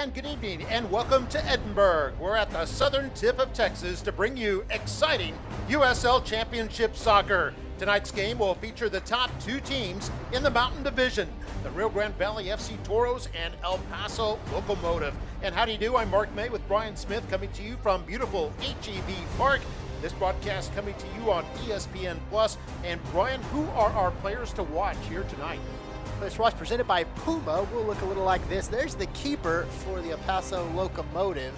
and good evening, and welcome to Edinburgh. We're at the southern tip of Texas to bring you exciting USL Championship soccer. Tonight's game will feature the top two teams in the Mountain Division, the Rio Grande Valley FC Toros and El Paso Locomotive. And how do you do? I'm Mark May with Brian Smith coming to you from beautiful HEB Park. This broadcast coming to you on ESPN+. And Brian, who are our players to watch here tonight? This watch presented by Puma will look a little like this. There's the keeper for the El Paso Locomotive,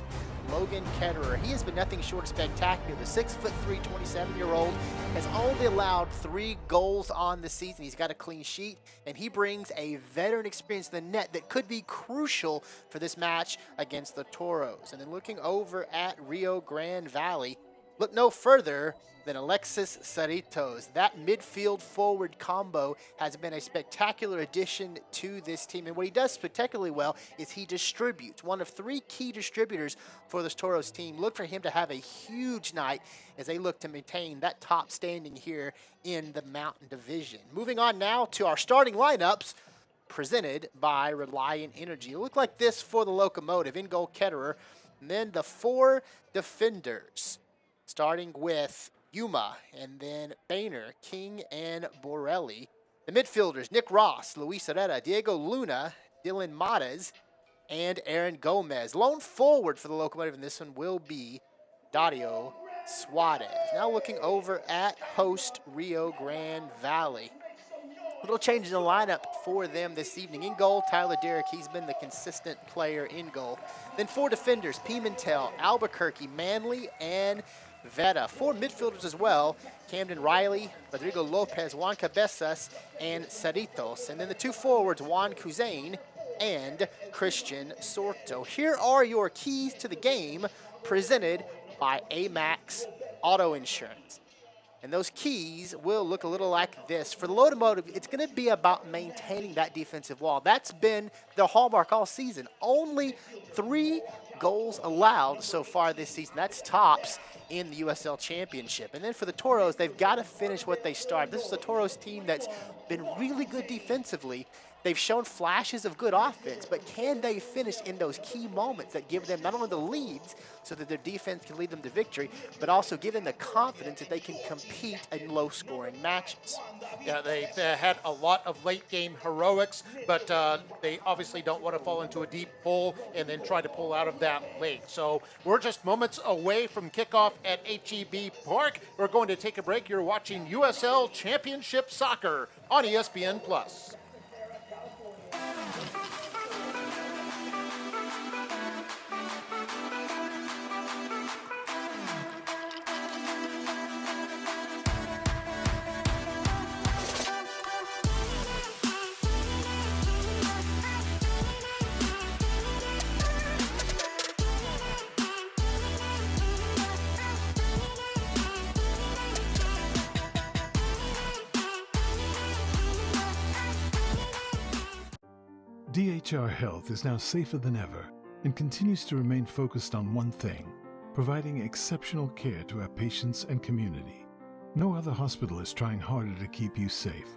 Logan Ketterer. He has been nothing short of spectacular. The 6'3", 27-year-old has only allowed 3 goals on the season. He's got a clean sheet, and he brings a veteran experience to the net that could be crucial for this match against the Toros. And then looking over at Rio Grande Valley, look no further than Alexis Saritos. That midfield forward combo has been a spectacular addition to this team. And what he does spectacularly well is he distributes. One of 3 key distributors for this Toros team. Look for him to have a huge night as they look to maintain that top standing here in the Mountain Division. Moving on now to our starting lineups presented by Reliant Energy. It looked like this for the Locomotive. In goal, Ketterer. And then the 4 defenders, starting with Yuma, and then Boehner, King, and Borelli. The midfielders, Nick Ross, Luis Herrera, Diego Luna, Dylan Matas, and Aaron Gomez. Lone forward for the Locomotive in this one will be Dario Suarez. Now looking over at host Rio Grande Valley. Little change in the lineup for them this evening. In goal, Tyler Derrick. He's been the consistent player in goal. Then 4 defenders, Pimentel, Albuquerque, Manley, and Veta. 4 midfielders as well, Camden Riley, Rodrigo Lopez, Juan Cabezas, and Saritos. And then the 2 forwards, Juan Cusain and Christian Sorto. Here are your keys to the game presented by Amax Auto Insurance. And those keys will look a little like this. For the Locomotive, it's going to be about maintaining that defensive wall. That's been the hallmark all season. Only 3 goals allowed so far this season. That's tops in the USL Championship. And then for the Toros, they've got to finish what they started. This is a Toros team that's been really good defensively. They've shown flashes of good offense, but can they finish in those key moments that give them not only the leads so that their defense can lead them to victory, but also give them the confidence that they can compete in low-scoring matches? Yeah, they've had a lot of late-game heroics, but they obviously don't want to fall into a deep hole and then try to pull out of that late. So we're just moments away from kickoff at HEB Park. We're going to take a break. You're watching USL Championship Soccer on ESPN+. DHR Health is now safer than ever and continues to remain focused on one thing: providing exceptional care to our patients and community. No other hospital is trying harder to keep you safe.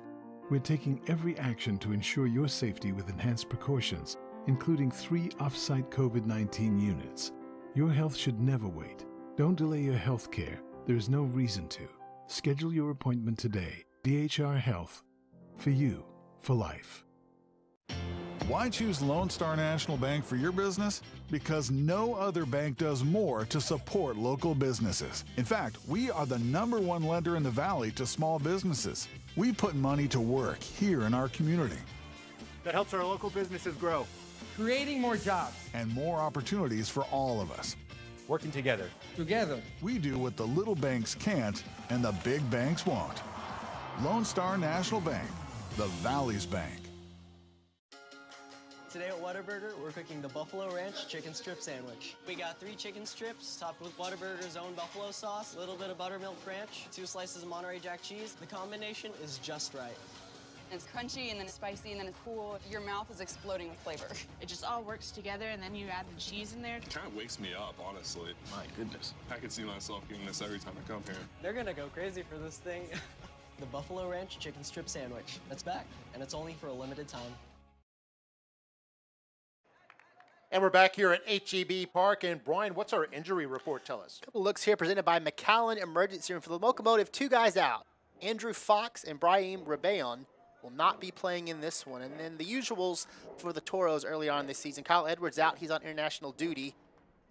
We're taking every action to ensure your safety with enhanced precautions, including 3 off-site COVID-19 units. Your health should never wait. Don't delay your health care. There is no reason to. Schedule your appointment today. DHR Health. For you, for life. Why choose Lone Star National Bank for your business? Because no other bank does more to support local businesses. In fact, we are the #1 lender in the Valley to small businesses. We put money to work here in our community. That helps our local businesses grow, creating more jobs and more opportunities for all of us. working together. Together, we do what the little banks can't and the big banks won't. Lone Star National Bank, the Valley's bank. Today at Whataburger, we're cooking the Buffalo Ranch chicken strip sandwich. We got 3 chicken strips topped with Whataburger's own buffalo sauce, a little bit of buttermilk ranch, 2 slices of Monterey Jack cheese. The combination is just right. It's crunchy and then it's spicy and then it's cool. Your mouth is exploding with flavor. It just all works together, and then you add the cheese in there. It kind of wakes me up, honestly. My goodness. I could see myself getting this every time I come here. They're gonna go crazy for this thing. The Buffalo Ranch chicken strip sandwich. It's back, and it's only for a limited time. And we're back here at HEB Park. And Brian, what's our injury report tell us? A couple looks here presented by McAllen Emergency Room. For the Locomotive, 2 guys out. Andrew Fox and Brahim Rebayon will not be playing in this one. And then the usuals for the Toros early on this season. Kyle Edwards out. He's on international duty.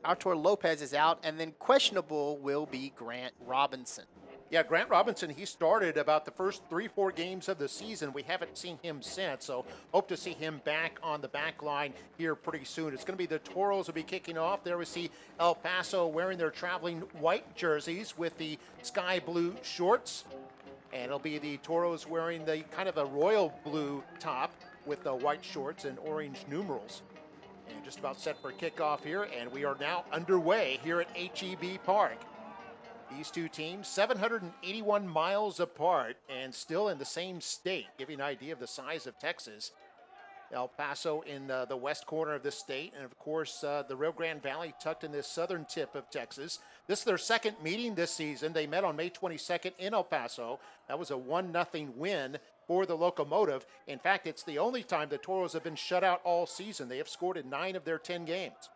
Artur Lopez is out. And then questionable will be Grant Robinson. Yeah, Grant Robinson, he started about the first 3-4 games of the season. We haven't seen him since, so hope to see him back on the back line here pretty soon. It's going to be the Toros will be kicking off. There we see El Paso wearing their traveling white jerseys with the sky blue shorts. And it'll be the Toros wearing the kind of a royal blue top with the white shorts and orange numerals. And just about set for kickoff here, and we are now underway here at HEB Park. These two teams, 781 miles apart and still in the same state, giving you an idea of the size of Texas. El Paso in the west corner of the state, and of course the Rio Grande Valley tucked in this southern tip of Texas. This is their second meeting this season. They met on May 22nd in El Paso. That was a 1-0 win for the Locomotive. In fact, it's the only time the Toros have been shut out all season. They have scored in 9 of their 10 games.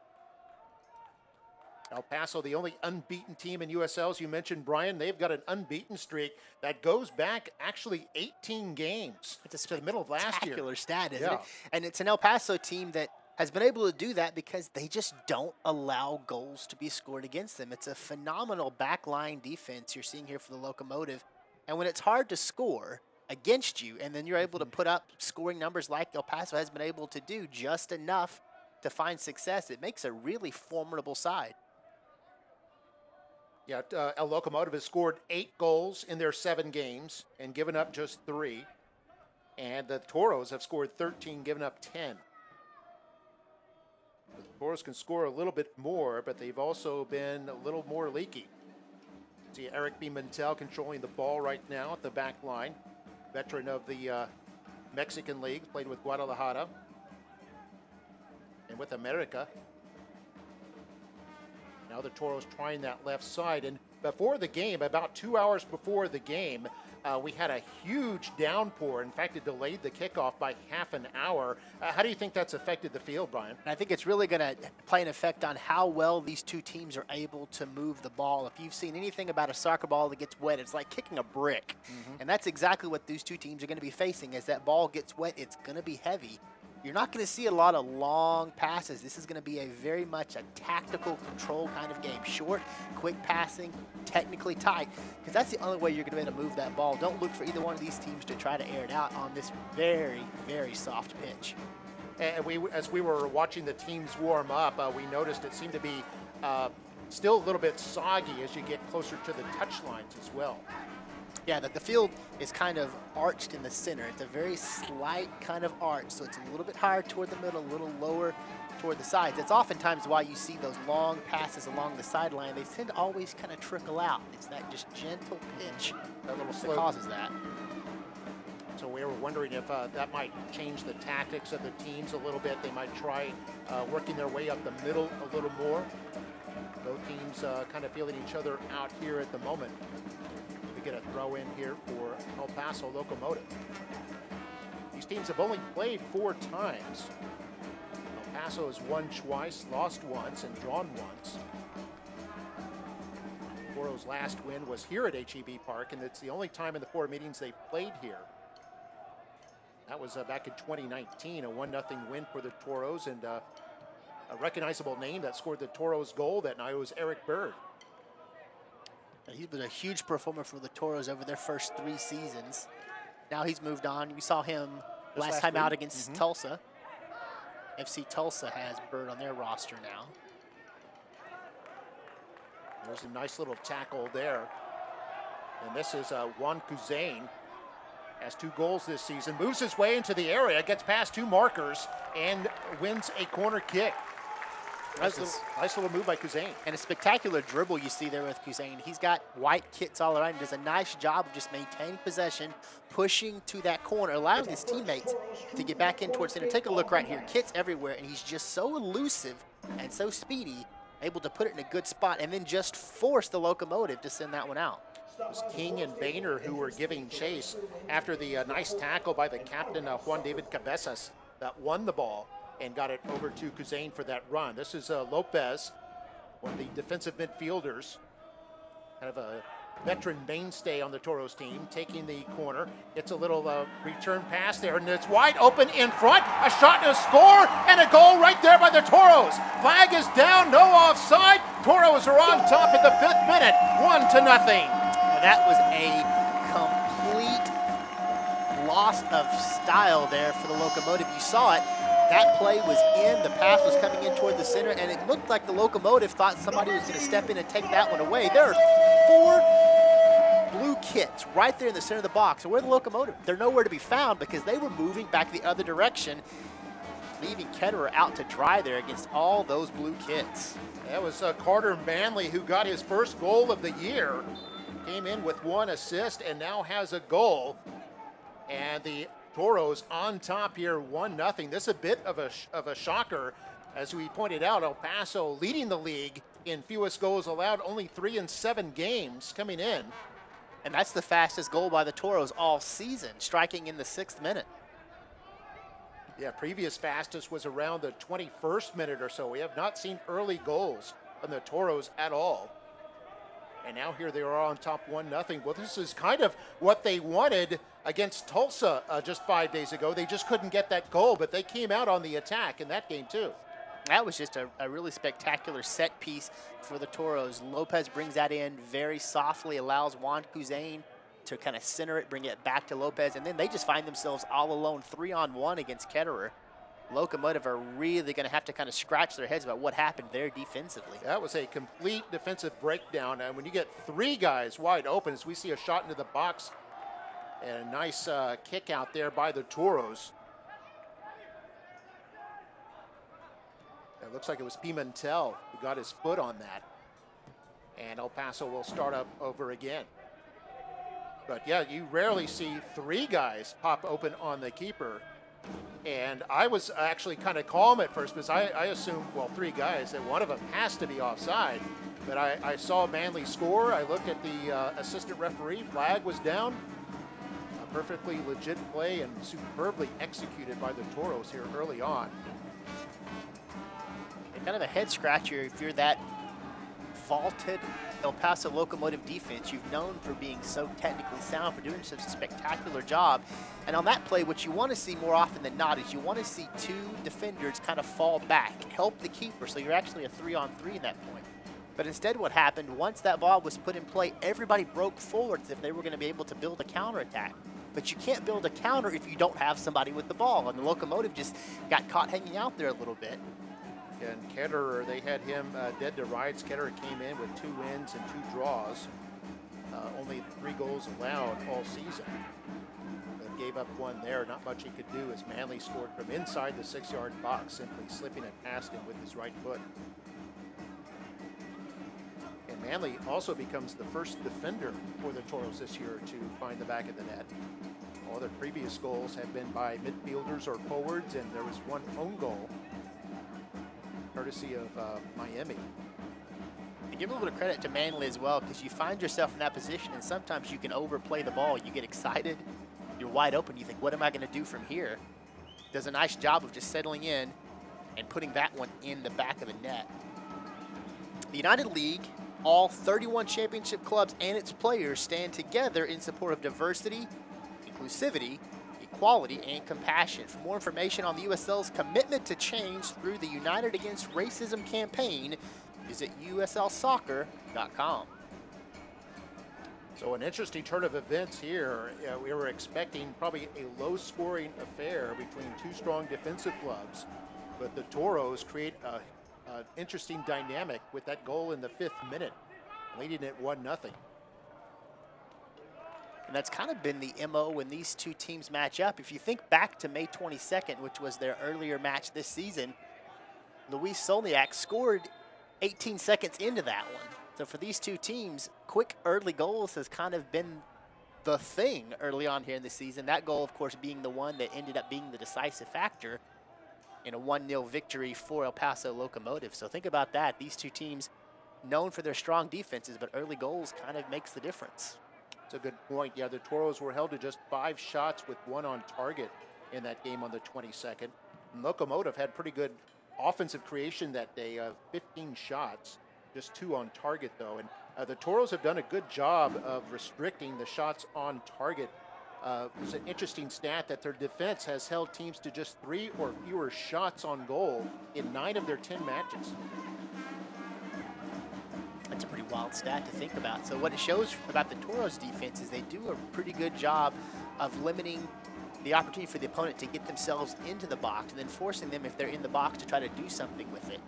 El Paso, the only unbeaten team in USL, as you mentioned, Brian. They've got an unbeaten streak that goes back actually 18 games. It's to the middle of last year. Spectacular stat, isn't it? And it's an El Paso team that has been able to do that because they just don't allow goals to be scored against them. It's a phenomenal backline defense you're seeing here for the Locomotive. And when it's hard to score against you, and then you're able to put up scoring numbers like El Paso has been able to do, just enough to find success, it makes a really formidable side. Yeah, El Locomotive has scored 8 goals in their 7 games and given up just 3. And the Toros have scored 13, given up 10. The Toros can score a little bit more, but they've also been a little more leaky. See Eric B. Mintel controlling the ball right now at the back line. Veteran of the Mexican League, played with Guadalajara and with America. Now the Toros trying that left side. And before the game, about 2 hours before the game, we had a huge downpour. In fact, it delayed the kickoff by half an hour. How do you think that's affected the field, Brian? I think it's really going to play an effect on how well these two teams are able to move the ball. If you've seen anything about a soccer ball that gets wet, it's like kicking a brick. And that's exactly what these two teams are going to be facing. As that ball gets wet, it's going to be heavy. You're not going to see a lot of long passes. This is going to be a very much a tactical control kind of game. Short, quick passing, technically tight, because that's the only way you're going to be able to move that ball. Don't look for either one of these teams to try to air it out on this very, very soft pitch. And as we were watching the teams warm up, we noticed it seemed to be still a little bit soggy as you get closer to the touch lines as well. Yeah, that the field is kind of arched in the center. It's a very slight kind of arch, so it's a little bit higher toward the middle, a little lower toward the sides. That's oftentimes why you see those long passes along the sideline. They tend to always kind of trickle out. It's that just gentle pitch that little that causes that. So we were wondering if that might change the tactics of the teams a little bit. They might try working their way up the middle a little more. Both teams kind of feeling each other out here at the moment. We get a throw in here for El Paso Locomotive. These teams have only played 4 times. El Paso has won twice, lost once, and drawn once. Toros' last win was here at HEB Park, and it's the only time in the 4 meetings they've played here. That was back in 2019, a 1-0 win for the Toros, and a recognizable name that scored the Toros goal that night was Eric Bird. He's been a huge performer for the Toros over their first 3 seasons. Now he's moved on. We saw him last time out against Tulsa. FC Tulsa has Bird on their roster now. There's a nice little tackle there. And this is Juan Cusain. Has 2 goals this season. Moves his way into the area, gets past 2 markers, and wins a corner kick. Nice little move by Cusain. And a spectacular dribble you see there with Cusain. He's got white kits all around. He does a nice job of just maintaining possession, pushing to that corner, allowing his teammates to get back in towards center. Take a look right here. Kits everywhere, and he's just so elusive and so speedy, able to put it in a good spot and then just force the Locomotive to send that one out. It was King and Boehner who were giving chase after the nice tackle by the captain, Juan David Cabezas, that won the ball. and got it over to Kuzain for that run. This is Lopez, one of the defensive midfielders, kind of a veteran mainstay on the Toros team, taking the corner. It's a little return pass there, and it's wide open in front. A shot and a score, and a goal right there by the Toros. Flag is down, no offside. Toros are on top at the 5th minute, 1-0. And that was a complete loss of style there for the Locomotive. You saw it. That play was in, the pass was coming in toward the center, and it looked like the Locomotive thought somebody was going to step in and take that one away. There are 4 blue kits right there in the center of the box. And where the Locomotive, they're nowhere to be found because they were moving back the other direction, leaving Ketterer out to dry there against all those blue kits. That was Carter Manley, who got his first goal of the year. Came in with 1 assist and now has a goal. And the Toros on top here, 1-0. This is a bit of a shocker. As we pointed out, El Paso leading the league in fewest goals allowed, only 3 in 7 games coming in. And that's the fastest goal by the Toros all season, striking in the 6th minute. Yeah, previous fastest was around the 21st minute or so. We have not seen early goals from the Toros at all. And now here they are on top 1-0. Well, this is kind of what they wanted against Tulsa just 5 days ago. They just couldn't get that goal, but they came out on the attack in that game too. That was just a really spectacular set piece for the Toros. Lopez brings that in very softly, allows Juan Kuzain to kind of center it, bring it back to Lopez, and then they just find themselves all alone 3-on-1 against Ketterer. Locomotive are really going to have to kind of scratch their heads about what happened there defensively. That was a complete defensive breakdown, and when you get 3 guys wide open, as we see a shot into the box and a nice kick out there by the Toros. It looks like it was Pimentel who got his foot on that. And El Paso will start up over again. But yeah, you rarely see 3 guys pop open on the keeper. And I was actually kind of calm at first because I assumed, well, 3 guys, that one of them has to be offside. But I saw Manley score. I looked at the assistant referee. Flag was down. A perfectly legit play and superbly executed by the Toros here early on. And kind of a head scratcher if you're that vaulted El Paso Locomotive defense. You've known for being so technically sound, for doing such a spectacular job. And on that play, what you want to see more often than not is you want to see 2 defenders kind of fall back, help the keeper, so you're actually a 3-on-3 in that point. But instead what happened, once that ball was put in play, everybody broke forward as if they were going to be able to build a counterattack. But you can't build a counter if you don't have somebody with the ball, and the Locomotive just got caught hanging out there a little bit. And Ketterer, they had him dead to rights. Ketterer came in with 2 wins and 2 draws. Only 3 goals allowed all season. They gave up 1 there. Not much he could do as Manley scored from inside the 6-yard box, simply slipping it past him with his right foot. And Manley also becomes the first defender for the Toros this year to find the back of the net. All their previous goals have been by midfielders or forwards, and there was 1 own goal courtesy of Miami. And give a little bit of credit to Manley as well, because you find yourself in that position and sometimes you can overplay the ball. You get excited, you're wide open, you think, what am I going to do from here? Does a nice job of just settling in and putting that one in the back of the net. The United League, all 31 championship clubs and its players stand together in support of diversity, inclusivity, equality, and compassion. For more information on the USL's commitment to change through the United Against Racism campaign, visit uslsoccer.com. So an interesting turn of events here. We were expecting probably a low-scoring affair between 2 strong defensive clubs, but the Toros create an interesting dynamic with that goal in the 5th minute, leading it 1-0. And that's kind of been the MO when these 2 teams match up. If you think back to May 22nd, which was their earlier match this season, Luis Solniak scored 18 seconds into that one. So for these 2 teams, quick early goals has kind of been the thing early on here in the season. That goal, of course, being the one that ended up being the decisive factor in a 1-0 victory for El Paso Locomotive. So think about that. These 2 teams known for their strong defenses, but early goals kind of makes the difference. That's a good point. Yeah, the Toros were held to just 5 shots with 1 on target in that game on the 22nd. And Locomotive had pretty good offensive creation that day, 15 shots, just 2 on target though. And the Toros have done a good job of restricting the shots on target. There's an interesting stat that their defense has held teams to just 3 or fewer shots on goal in 9 of their 10 matches. That's a pretty wild stat to think about. So what it shows about the Toros defense is they do a pretty good job of limiting the opportunity for the opponent to get themselves into the box and then forcing them, if they're in the box, to try to do something with it.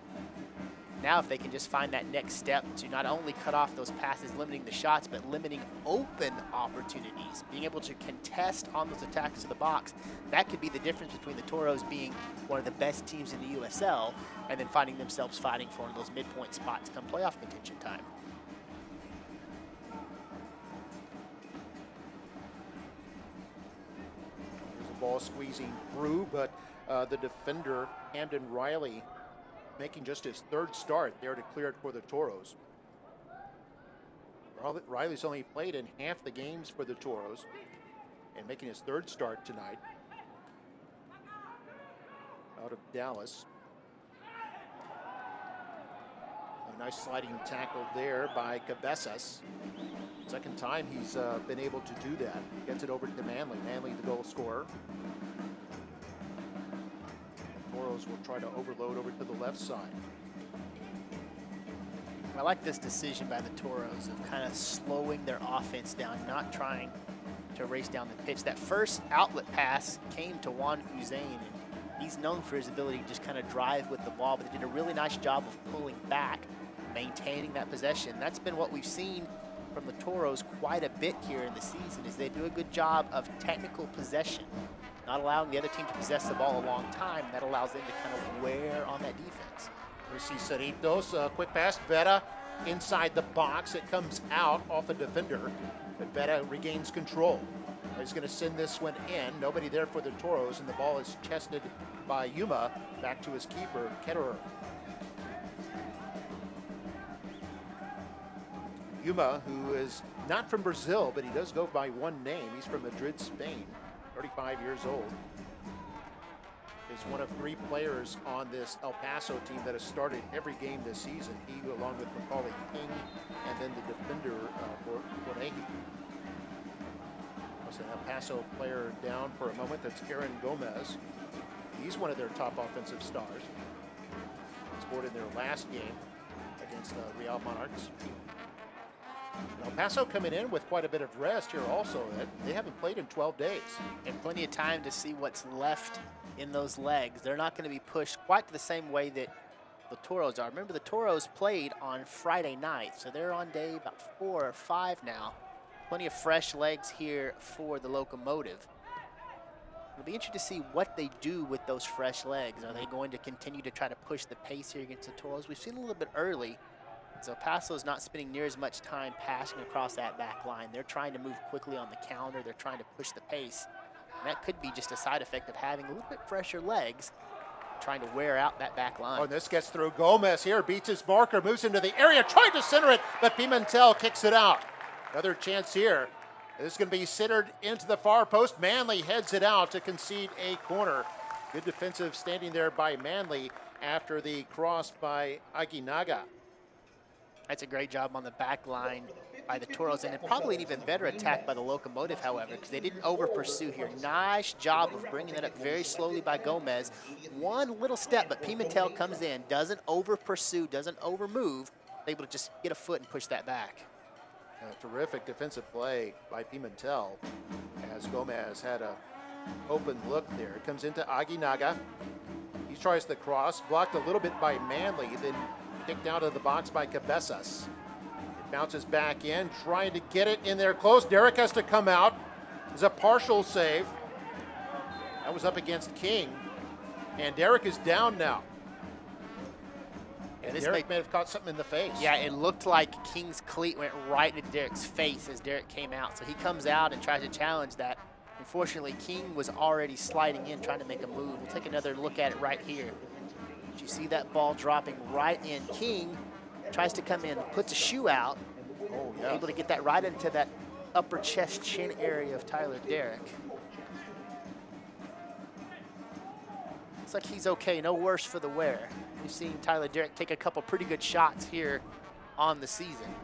Now if they can just find that next step to not only cut off those passes, limiting the shots, but limiting open opportunities, being able to contest on those attacks to the box, that could be the difference between the Toros being one of the best teams in the USL and then finding themselves fighting for one of those midpoint spots come playoff contention time. There's a ball squeezing through, but the defender, Hamden Riley, making just his 3rd start there to clear it for the Toros. Riley's only played in half the games for the Toros and making his 3rd start tonight out of Dallas. A nice sliding tackle there by Cabezas. Second time he's been able to do that. Gets it over to Manley. Manley, the goal scorer. Toros will try to overload over to the left side. I like this decision by the Toros of kind of slowing their offense down, not trying to race down the pitch. That first outlet pass came to Juan Cusain, and he's known for his ability to just kind of drive with the ball, but they did a really nice job of pulling back, maintaining that possession. That's been what we've seen from the Toros quite a bit here in the season, is they do a good job of technical possession, not allowing the other team to possess the ball a long time. That allows them to kind of wear on that defense. We see Saritos, quick pass, Veta inside the box. It comes out off a defender, but Veta regains control. He's going to send this one in. Nobody there for the Toros, and the ball is chested by Yuma back to his keeper, Ketterer. Yuma, who is not from Brazil, but he does go by one name. He's from Madrid, Spain, 35 years old. Is one of 3 players on this El Paso team that has started every game this season. He, along with Macaulay King, and then the defender, Bonehi. Was an El Paso player down for a moment. That's Aaron Gomez. He's one of their top offensive stars. Scored in their last game against the Real Monarchs. El Paso coming in with quite a bit of rest here also. They haven't played in 12 days. And plenty of time to see what's left in those legs. They're not going to be pushed quite the same way that the Toros are. Remember, the Toros played on Friday night, so they're on day about 4 or 5 now. Plenty of fresh legs here for the Locomotive. It'll be interesting to see what they do with those fresh legs. Are they going to continue to try to push the pace here against the Toros? We've seen a little bit early. So Paso's not spending near as much time passing across that back line. They're trying to move quickly on the counter. They're trying to push the pace. And that could be just a side effect of having a little bit fresher legs, trying to wear out that back line. Oh, and this gets through. Gomez here, beats his marker, moves into the area, tried to center it, but Pimentel kicks it out. Another chance here. This is going to be centered into the far post. Manley heads it out to concede a corner. Good defensive standing there by Manley after the cross by Aguinaga. That's a great job on the back line by the Toros, and probably an even better attack by the Locomotive, however, because they didn't over-pursue here. Nice job of bringing that up very slowly by Gomez. One little step, but Pimentel comes in, doesn't over-pursue, doesn't over-move, able to just get a foot and push that back. A terrific defensive play by Pimentel as Gomez had a open look there. It comes into Aguinaga. He tries the cross, blocked a little bit by Manley, then kicked out of the box by Cabezas. It bounces back in, trying to get it in there close. Derek has to come out. It's a partial save. That was up against King. And Derek is down now. And Derek may have caught something in the face. Yeah, it looked like King's cleat went right into Derek's face as Derek came out. So he comes out and tries to challenge that. Unfortunately, King was already sliding in, trying to make a move. We'll take another look at it right here. You see that ball dropping right in. King tries to come in, puts a shoe out. Oh, yeah. Able to get that right into that upper chest chin area of Tyler Derek. Looks like he's okay, no worse for the wear. We've seen Tyler Derrick take a couple pretty good shots here on the season.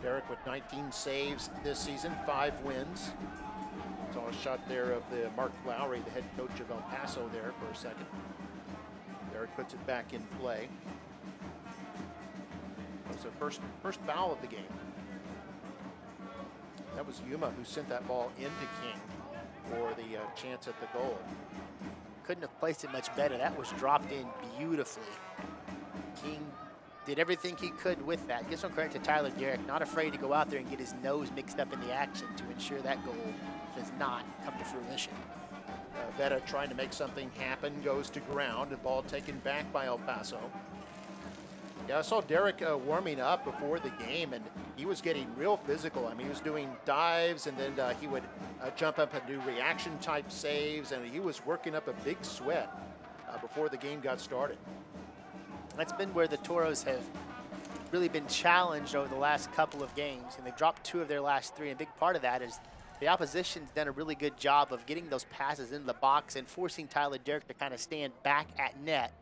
Derrick with 19 saves this season, 5 wins. Saw a shot there of the Mark Lowry, the head coach of El Paso there for a second. Derrick puts it back in play. That was the first foul of the game. That was Yuma who sent that ball into King for the chance at the goal. Couldn't have placed it much better. That was dropped in beautifully. King did everything he could with that. Give some credit to Tyler Derrick, not afraid to go out there and get his nose mixed up in the action to ensure that goal does not come to fruition. Veta trying to make something happen, goes to ground. The ball taken back by El Paso. Yeah, I saw Derrick warming up before the game, and he was getting real physical. I mean, he was doing dives, and then he would jump up and do reaction-type saves, and he was working up a big sweat before the game got started. That's been where the Toros have really been challenged over the last couple of games, and they've dropped 2 of their last 3. And a big part of that is the opposition's done a really good job of getting those passes in the box and forcing Tyler Derrick to kind of stand back at net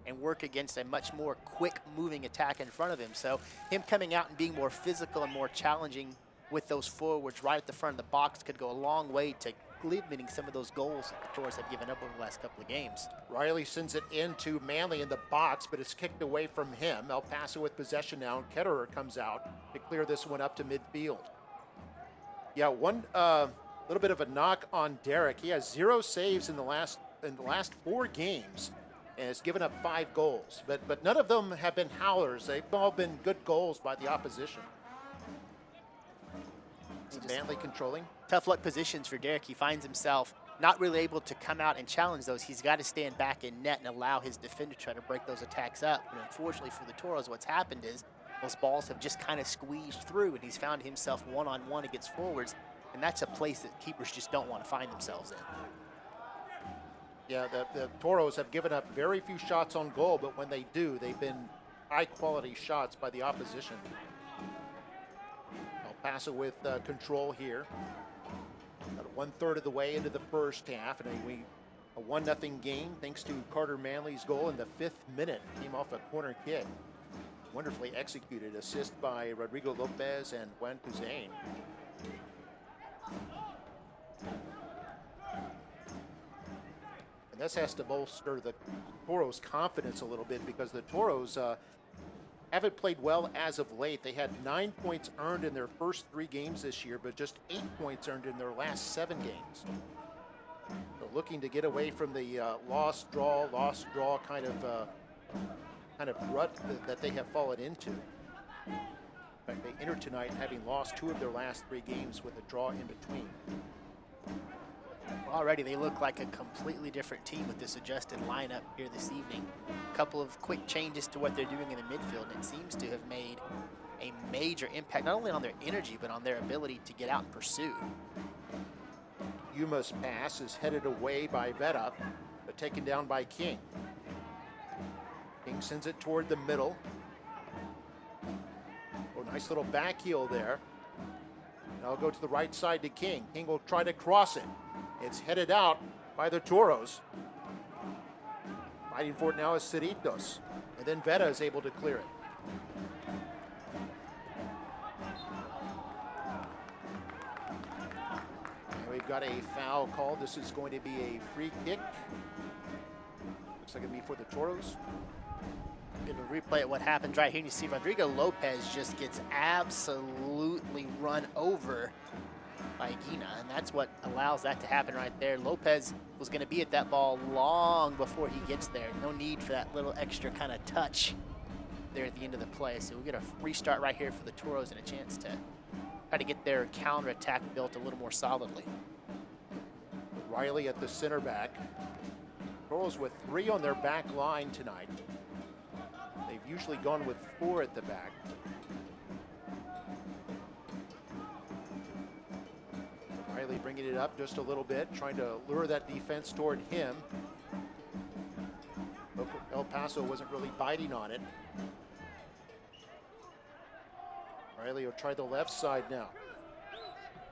and work against a much more quick-moving attack in front of him. So him coming out and being more physical and more challenging with those forwards right at the front of the box could go a long way to limiting some of those goals that the Toros have given up over the last couple of games. Riley sends it into Manley in the box, but it's kicked away from him. El Paso with possession now, and Ketterer comes out to clear this one up to midfield. Yeah, one little bit of a knock on Derrick. He has 0 saves in the last 4 games, and has given up 5 goals. But none of them have been howlers. They've all been good goals by the opposition. Manley controlling. Tough luck positions for Derrick. He finds himself not really able to come out and challenge those. He's got to stand back in net and allow his defender to try to break those attacks up. And unfortunately for the Toros, what's happened is those balls have just kind of squeezed through, and he's found himself one-on-one against forwards, and that's a place that keepers just don't want to find themselves in. Yeah, the Toros have given up very few shots on goal, but when they do, they've been high-quality shots by the opposition. El Paso with control here. About 1/3 of the way into the first half, and a 1-0 game thanks to Carter Manley's goal in the 5th minute. Came off a corner kick. Wonderfully executed. Assist by Rodrigo Lopez and Juan Cusain. And this has to bolster the Toros' confidence a little bit, because the Toros haven't played well as of late. They had 9 points earned in their first 3 games this year, but just 8 points earned in their last 7 games. So looking to get away from the lost draw kind of rut that they have fallen into. In fact, they entered tonight having lost 2 of their last 3 games with a draw in between. Already they look like a completely different team with this adjusted lineup here this evening. A couple of quick changes to what they're doing in the midfield, and it seems to have made a major impact, not only on their energy, but on their ability to get out and pursue. Yuma's pass is headed away by Veta, but taken down by King. King sends it toward the middle. Oh, nice little back heel there. And I'll go to the right side to King. King will try to cross it. It's headed out by the Toros. Fighting for it now is Saritos. And then Veta is able to clear it. And we've got a foul called. This is going to be a free kick. Looks like it'll be for the Toros. It'll replay at what happens right here. And you see Rodrigo Lopez just gets absolutely run over by Gina, and that's what allows that to happen right there. Lopez was going to be at that ball long before he gets there. No need for that little extra kind of touch there at the end of the play. So we get a restart right here for the Toros and a chance to try to get their counterattack built a little more solidly. Riley at the center back. Toros with 3 on their back line tonight. They've usually gone with 4 at the back. Riley bringing it up just a little bit, trying to lure that defense toward him. El Paso wasn't really biting on it. Riley will try the left side now.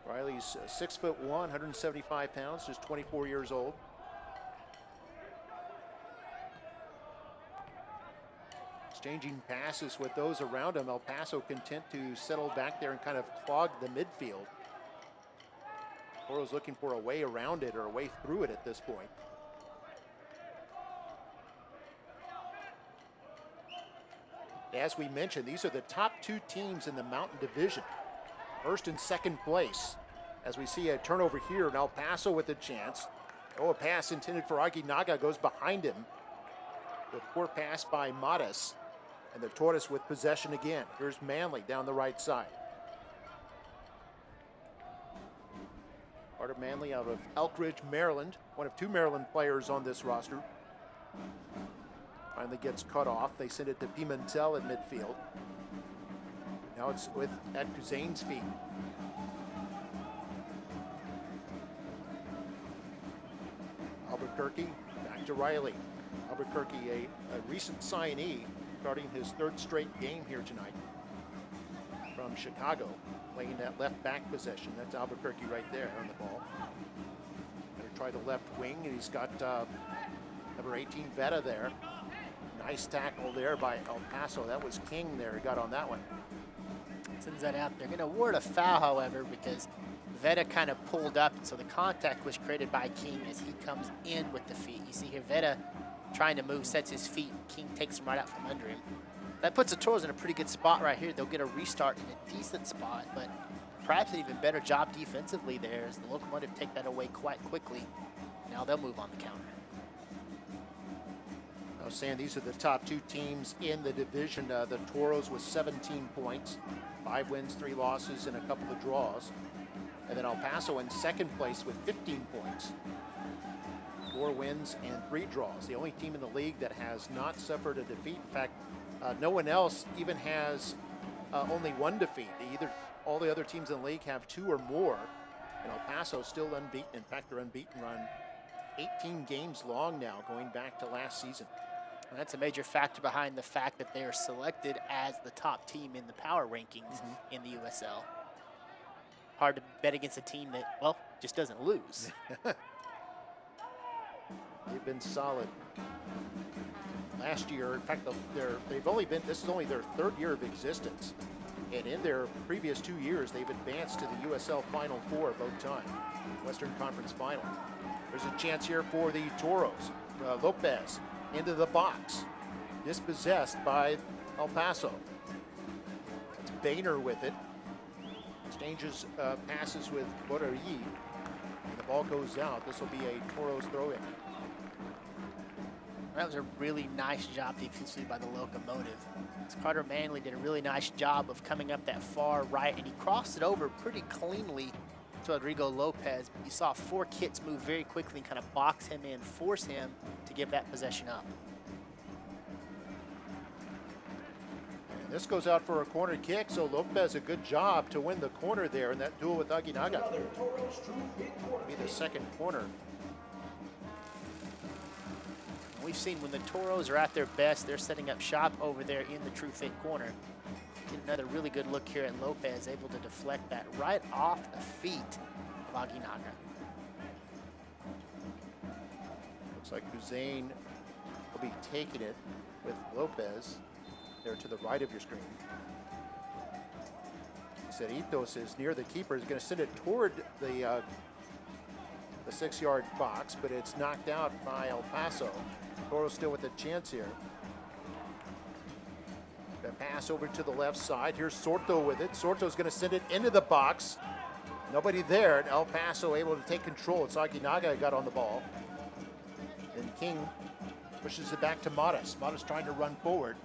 Riley's 6'1", 175 pounds, just 24 years old. Exchanging passes with those around him. El Paso content to settle back there and kind of clog the midfield. Toros looking for a way around it or a way through it at this point. As we mentioned, these are the top two teams in the Mountain Division. First and second place. As we see a turnover here, and El Paso with a chance. Oh, a pass intended for Aguinaga goes behind him. The poor pass by Matas. And the Toros with possession again. Here's Manley down the right side. Carter Manley out of Elk Ridge, Maryland. One of two Maryland players on this roster. Finally gets cut off. They send it to Pimentel at midfield. Now it's at Kuzane's feet. Albuquerque back to Riley. Albuquerque, a recent signee, starting his third straight game here tonight from Chicago, playing that left back position. That's Albuquerque right there on the ball. Gonna try the left wing, and he's got number 18 Veta there. Nice tackle there by El Paso. That was King there. He got on that one. Sends that out. They're going to award a foul, however, because Veta kind of pulled up, and so the contact was created by King as he comes in with the feet. You see here Veta trying to move, sets his feet. King takes him right out from under him. That puts the Toros in a pretty good spot right here. They'll get a restart in a decent spot, but perhaps an even better job defensively there as the Locomotive take that away quite quickly. Now they'll move on the counter. I was saying these are the top two teams in the division. The Toros with 17 points, 5 wins, 3 losses, and a couple of draws. And then El Paso in second place with 15 points, 4 wins and 3 draws. The only team in the league that has not suffered a defeat. In fact, no one else even has only 1 defeat. All the other teams in the league have 2 or more. And El Paso still unbeaten. In fact, they're unbeaten run 18 games long now, going back to last season. And that's a major factor behind the fact that they are selected as the top team in the power rankings in the USL. Hard to bet against a team that, well, just doesn't lose. They've been solid. Last year, in fact, this is only their 3rd year of existence. And in their previous 2 years, they've advanced to the USL Final Four both times, Western Conference Final. There's a chance here for the Toros. Lopez into the box, dispossessed by El Paso. It's Boehner with it. Exchanges passes with Borrelli, and the ball goes out. This will be a Toros throw-in. That was a really nice job defensively by the Locomotive. Carter Manley did a really nice job of coming up that far right, and he crossed it over pretty cleanly to Rodrigo Lopez. You saw 4 kits move very quickly and kind of box him in, force him to give that possession up. And this goes out for a corner kick, so Lopez a good job to win the corner there in that duel with Aguinaga. Be the second corner. We've seen when the Toros are at their best, they're setting up shop over there in the true fit corner. Get another really good look here at Lopez, able to deflect that right off the feet of Aguinaga. Looks like Kuzane will be taking it with Lopez there to the right of your screen. Saritos is near the keeper. He's going to send it toward the 6-yard box, but it's knocked out by El Paso. Toros still with a chance here. The pass over to the left side. Here's Sorto with it. Sorto's going to send it into the box. Nobody there. And El Paso able to take control. It's Aguinaga got on the ball. And King pushes it back to Matas. Matas trying to run forward.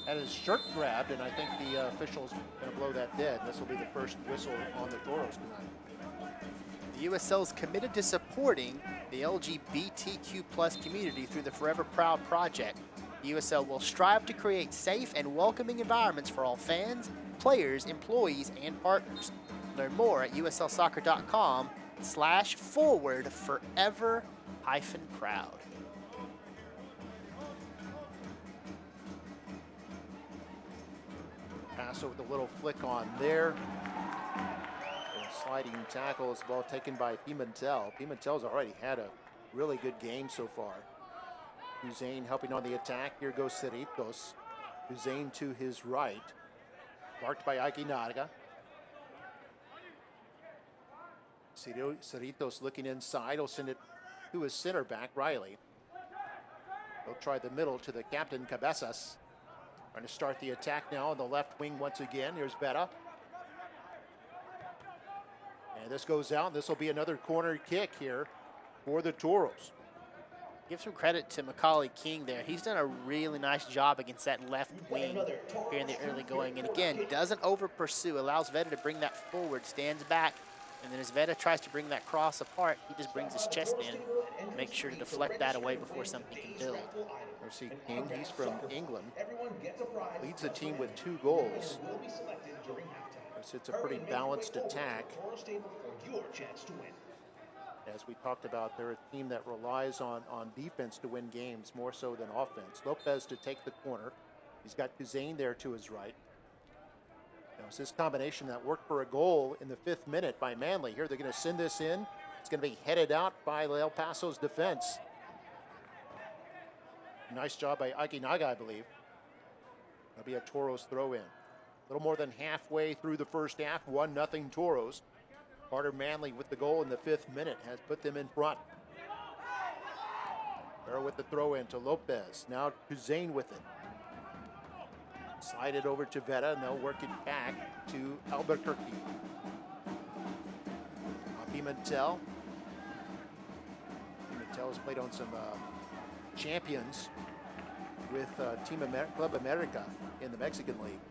Had his shirt grabbed, and I think the official's going to blow that dead. This will be the first whistle on the Toros tonight. The USL is committed to supporting the LGBTQ+ community through the Forever Proud project. The USL will strive to create safe and welcoming environments for all fans, players, employees, and partners. Learn more at uslsoccer.com/forever-proud. Paso with a little flick on there. Sliding tackle is the ball taken by Pimentel. Pimentel's already had a really good game so far. Kuzane helping on the attack. Here goes Saritos. Hussein to his right. Marked by Aguinaga. Saritos looking inside. He'll send it to his center back, Riley. He'll try the middle to the captain, Cabezas. Trying to start the attack now on the left wing once again. Here's Vera. And this goes out. This will be another corner kick here for the Toros. Give some credit to Macaulay King there. He's done a really nice job against that left wing here in the early going. And again, doesn't over pursue, allows Veta to bring that forward, stands back. And then as Veta tries to bring that cross apart, he just brings his chest in, makes sure to deflect that away before something can build. Mercy King, he's from England. Leads the team with 2 goals. It's a pretty balanced attack. As we talked about, they're a team that relies on defense to win games more so than offense. Lopez to take the corner. He's got Hussein there to his right. Now, it's this combination that worked for a goal in the 5th minute by Manly. Here they're going to send this in. It's going to be headed out by El Paso's defense. Nice job by Aguinaga, I believe. That'll be a Toros throw in. A little more than halfway through the first half, 1-0 Toros. Carter Manley with the goal in the 5th minute has put them in front. There with the throw in to Lopez. Now Hussein with it. Slide it over to Veta, and they'll work it back to Albuquerque. Pimentel. Pimentel has played on some champions with Club America in the Mexican League.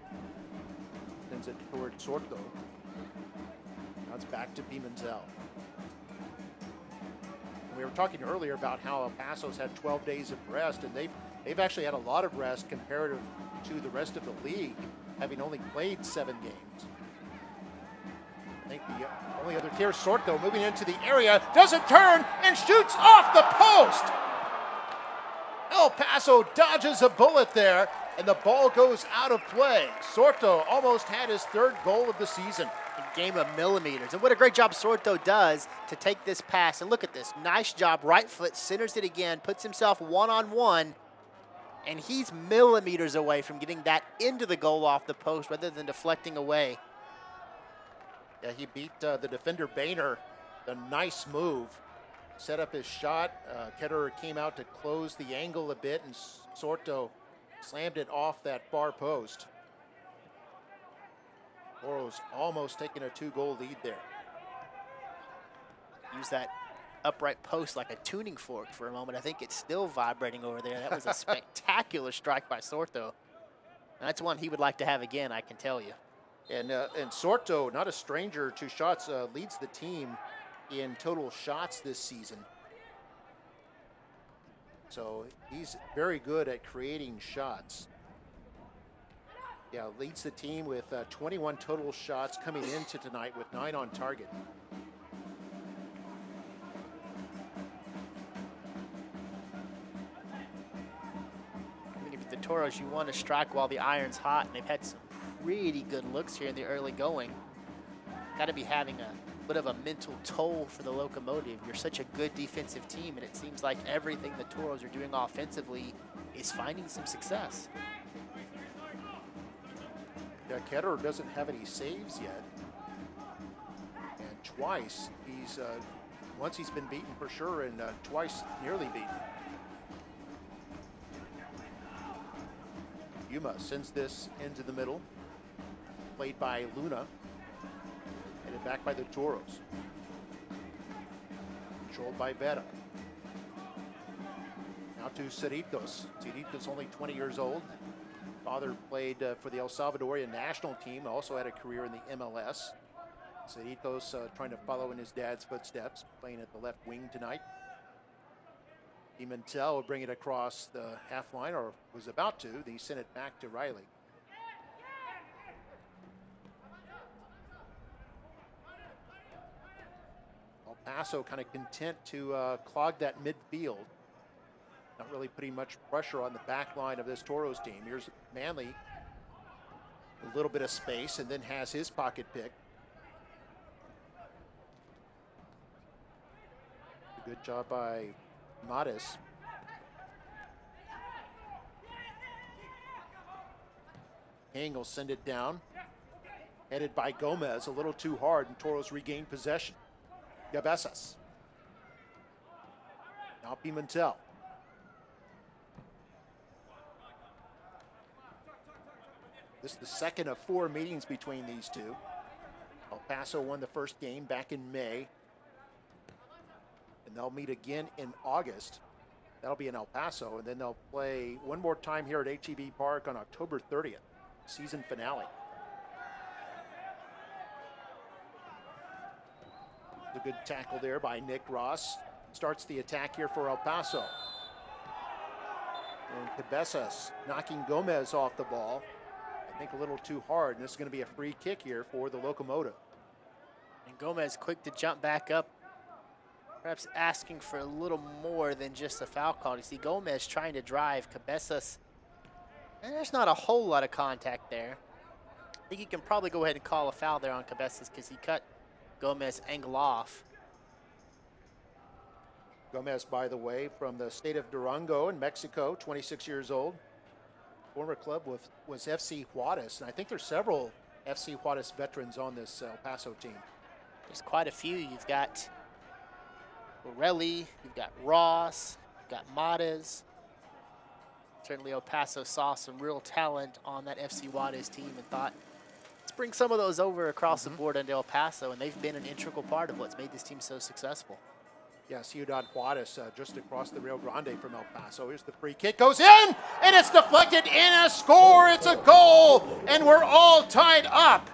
Sends it toward Sorto. Now it's back to Pimentel. We were talking earlier about how El Paso's had 12 days of rest, and they've actually had a lot of rest comparative to the rest of the league, having only played 7 games. I think the only other tier, Sorto, moving into the area, doesn't turn and shoots off the post. El Paso dodges a bullet there, and the ball goes out of play. Sorto almost had his 3rd goal of the season. A game of millimeters. And what a great job Sorto does to take this pass. And look at this. Nice job. Right foot centers it again, puts himself one-on-one, and he's millimeters away from getting that into the goal off the post rather than deflecting away. Yeah, he beat the defender Boehner. A nice move. Set up his shot. Ketterer came out to close the angle a bit, and Sorto slammed it off that far post. Toros almost taking a 2-goal lead there. Use that upright post like a tuning fork for a moment. I think it's still vibrating over there. That was a spectacular strike by Sorto. That's one he would like to have again, I can tell you. And Sorto, not a stranger to shots, leads the team in total shots this season. So he's very good at creating shots. Yeah, leads the team with 21 total shots coming into tonight with 9 on target. I mean, if the Toros, you want to strike while the iron's hot, and they've had some pretty good looks here in the early going. Got to be having a bit of a mental toll for the Locomotive. You're such a good defensive team, and it seems like everything the Toros are doing offensively is finding some success. Yeah, Ketterer doesn't have any saves yet. And twice, once he's been beaten for sure, and twice nearly beaten. Yuma sends this into the middle. Played by Luna. Headed back by the Toros. Controlled by Vera. Now to Saritos. Saritos only 20 years old. Father played for the El Salvadorian national team, also had a career in the MLS. Saritos trying to follow in his dad's footsteps, playing at the left wing tonight. Pimentel will bring it across the half line, or was about to. He sent it back to Riley. El Paso kind of content to clog that midfield. Not really putting much pressure on the back line of this Toros team. Here's Manley. A little bit of space, and then has his pocket pick. A good job by Matis. King will send it down. Headed by Gomez, a little too hard, and Toros regain possession. Cabezas. Now Pimentel. This is the second of 4 meetings between these two. El Paso won the first game back in May. And they'll meet again in August. That'll be in El Paso, and then they'll play one more time here at HEB Park on October 30th, season finale. A good tackle there by Nick Ross. Starts the attack here for El Paso. And Cabezas knocking Gomez off the ball. I think a little too hard, and this is going to be a free kick here for the Locomotive. And Gomez quick to jump back up, perhaps asking for a little more than just a foul call. You see Gomez trying to drive Cabezas, and there's not a whole lot of contact there. I think you can probably go ahead and call a foul there on Cabezas because he cut Gomez angle off. Gomez, by the way, from the state of Durango in Mexico, 26 years old. Former club was FC Juarez, and I think there's several FC Juarez veterans on this El Paso team. There's quite a few. You've got Borelli, you've got Ross, you've got Mates. Certainly El Paso saw some real talent on that FC Juarez team and thought, let's bring some of those over across the board into El Paso, and they've been an integral part of what's made this team so successful. Yeah, Ciudad Juarez just across the Rio Grande from El Paso. Here's the free kick, goes in, and it's deflected in a score. It's a goal, and we're all tied up.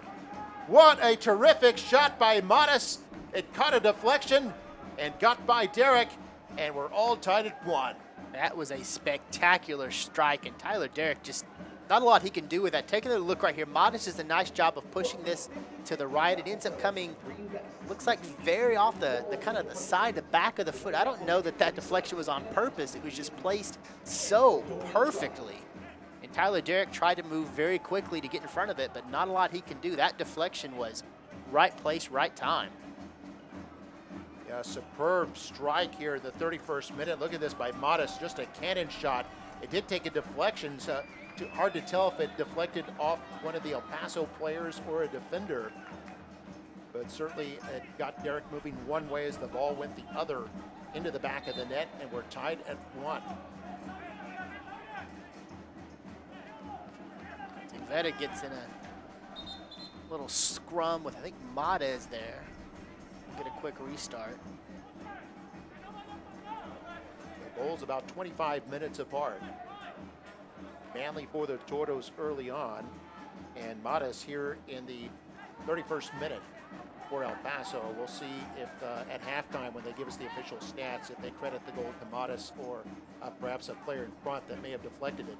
What a terrific shot by Mates. It caught a deflection and got by Derek, and we're all tied at 1. That was a spectacular strike, and Tyler Derrick just not a lot he can do with that. Taking a look right here, Mates does a nice job of pushing this to the right. It ends up coming, looks like very off the kind of the side, the back of the foot. I don't know that that deflection was on purpose. It was just placed so perfectly. And Tyler Derrick tried to move very quickly to get in front of it, but not a lot he can do. That deflection was right place, right time. Yeah, superb strike here at the 31st minute. Look at this by Mates, just a cannon shot. It did take a deflection, so hard to tell if it deflected off one of the El Paso players or a defender. But certainly it got Derek moving one way as the ball went the other into the back of the net, and we're tied at 1. Veta gets in a little scrum with, I think, Mates there. Get a quick restart. The goals about 25 minutes apart. Manly for the Toros early on, and Mates here in the 31st minute for El Paso. We'll see if at halftime, when they give us the official stats, if they credit the goal to Mates or perhaps a player in front that may have deflected it.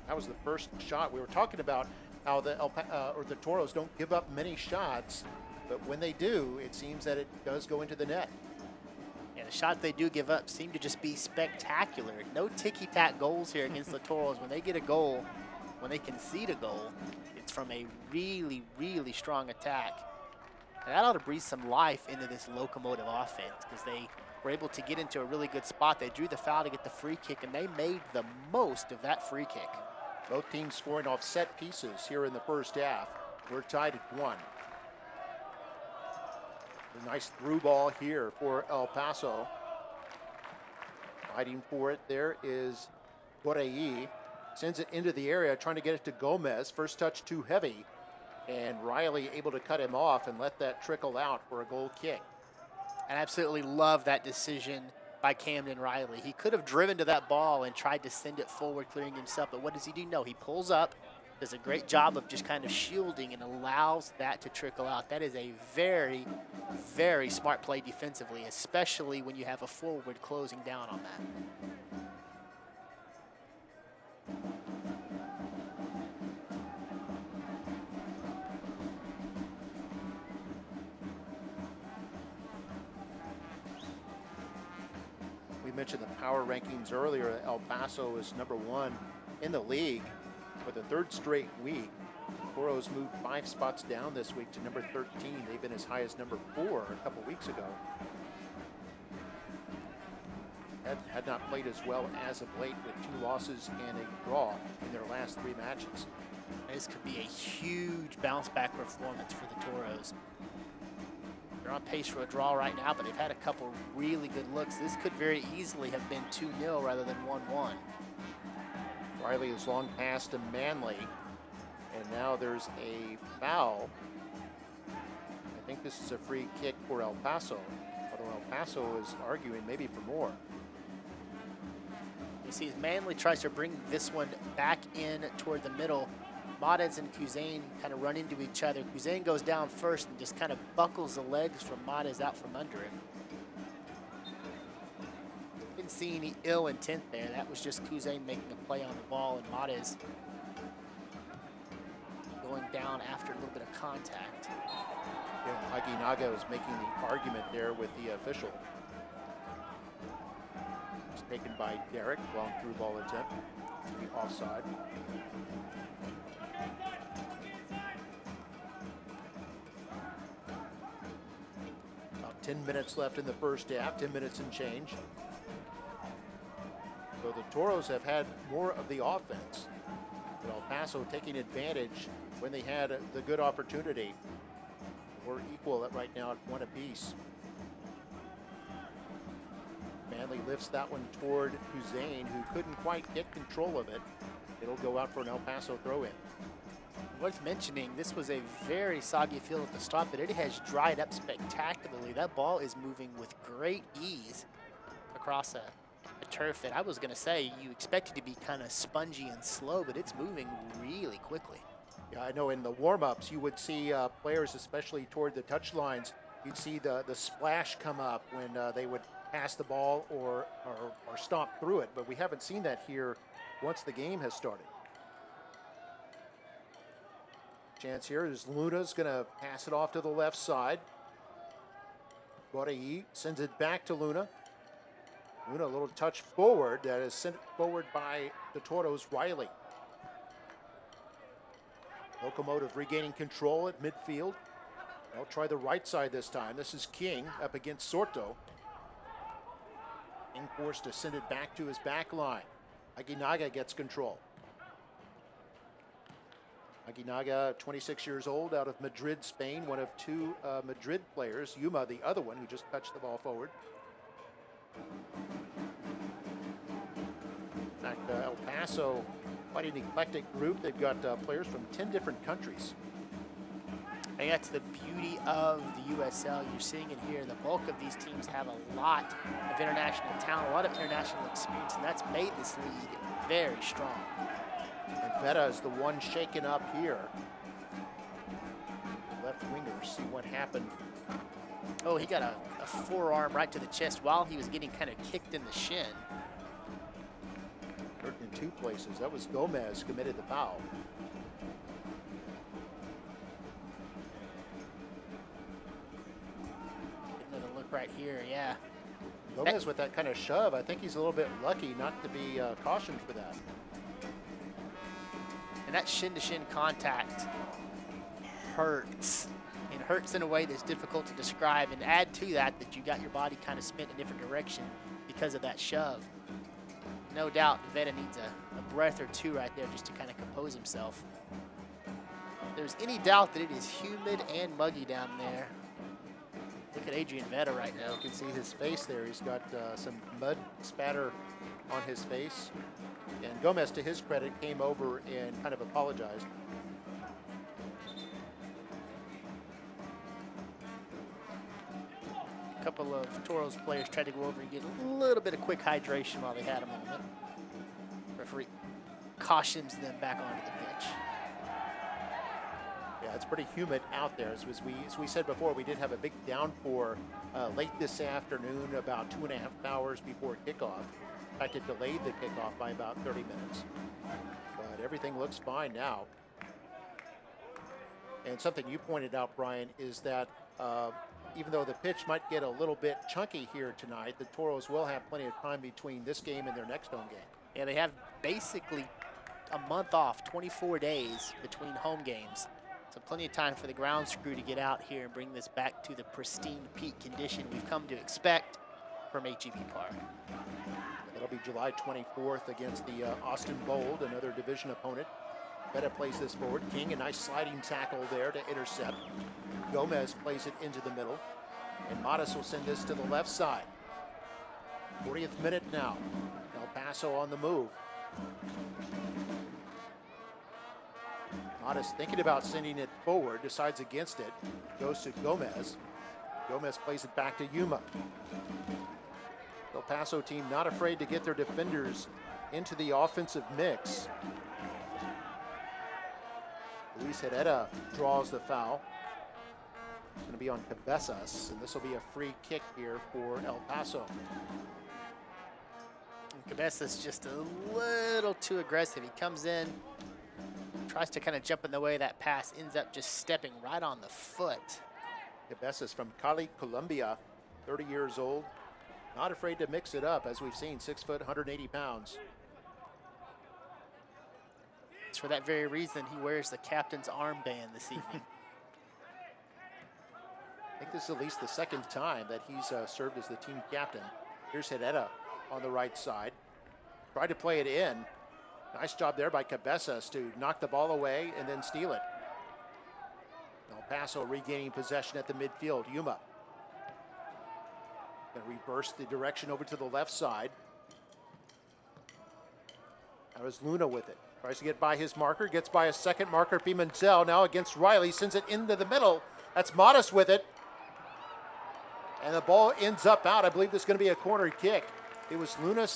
That was the first shot. We were talking about how the Toros don't give up many shots, but when they do, it seems that it does go into the net. Yeah, the shots they do give up seem to just be spectacular. No ticky-tack goals here against the Toros. When they get a goal, when they concede a goal, it's from a really, really strong attack. And that ought to breathe some life into this Locomotive offense because they were able to get into a really good spot. They drew the foul to get the free kick, and they made the most of that free kick. Both teams scoring off set pieces here in the first half. We're tied at 1. A nice through ball here for El Paso. Fighting for it there is Borelli. Sends it into the area, trying to get it to Gomez. First touch too heavy, and Riley able to cut him off and let that trickle out for a goal kick. I absolutely love that decision by Camden Riley. He could have driven to that ball and tried to send it forward, clearing himself, but what does he do? No, he pulls up, does a great job of just kind of shielding and allows that to trickle out. That is a very, very smart play defensively, especially when you have a forward closing down on that. Mentioned the power rankings earlier. El Paso is #1 in the league for the 3rd straight week. Toros moved 5 spots down this week to number 13. They've been as high as number 4 a couple weeks ago. had not played as well as of late, with 2 losses and a draw in their last 3 matches. This could be a huge bounce back performance for the Toros. They're on pace for a draw right now, but they've had a couple really good looks. This could very easily have been 2-0 rather than 1-1. Riley is long past to Manley, and now there's a foul. I think this is a free kick for El Paso, although El Paso is arguing maybe for more. You see as Manley tries to bring this one back in toward the middle. Mades and Kuzain kind of run into each other. Kuzain goes down first and just kind of buckles the legs from Mades out from under him. Didn't see any ill intent there. That was just Kuzain making a play on the ball, and Mades going down after a little bit of contact. Yeah, Aguinaga was making the argument there with the official. It's taken by Derek, long through ball attempt, to the offside. About 10 minutes left in the first half, 10 minutes and change. So the Toros have had more of the offense, but El Paso taking advantage when they had the good opportunity. We're equal right now at 1 apiece. Manley lifts that one toward Kuzain, who couldn't quite get control of it. It'll go out for an El Paso throw-in. Worth mentioning, this was a very soggy field at the start, but it has dried up spectacularly. That ball is moving with great ease across a turf that I was going to say you expect it to be kind of spongy and slow, but it's moving really quickly. Yeah, I know in the warm-ups you would see players, especially toward the touch lines, you'd see the splash come up when they would pass the ball or stomp through it, but we haven't seen that here once the game has started. Chance here is Luna's going to pass it off to the left side. Guarey sends it back to Luna. Luna, a little touch forward that is sent forward by the Toros, Riley. Locomotive regaining control at midfield. They'll try the right side this time. This is King up against Sorto. King forced to send it back to his back line. Aguinaga gets control. Aguinaga, 26 years old, out of Madrid, Spain, one of 2 Madrid players. Yuma, the other one, who just touched the ball forward. In fact, El Paso, quite an eclectic group. They've got players from 10 different countries. And that's the beauty of the USL. You're seeing it here. The bulk of these teams have a lot of international talent, a lot of international experience, and that's made this league very strong. And Veta is the one shaken up here. Left winger, see what happened. Oh, he got a forearm right to the chest while he was getting kind of kicked in the shin. Hurt in 2 places. That was Gomez committed the foul. Another look right here, yeah. Gomez with that kind of shove. I think he's a little bit lucky not to be cautioned for that. And that shin-to-shin contact hurts. It hurts in a way that's difficult to describe, and add to that you got your body kind of spent in a different direction because of that shove. No doubt Veta needs a breath or 2 right there just to kind of compose himself. If there's any doubt that it is humid and muggy down there, look at Adrian Veta right now. You can see his face there. He's got some mud spatter on his face. And Gomez, to his credit, came over and kind of apologized. A couple of Toros players tried to go over and get a little bit of quick hydration while they had them on the referee cautions them back onto the pitch. Yeah, it's pretty humid out there. As we said before, we did have a big downpour late this afternoon, about 2.5 hours before kickoff. In fact, it delayed the kickoff by about 30 minutes. But everything looks fine now. And something you pointed out, Brian, is that even though the pitch might get a little bit chunky here tonight, the Toros will have plenty of time between this game and their next home game. Yeah, they have basically a month off, 24 days between home games. So plenty of time for the ground crew to get out here and bring this back to the pristine peak condition we've come to expect from HEB Park. That'll be July 24th against the Austin Bold, another division opponent. Betta plays this forward. King, a nice sliding tackle there to intercept. Gomez plays it into the middle. And Modis will send this to the left side. 40th minute now. El Paso on the move. Modis thinking about sending it forward, decides against it. Goes to Gomez. Gomez plays it back to Yuma. El Paso team not afraid to get their defenders into the offensive mix. Luis Herrera draws the foul. It's going to be on Cabezas, and this will be a free kick here for El Paso. Cabezas just a little too aggressive. He comes in, tries to kind of jump in the way of that pass, ends up just stepping right on the foot. Cabezas from Cali, Colombia, 30 years old. Not afraid to mix it up, as we've seen, 6 foot, 180 pounds. It's for that very reason he wears the captain's armband this evening. I think this is at least the second time that he's served as the team captain. Here's Herrera on the right side. Tried to play it in. Nice job there by Cabezas to knock the ball away and then steal it. El Paso regaining possession at the midfield. Yuma. Going to reverse the direction over to the left side. That was Luna with it. Tries to get by his marker, gets by a second marker, Pimentel, now against Riley, sends it into the middle. That's Modis with it. And the ball ends up out. I believe this is going to be a corner kick. It was Luna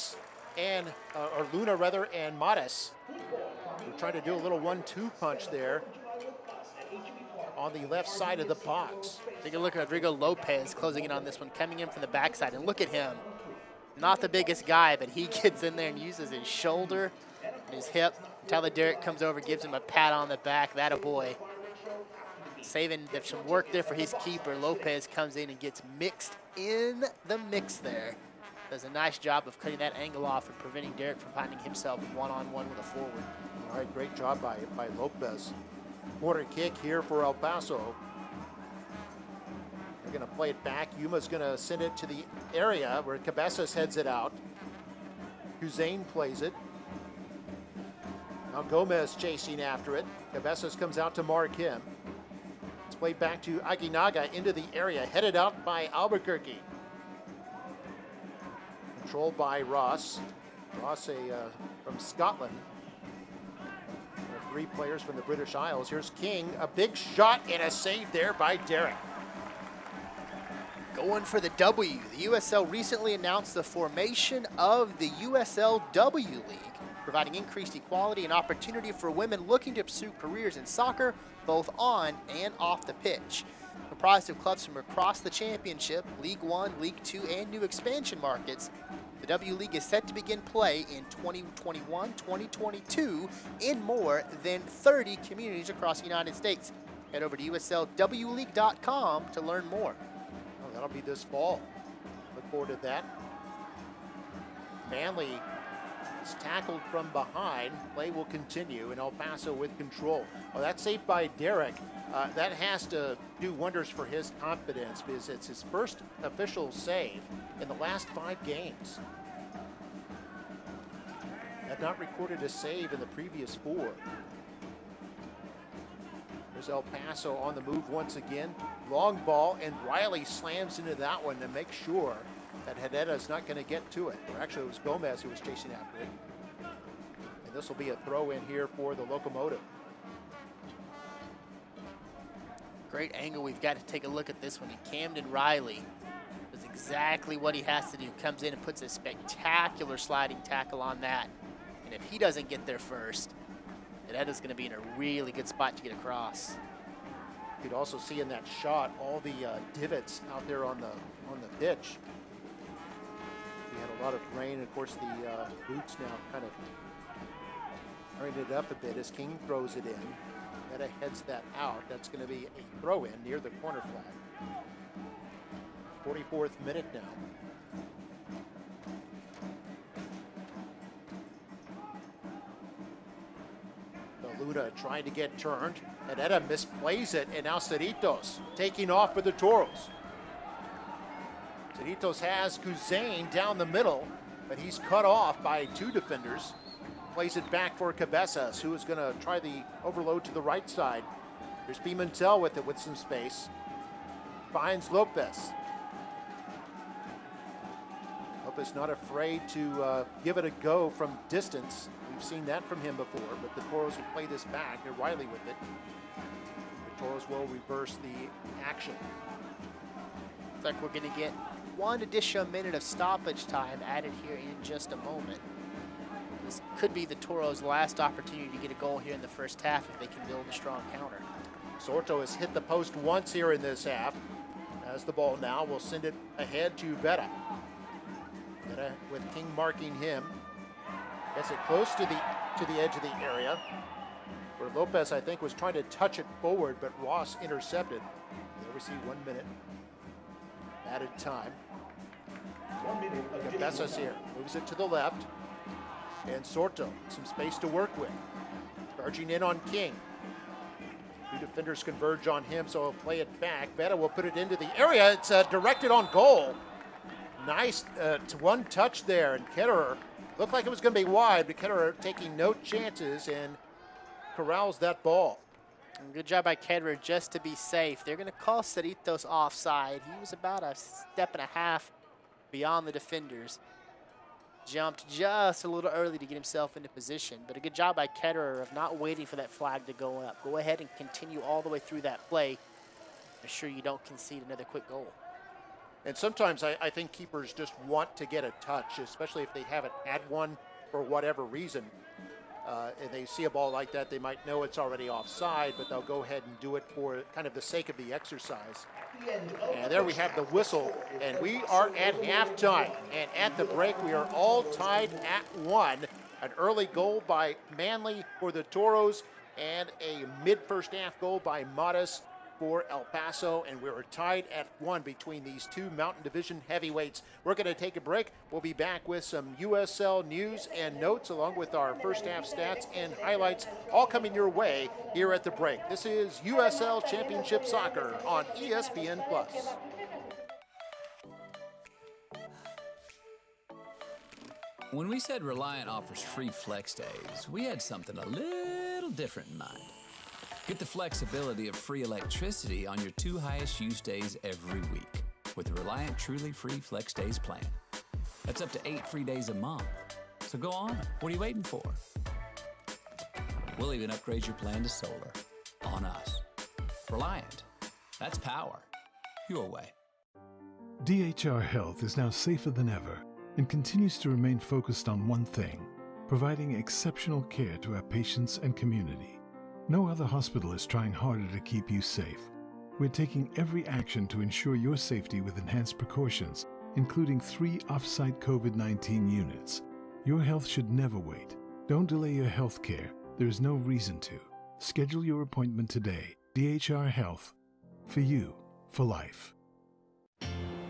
and Modis. We're trying to do a little 1-2 punch there on the left side of the box. Take a look at Rodrigo Lopez closing in on this one, coming in from the backside. And look at him. Not the biggest guy, but he gets in there and uses his shoulder and his hip. Tyler Derrick comes over, gives him a pat on the back. That a boy. Saving some work there for his keeper. Lopez comes in and gets mixed in the mix there. Does a nice job of cutting that angle off and preventing Derrick from finding himself one-on-one with a forward. All right, great job by Lopez. Corner kick here for El Paso. They're going to play it back. Yuma's going to send it to the area where Cabezas heads it out. Hussein plays it. Now Gomez chasing after it. Cabezas comes out to mark him. It's played back to Aguinaga into the area, headed out by Albuquerque. Controlled by Ross. Ross from Scotland. There are 3 players from the British Isles. Here's King, a big shot and a save there by Derrick. Going for the W. The USL recently announced the formation of the USLW League, providing increased equality and opportunity for women looking to pursue careers in soccer, both on and off the pitch. Comprised of clubs from across the championship, League One, League Two, and new expansion markets, the W League is set to begin play in 2021, 2022 in more than 30 communities across the United States. Head over to USLWleague.com to learn more. Oh, that'll be this fall. Look forward to that. Manley is tackled from behind. Play will continue, and El Paso with control. Oh, that's saved by Derrick. That has to do wonders for his confidence because it's his first official save in the last 5 games. Had not recorded a save in the previous 4. There's El Paso on the move once again. Long ball, and Riley slams into that one to make sure that Herrera's not going to get to it. Or actually, it was Gomez who was chasing after it. And this will be a throw in here for the Locomotive. Great angle. We've got to take a look at this one. And Camden Riley does exactly what he has to do. Comes in and puts a spectacular sliding tackle on that. And if he doesn't get there first, Herrera's going to be in a really good spot to get across. You could also see in that shot all the divots out there on the pitch. We had a lot of rain, and of course the boots now kind of hurried it up a bit as King throws it in. Meta heads that out. That's going to be a throw in near the corner flag. 44th minute now. Luna trying to get turned. Herrera misplays it, and now Saritos taking off for the Toros. Saritos has Kuzain down the middle, but he's cut off by two defenders. Plays it back for Cabezas, who is going to try the overload to the right side. There's Pimentel with it with some space. Finds Lopez. Lopez not afraid to give it a go from distance. We've seen that from him before, but the Toros will play this back. They're wily with it. The Toros will reverse the action. Looks like we're going to get one additional minute of stoppage time added here in just a moment. This could be the Toros' last opportunity to get a goal here in the first half if they can build a strong counter. Sorto has hit the post once here in this half. As the ball now will send it ahead to Veta. Veta with King marking him. Gets it close to the edge of the area, where Lopez, I think, was trying to touch it forward, but Ross intercepted. There we see 1 minute added time. Cabezas here, moves it to the left. And Sorto, some space to work with. Charging in on King. Two defenders converge on him, so he'll play it back. Veta will put it into the area. It's directed on goal. Nice one touch there, and Ketterer looked like it was going to be wide, but Ketterer taking no chances and corrals that ball. And good job by Ketterer just to be safe. They're going to call Saritos offside. He was about a step and a half beyond the defenders. Jumped just a little early to get himself into position, but a good job by Ketterer of not waiting for that flag to go up. Go ahead and continue all the way through that play. Make sure you don't concede another quick goal. And sometimes I think keepers just want to get a touch, especially if they haven't had one for whatever reason. And they see a ball like that, they might know it's already offside, but they'll go ahead and do it for kind of the sake of the exercise. And there we have the whistle, and we are at halftime. And at the break, we are all tied at 1. An early goal by Manley for the Toros, and a mid-first half goal by Modest for El Paso, and we were tied at 1 between these two Mountain Division heavyweights. We're going to take a break. We'll be back with some USL news and notes, along with our first half stats and highlights, all coming your way here at the break. This is USL Championship Soccer on ESPN+. When we said Reliant offers free flex days, we had something a little different in mind. Get the flexibility of free electricity on your 2 highest use days every week with the Reliant Truly Free Flex Days plan. That's up to 8 free days a month. So go on. What are you waiting for? We'll even upgrade your plan to solar. On us. Reliant. That's power. Your way. DHR Health is now safer than ever and continues to remain focused on one thing: providing exceptional care to our patients and community. No other hospital is trying harder to keep you safe. We're taking every action to ensure your safety with enhanced precautions, including 3 off-site COVID-19 units. Your health should never wait. Don't delay your health care. There is no reason to. Schedule your appointment today. DHR Health. For you, for life.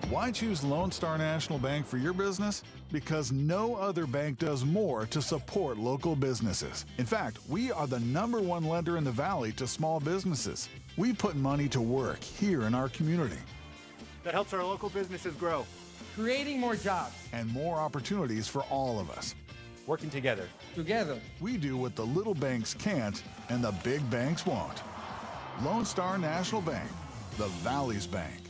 Why choose Lone Star National Bank for your business? Because no other bank does more to support local businesses. In fact, we are the #1 lender in the Valley to small businesses. We put money to work here in our community. That helps our local businesses grow. Creating more jobs. And more opportunities for all of us. Working together. Together. We do what the little banks can't and the big banks won't. Lone Star National Bank, the Valley's bank.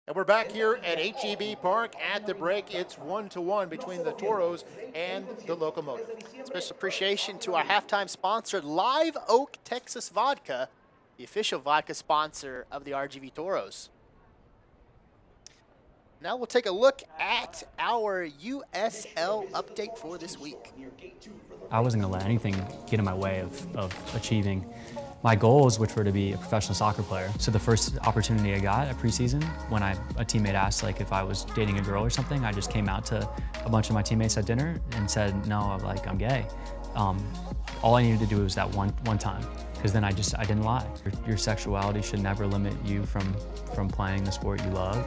And we're back here at HEB Park at the break. It's 1-1 between the Toros and the Locomotive. Special appreciation to our halftime sponsor, Live Oak Texas Vodka, the official vodka sponsor of the RGV Toros. Now we'll take a look at our USL update for this week. I wasn't going to let anything get in my way of achieving my goals, which were to be a professional soccer player. So the first opportunity I got at preseason, when a teammate asked like if I was dating a girl or something, I just came out to a bunch of my teammates at dinner and said, no, I'm gay. All I needed to do was that one time, because then I didn't lie. Your sexuality should never limit you from playing the sport you love.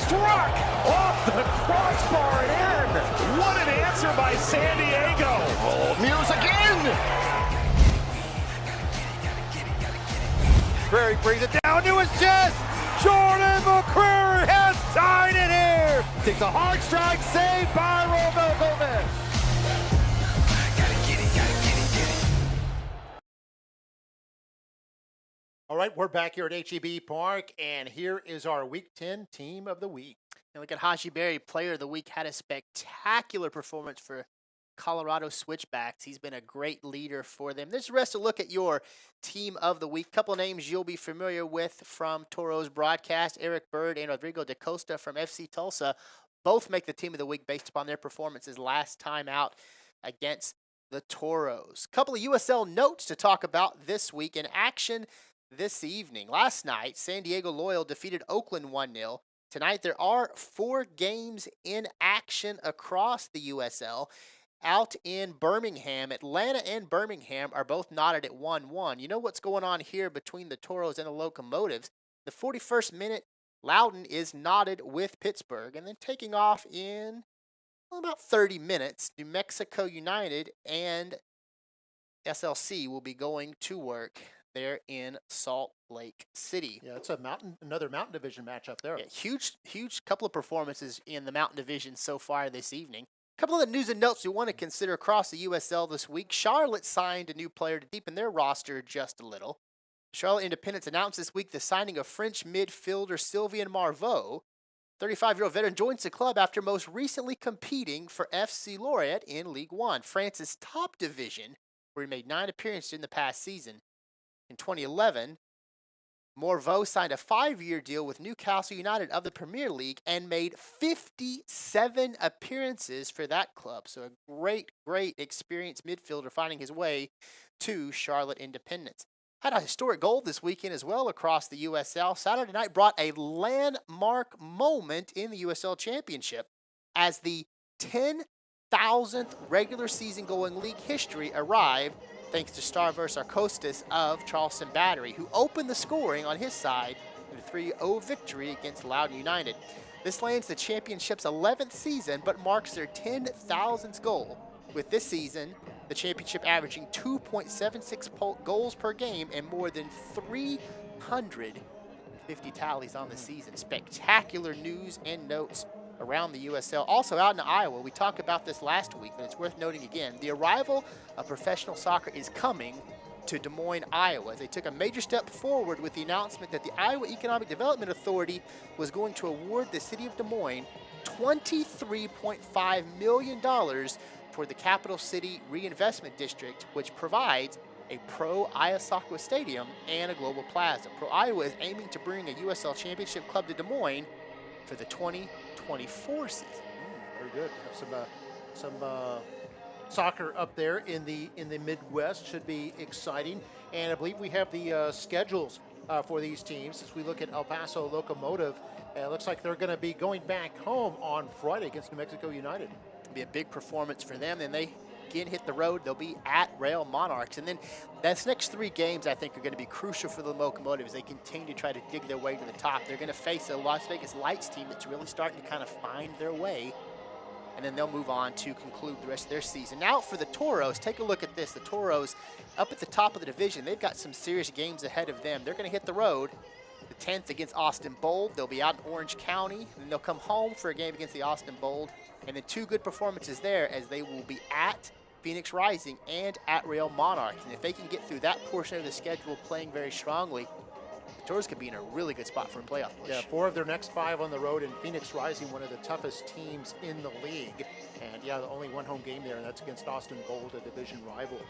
Struck off the crossbar and in. What an answer by San Diego. Oh, Mears again. McCrary brings it down to his chest. Jordan McCrary has tied it here. Takes a hard strike, saved by Rodrigo Lopez. All right, we're back here at HEB Park, and here is our Week 10 Team of the Week. And look at Haji Berry, Player of the Week, had a spectacular performance for Colorado Switchbacks. He's been a great leader for them. This is the rest of a look at your Team of the Week. Couple names you'll be familiar with from Toros broadcast, Eric Bird and Rodrigo da Costa from FC Tulsa. Both make the Team of the Week based upon their performances last time out against the Toros. Couple of USL notes to talk about this week in action. This evening, last night, San Diego Loyal defeated Oakland 1-0. Tonight, there are 4 games in action across the USL. Out in Birmingham, Atlanta and Birmingham are both knotted at 1-1. You know what's going on here between the Toros and the Locomotives. The 41st minute, Loudoun is knotted with Pittsburgh. And then taking off in about 30 minutes, New Mexico United and SLC will be going to work there in Salt Lake City. Yeah, it's another Mountain Division matchup there. Yeah, huge couple of performances in the Mountain Division so far this evening. A couple of the news and notes we want to consider across the USL this week. Charlotte signed a new player to deepen their roster just a little. Charlotte Independence announced this week the signing of French midfielder Sylvain Marveau. 35-year-old veteran joins the club after most recently competing for FC Lorient in League One, France's top division, where he made 9 appearances in the past season. In 2011, Marveau signed a 5-year deal with Newcastle United of the Premier League and made 57 appearances for that club. So a great experienced midfielder finding his way to Charlotte Independence. Had a historic goal this weekend as well across the USL. Saturday night brought a landmark moment in the USL Championship as the 10,000th regular season goal in league history arrived, thanks to Starverse Arcostas of Charleston Battery, who opened the scoring on his side in a 3-0 victory against Loudoun United. This lands the championship's 11th season, but marks their 10,000th goal, with this season the championship averaging 2.76 goals per game and more than 350 tallies on the season. Spectacular news and notes around the USL. Also out in Iowa, we talked about this last week, but it's worth noting again, the arrival of professional soccer is coming to Des Moines, Iowa. They took a major step forward with the announcement that the Iowa Economic Development Authority was going to award the city of Des Moines $23.5 million for the Capital City Reinvestment District, which provides a Pro Iowa Soccer stadium and a global plaza. Pro Iowa is aiming to bring a USL Championship club to Des Moines for the 2024 season. Very good. Have some soccer up there in the Midwest. Should be exciting. And I believe we have the schedules for these teams. As we look at El Paso Locomotive, it looks like they're going to be going back home on Friday against New Mexico United. It'll be a big performance for them. Then they again hit the road. They'll be at Rail Monarchs. And then this next 3 games, I think, are going to be crucial for the Locomotive as they continue to try to dig their way to the top. They're going to face a Las Vegas Lights team that's really starting to kind of find their way. And then they'll move on to conclude the rest of their season. Now for the Toros, take a look at this. The Toros, up at the top of the division, they've got some serious games ahead of them. They're going to hit the road. The 10th against Austin Bold. They'll be out in Orange County. And they'll come home for a game against the Austin Bold. And then 2 good performances there as they will be at Phoenix Rising and at Rail Monarchs. And if they can get through that portion of the schedule playing very strongly, the Toros could be in a really good spot for a playoff push. Yeah, 4 of their next 5 on the road, and Phoenix Rising, one of the toughest teams in the league. And yeah, only one home game there, and that's against Austin Bold, a division rival.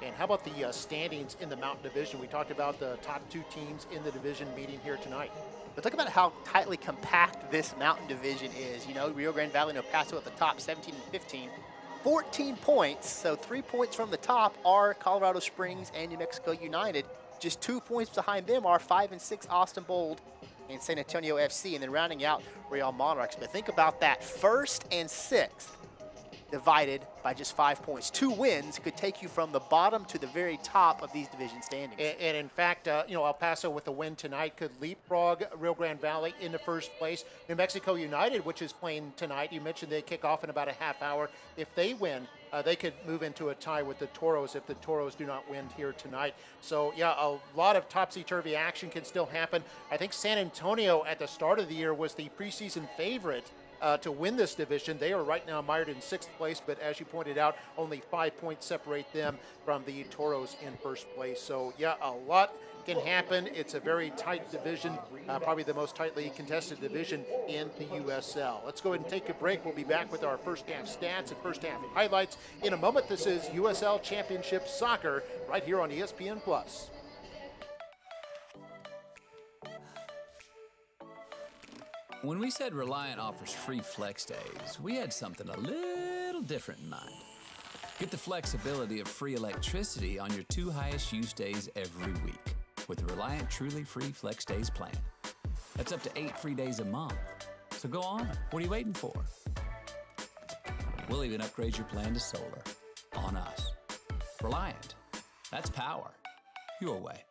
And how about the standings in the Mountain Division? We talked about the top 2 teams in the division meeting here tonight. But look about how tightly compact this Mountain Division is. You know, Rio Grande Valley and El Paso at the top, 17 and 15. 14 points, so 3 points from the top are Colorado Springs and New Mexico United. Just 2 points behind them are 5 and 6 Austin Bold and San Antonio FC, and then rounding out Real Monarchs. But think about that, 1st and 6th divided by just 5 points. 2 wins could take you from the bottom to the very top of these division standings. And in fact, you know, El Paso with a win tonight could leapfrog Rio Grande Valley into first place. New Mexico United, which is playing tonight, you mentioned they kick off in about a half hour. If they win, they could move into a tie with the Toros if the Toros do not win here tonight. So, yeah, a lot of topsy-turvy action can still happen. I think San Antonio at the start of the year was the preseason favorite to win this division. They are right now mired in 6th place, but as you pointed out, only 5 points separate them from the Toros in first place. So, yeah, a lot can happen. It's a very tight division, probably the most tightly contested division in the USL. Let's go ahead and take a break. We'll be back with our first half stats and first half highlights in a moment. This is USL Championship Soccer right here on ESPN+. When we said Reliant offers free flex days, we had something a little different in mind. Get the flexibility of free electricity on your 2 highest use days every week with the Reliant Truly Free Flex Days plan. That's up to 8 free days a month. So go on, what are you waiting for? We'll even upgrade your plan to solar. On us. Reliant. That's power. Your way.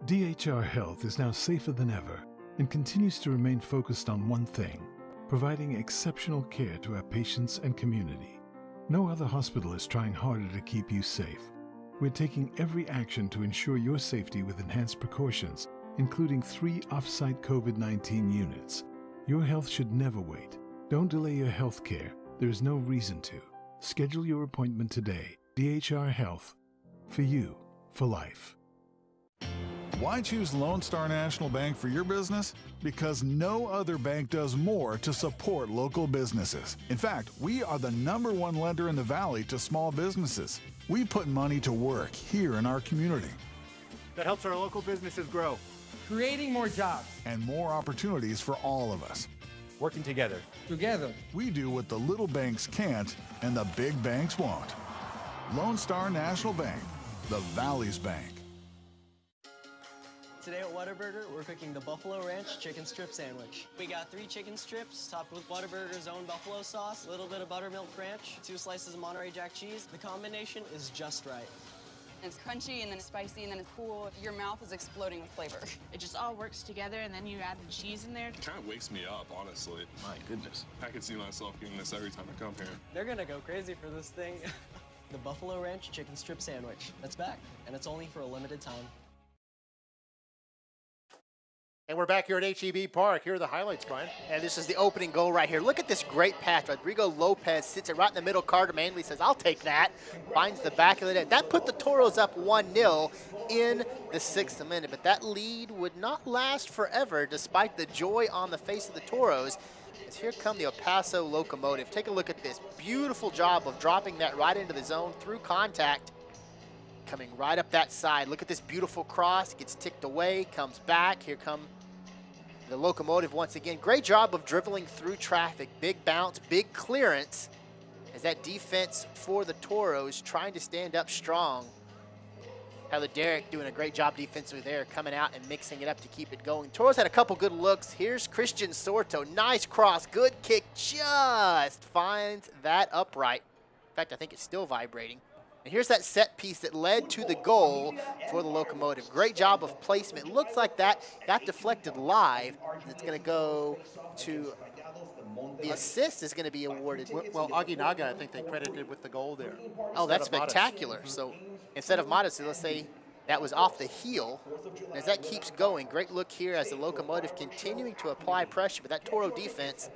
DHR Health is now safer than ever and continues to remain focused on one thing, providing exceptional care to our patients and community. No other hospital is trying harder to keep you safe. We're taking every action to ensure your safety with enhanced precautions, including 3 off-site COVID-19 units. Your health should never wait. Don't delay your health care. There is no reason to. Schedule your appointment today. DHR Health. For you, for life. Why choose Lone Star National Bank for your business? Because no other bank does more to support local businesses. In fact, we are the #1 lender in the Valley to small businesses. We put money to work here in our community. That helps our local businesses grow. Creating more jobs. And more opportunities for all of us. Working together. Together. We do what the little banks can't and the big banks won't. Lone Star National Bank, the Valley's bank. Today at Whataburger, we're cooking the Buffalo Ranch chicken strip sandwich. We got 3 chicken strips topped with Whataburger's own buffalo sauce, a little bit of buttermilk ranch, 2 slices of Monterey Jack cheese. The combination is just right. It's crunchy and then it's spicy and then it's cool. Your mouth is exploding with flavor. It just all works together, and then you add the cheese in there. It kind of wakes me up, honestly. My goodness. I could see myself eating this every time I come here. They're gonna go crazy for this thing. The Buffalo Ranch chicken strip sandwich. That's back, and it's only for a limited time. And we're back here at HEB Park. Here are the highlights, Brian. And this is the opening goal right here. Look at this great pass. Rodrigo Lopez sits it right in the middle. Carter Manley says, I'll take that. Finds the back of the net. That put the Toros up 1-0 in the 6th minute. But that lead would not last forever, despite the joy on the face of the Toros. As here come the El Paso Locomotive. Take a look at this. Beautiful job of dropping that right into the zone through contact. Coming right up that side. Look at this beautiful cross. Gets ticked away, comes back. Here come the Locomotive once again. Great job of dribbling through traffic. Big bounce, big clearance. As that defense for the Toros trying to stand up strong. Tyler Derrick doing a great job defensively there, coming out and mixing it up to keep it going. Toros had a couple good looks. Here's Christian Sorto. Nice cross, good kick, just finds that upright. In fact, I think it's still vibrating. And here's that set piece that led to the goal for the Locomotive. Great job of placement. Looks like that got deflected live. It's going to go to the assist is going to be awarded. Well, Aguinaga, I think they credited with the goal there. Oh, that's spectacular. So instead of Modest, let's say that was off the heel. As that keeps going, great look here as the Locomotive continuing to apply pressure, but that Toro defense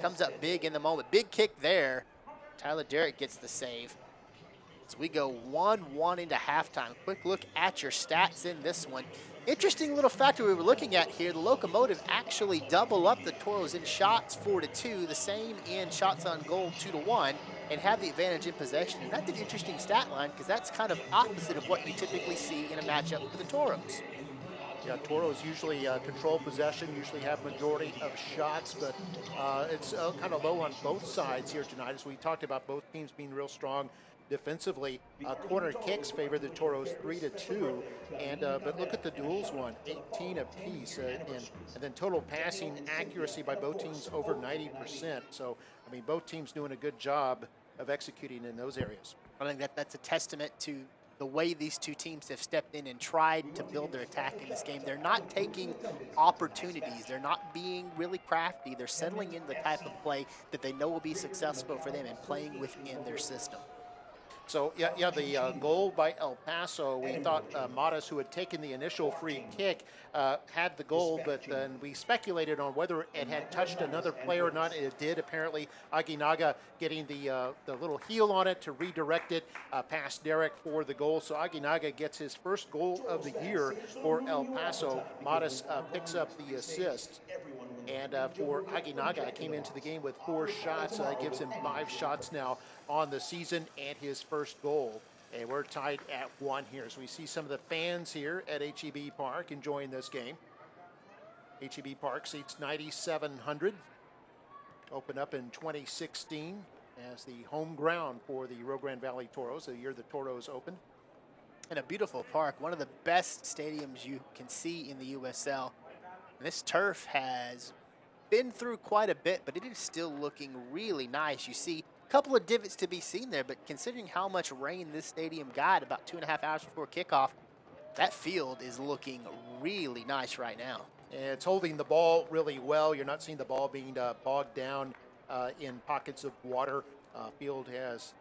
comes up big in the moment. Big kick there. Tyler Derrick gets the save. So we go 1-1 into halftime. Quick look at your stats in this one. Interesting little factor we were looking at here. The Locomotive actually double up the Toros in shots 4-2, the same in shots on goal 2-1, and have the advantage in possession. And that's an interesting stat line because that's kind of opposite of what you typically see in a matchup for the Toros. Yeah, Toros usually control possession, usually have majority of shots, but it's kind of low on both sides here tonight, as we talked about both teams being real strong defensively. Corner kicks favor the Toros 3-2, and but look at the duels won, 18 apiece, and then total passing accuracy by both teams over 90%. So, I mean, both teams doing a good job of executing in those areas. I think that's a testament to the way these two teams have stepped in and tried to build their attack in this game. They're not taking opportunities. They're not being really crafty. They're settling in the type of play that they know will be successful for them and playing within their system. So, yeah, the goal by El Paso, we thought Modest, who had taken the initial free kick, had the goal, but then we speculated on whether it had touched another player or not. It did. Apparently, Aguinaga getting the little heel on it to redirect it past Derek for the goal. So Aguinaga gets his first goal of the year for El Paso. Modest picks up the assist. And for Aguinaga, came into the game with 4 shots. Gives him 5 shots now on the season and his first goal. And we're tied at 1 here. So we see some of the fans here at HEB Park enjoying this game. HEB Park seats 9,700. Opened up in 2016 as the home ground for the Rio Grande Valley Toros, the year the Toros opened. And a beautiful park, one of the best stadiums you can see in the USL. This turf has been through quite a bit, but it is still looking really nice. You see a couple of divots to be seen there, but considering how much rain this stadium got about 2.5 hours before kickoff, that field is looking really nice right now. And it's holding the ball really well. You're not seeing the ball being bogged down in pockets of water. Field has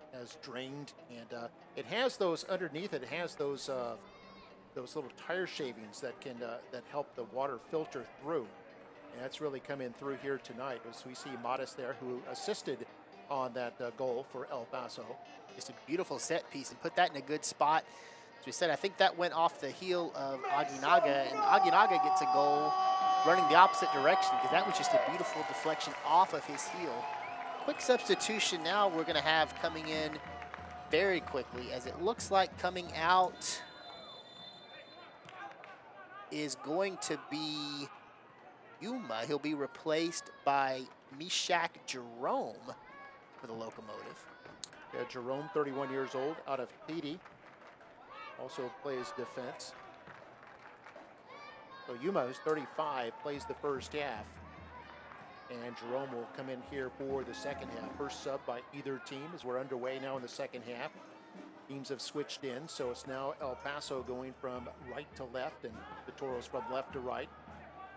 drained, and it has those underneath. It has those little tire shavings that can that help the water filter through, and that's really coming through here tonight. As we see Modest there, who assisted on that goal for El Paso. Just a beautiful set piece and put that in a good spot. As we said, I think that went off the heel of Aguinaga, and Aguinaga gets a goal running the opposite direction because that was just a beautiful deflection off of his heel. Quick substitution now we're going to have coming in very quickly, as it looks like coming out is going to be Yuma. He'll be replaced by Mishak Jerome for the Locomotive. Yeah, Jerome, 31 years old, out of Haiti. Also plays defense. So Yuma, who's 35, plays the first half. And Jerome will come in here for the second half. First sub by either team as we're underway now in the second half. Teams have switched in, so it's now El Paso going from right to left and the Toros from left to right.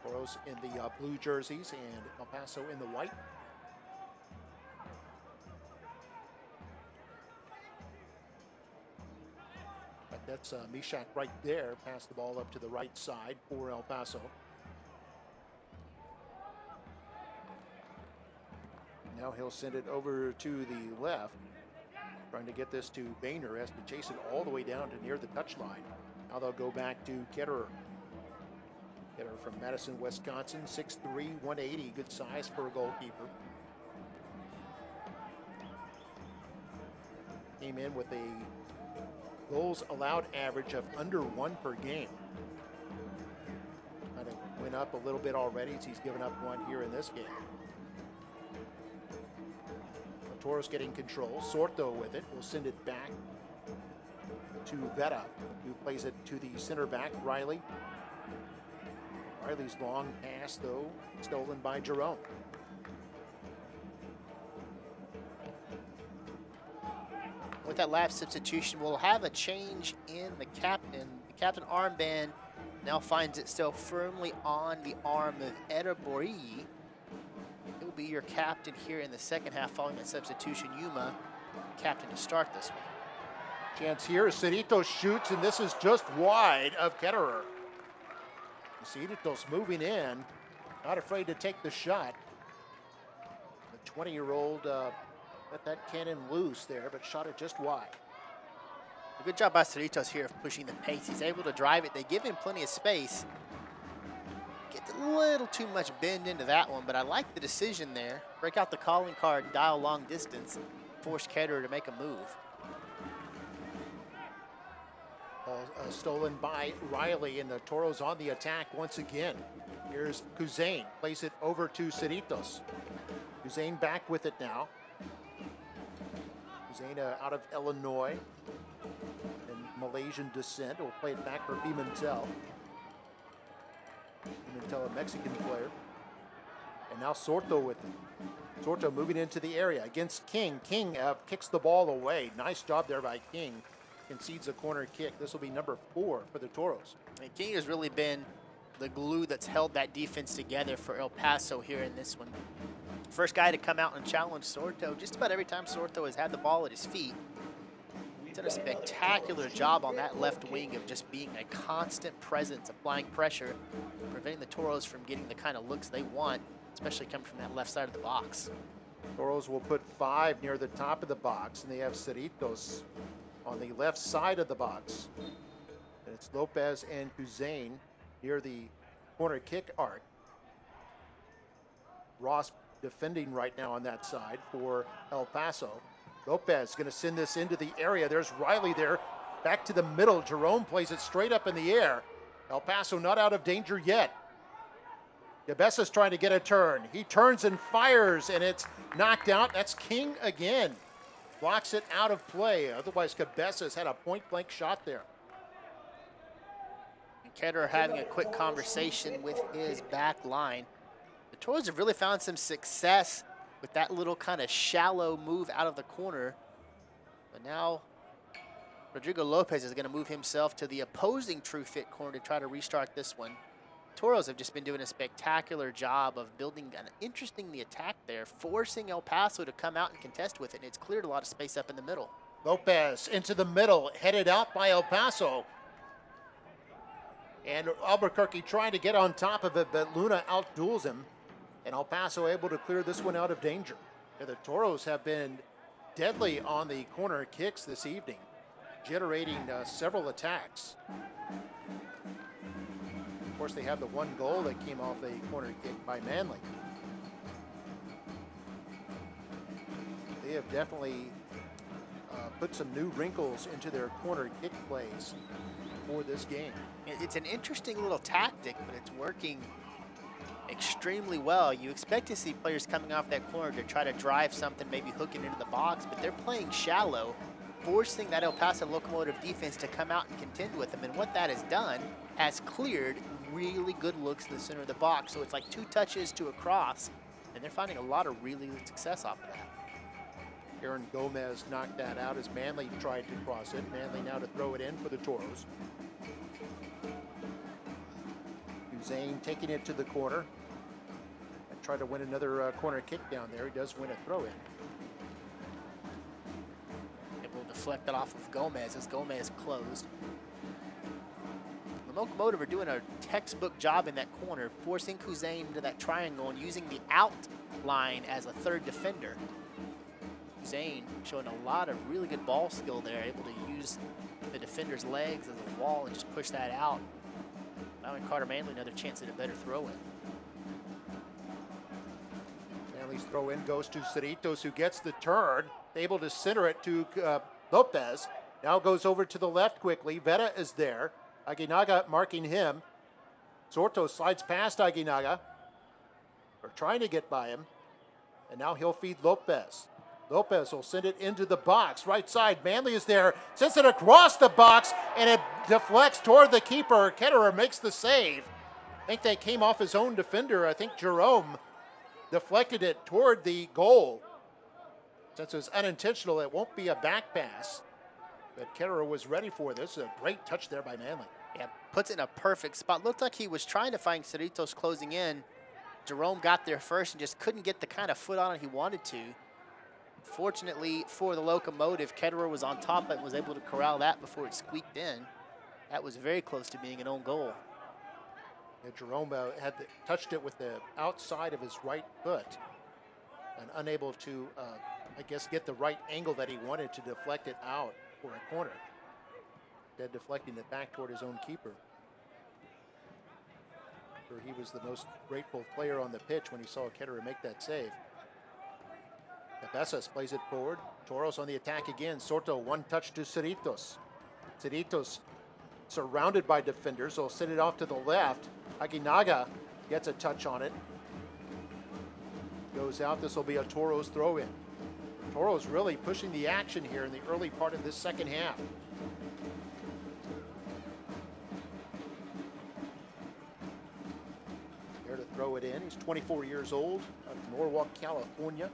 Toros in the blue jerseys and El Paso in the white. But that's Mishak right there, pass the ball up to the right side for El Paso. Now he'll send it over to the left. Trying to get this to Boehner, has to chase it all the way down to near the touchline. Now they'll go back to Ketterer. Ketterer from Madison, Wisconsin, 6'3", 180, good size for a goalkeeper. Came in with a goals allowed average of under 1 per game. Kind of went up a little bit already as he's given up 1 here in this game. Toros getting control. Sorto with it. Will send it back to Veta, who plays it to the center back, Riley. Riley's long pass, though, stolen by Jerome. With that last substitution, we'll have a change in the captain. The captain armband now finds itself firmly on the arm of Eder Borigi. He'll be your captain here in the second half following that substitution. Yuma, captain to start this one. Chance here, Saritos shoots, and this is just wide of Ketterer. Saritos moving in, not afraid to take the shot. The 20-year-old let that cannon loose there, but shot it just wide. A good job by Saritos here of pushing the pace. He's able to drive it. They give him plenty of space. Gets a little too much bend into that one, but I like the decision there. Break out the calling card and dial long distance. Force Ketterer to make a move. Ball stolen by Riley, and the Toros on the attack once again. Here's Kuzain, plays it over to Saritos. Kuzain back with it now. Kuzain out of Illinois and Malaysian descent. Will play it back for Pimentel. Pimentel, a Mexican player. And now Sorto with it. Sorto moving into the area against King. King kicks the ball away. Nice job there by King. Concedes a corner kick. This will be number 4 for the Toros. And King has really been the glue that's held that defense together for El Paso here in this one. First guy to come out and challenge Sorto. Just about every time Sorto has had the ball at his feet, he's done a spectacular job on that left wing of just being a constant presence, applying pressure, preventing the Toros from getting the kind of looks they want, especially coming from that left side of the box. Toros will put 5 near the top of the box, and they have Saritos on the left side of the box. And it's Lopez and Kuzain near the corner kick arc. Ross defending right now on that side for El Paso. Lopez going to send this into the area. There's Riley there. Back to the middle. Jerome plays it straight up in the air. El Paso not out of danger yet. Cabezas trying to get a turn. He turns and fires, and it's knocked out. That's King again. Blocks it out of play. Otherwise, Cabezas had a point-blank shot there. Ketterer having a quick conversation with his back line. The Toros have really found some success with that little kind of shallow move out of the corner. But now Rodrigo Lopez is going to move himself to the opposing true fit corner to try to restart this one. Toros have just been doing a spectacular job of building an interestingly attack there, forcing El Paso to come out and contest with it, and it's cleared a lot of space up in the middle. Lopez into the middle, headed out by El Paso. And Albuquerque trying to get on top of it, but Luna outduels him. And El Paso able to clear this one out of danger. And the Toros have been deadly on the corner kicks this evening, generating several attacks. Of course, they have the one goal that came off a corner kick by Manley. They have definitely put some new wrinkles into their corner kick plays for this game. It's an interesting little tactic, but it's working extremely well. You expect to see players coming off that corner to try to drive something, maybe hook it into the box, but they're playing shallow, forcing that El Paso Locomotive defense to come out and contend with them. And what that has done has cleared really good looks in the center of the box. So it's like 2 touches to a cross, and they're finding a lot of really good success off of that. Aaron Gomez knocked that out as Manley tried to cross it. Manley now to throw it in for the Toros. Zane taking it to the corner and try to win another corner kick down there. He does win a throw in. Able to deflect it off of Gomez as Gomez closed. The Locomotive are doing a textbook job in that corner, forcing Kuzain into that triangle and using the out line as a third defender. Kuzain showing a lot of really good ball skill there, able to use the defender's legs as a wall and just push that out. Allowing Carter Manley another chance at a better throw-in. Manley's throw-in goes to Saritos, who gets the turn, able to center it to Lopez. Now goes over to the left quickly. Vera is there. Aguinaga marking him. Sorto slides past Aguinaga. Or trying to get by him. And now he'll feed Lopez. Lopez will send it into the box. Right side, Manley is there. Sends it across the box, and it deflects toward the keeper. Ketterer makes the save. I think they came off his own defender. I think Jerome deflected it toward the goal. Since it was unintentional, it won't be a back pass. But Ketterer was ready for this. A great touch there by Manley. Yeah, puts it in a perfect spot. Looked like he was trying to find Saritos closing in. Jerome got there first and just couldn't get the kind of foot on it he wanted to. Fortunately for the Locomotive, Ketterer was on top and was able to corral that before it squeaked in. That was very close to being an own goal. Yeah, Jerome touched it with the outside of his right foot and unable to, I guess, get the right angle that he wanted to deflect it out for a corner. Instead, deflecting it back toward his own keeper. Sure, he was the most grateful player on the pitch when he saw Ketterer make that save. Cabezas plays it forward. Toros on the attack again. Soto, one touch to Saritos. Saritos surrounded by defenders. He'll send it off to the left. Aguinaga gets a touch on it. Goes out. This will be a Toros throw-in. Toros really pushing the action here in the early part of this second half. There to throw it in. He's 24 years old, out of Norwalk, California.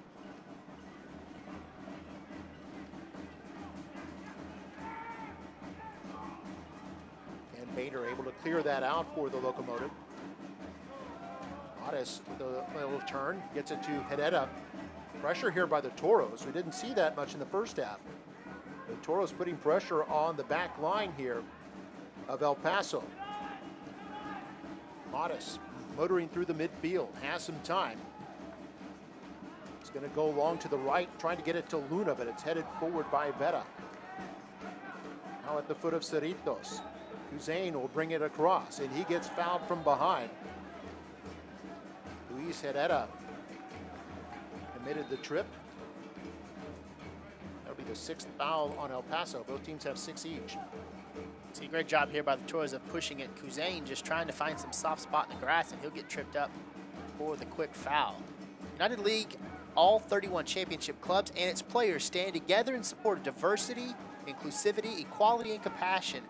And Bader able to clear that out for the Locomotive. Otis with a little turn, gets it to Herrera. Pressure here by the Toros. We didn't see that much in the first half. The Toros putting pressure on the back line here of El Paso. Otis motoring through the midfield, has some time. It's going to go along to the right, trying to get it to Luna, but it's headed forward by Vera. Now at the foot of Saritos. Hussein will bring it across, and he gets fouled from behind. Luis Herrera committed the trip. That'll be the 6th foul on El Paso. Both teams have 6 each. See, great job here by the Toros of pushing it. Kuzain just trying to find some soft spot in the grass, and he'll get tripped up for the quick foul. United League, all 31 championship clubs and its players stand together in support of diversity, inclusivity, equality, and compassion.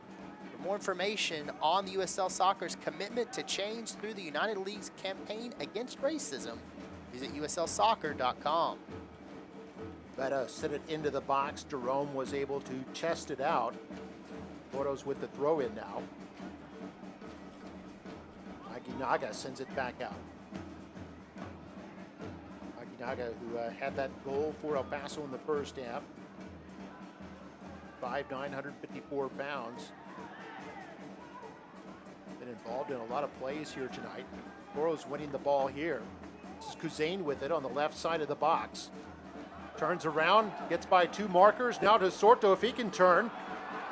For more information on the USL Soccer's commitment to change through the United League's campaign against racism, visit uslsoccer.com. Betta sent it into the box. Jerome was able to chest it out. Toros with the throw-in now. Aguinaga sends it back out. Aguinaga, who had that goal for El Paso in the first half. 5'9", 154 pounds. Been involved in a lot of plays here tonight. Toros winning the ball here. This is Kuzain with it on the left side of the box. Turns around, gets by 2 markers. Now to Sorto if he can turn.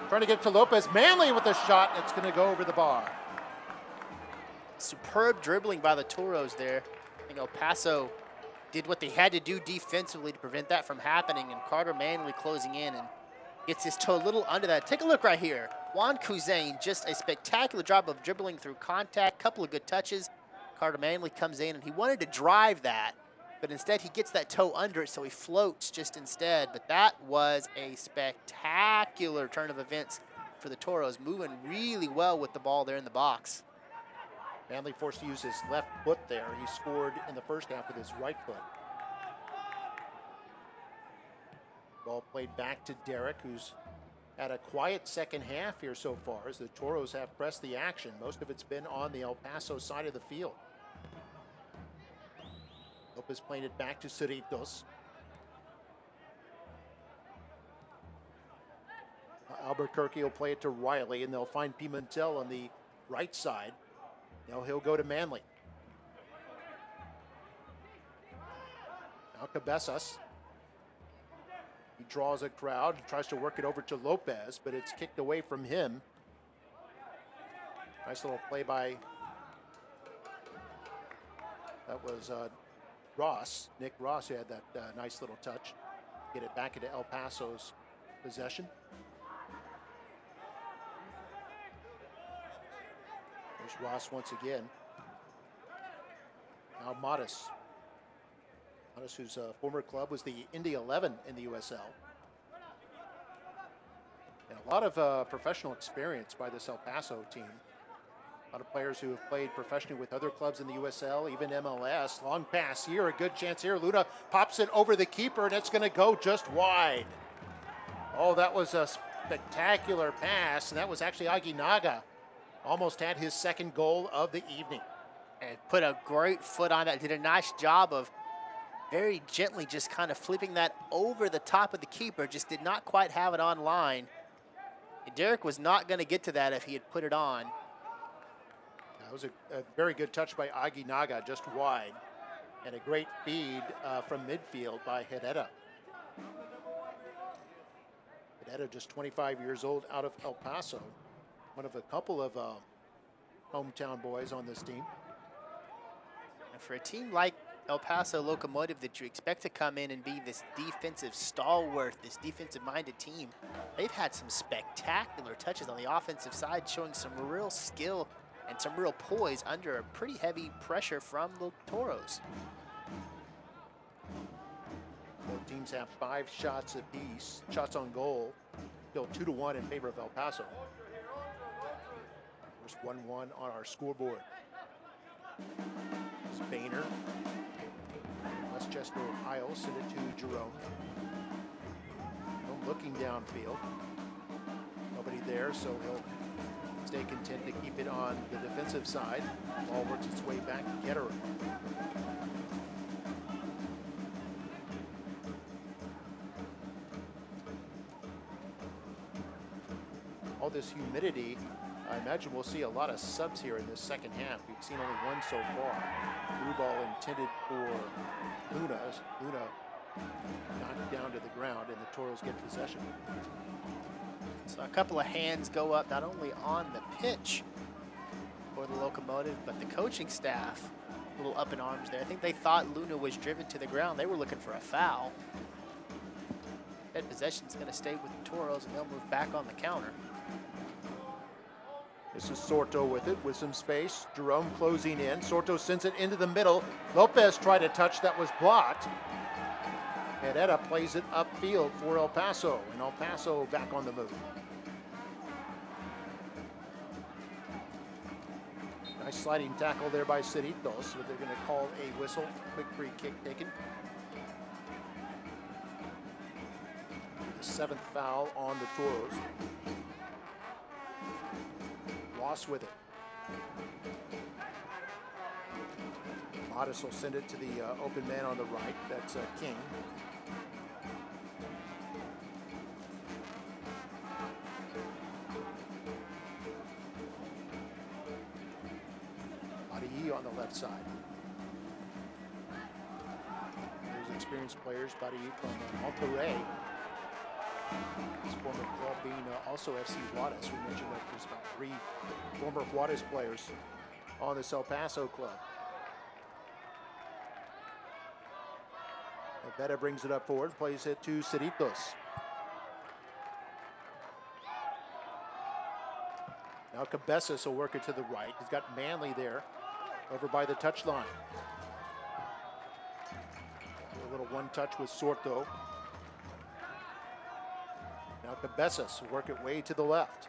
Trying to get to Lopez. Manley with a shot. It's going to go over the bar. Superb dribbling by the Toros there. I think El Paso did what they had to do defensively to prevent that from happening, and Carter Manley closing in and gets his toe a little under that. Take a look right here. Juan Kuzain, just a spectacular job of dribbling through contact, couple of good touches. Carter Manley comes in, and he wanted to drive that, but instead he gets that toe under it, so he floats just instead. But that was a spectacular turn of events for the Toros, moving really well with the ball there in the box. Manley forced to use his left foot there. He scored in the first half with his right foot. Ball played back to Derek, who's had a quiet second half here so far as the Toros have pressed the action. Most of it's been on the El Paso side of the field. Lopez playing it back to Saritos. Albuquerque will play it to Riley, and they'll find Pimentel on the right side. Now he'll go to Manley. Now Cabezas. He draws a crowd, tries to work it over to Lopez, but it's kicked away from him. Nice little play by, that was Ross, Nick Ross, who had that nice little touch. Get it back into El Paso's possession. There's Ross once again. Now Modis. Modis, whose former club was the Indy 11 in the USL. And a lot of professional experience by this El Paso team. A lot of players who have played professionally with other clubs in the USL, even MLS. Long pass here, a good chance here. Luna pops it over the keeper, and it's going to go just wide. Oh, that was a spectacular pass, and that was actually Aguinaga. Almost had his second goal of the evening. And put a great foot on that. Did a nice job of very gently just kind of flipping that over the top of the keeper. Just did not quite have it on line. And Derek was not going to get to that if he had put it on. That was a very good touch by Aguinaga, just wide. And a great feed from midfield by Herrera. Etta, just 25 years old, out of El Paso. One of a couple of hometown boys on this team. And for a team like El Paso Locomotive that you expect to come in and be this defensive stalwart, this defensive-minded team, they've had some spectacular touches on the offensive side, showing some real skill and some real poise under a pretty heavy pressure from the Toros. Both teams have 5 shots apiece, shots on goal. Still 2-1 in favor of El Paso. There's 1-1 on our scoreboard. This is Boehner. Westchester, Ohio, send it to Jerome. Looking downfield. Nobody there, so he'll stay content to keep it on the defensive side. Ball works its way back to Ketterer. All this humidity, I imagine we'll see a lot of subs here in this second half. We've seen only one so far. Blue ball intended for Luna. Luna knocked down to the ground, and the Toros get possession. So a couple of hands go up not only on the pitch for the Locomotive, but the coaching staff a little up in arms there. I think they thought Luna was driven to the ground. They were looking for a foul. That possession's going to stay with the Toros, and they'll move back on the counter. This is Sorto with it, with some space. Jerome closing in. Sorto sends it into the middle. Lopez tried a touch that was blocked. And Etta plays it upfield for El Paso, and El Paso back on the move. Nice sliding tackle there by Saritos, but they're going to call a whistle. Quick free kick taken. The 7th foul on the Toros. Loss with it. Modest will send it to the open man on the right. That's King. Badie on the left side. Those experienced players, Badie from Monterrey. His former club being also FC Juarez. We mentioned that there's about 3 former Juarez players on this El Paso club. Betta brings it up forward, plays it to Saritos. Now Cabezas will work it to the right. He's got Manley there, over by the touchline. A little one-touch with Sorto. Now Cabezas will work it way to the left.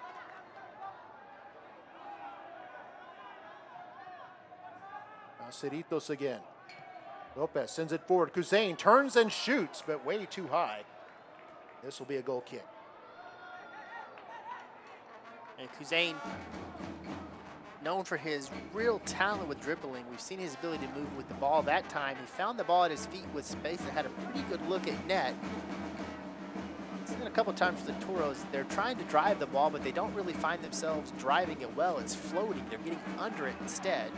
Now Saritos again. Lopez sends it forward. Kuzain turns and shoots, but way too high. This will be a goal kick. And Kuzain, known for his real talent with dribbling. We've seen his ability to move with the ball. That time, he found the ball at his feet with space and had a pretty good look at net. Seen it a couple times for the Toros. They're trying to drive the ball, but they don't really find themselves driving it well. It's floating. They're getting under it instead.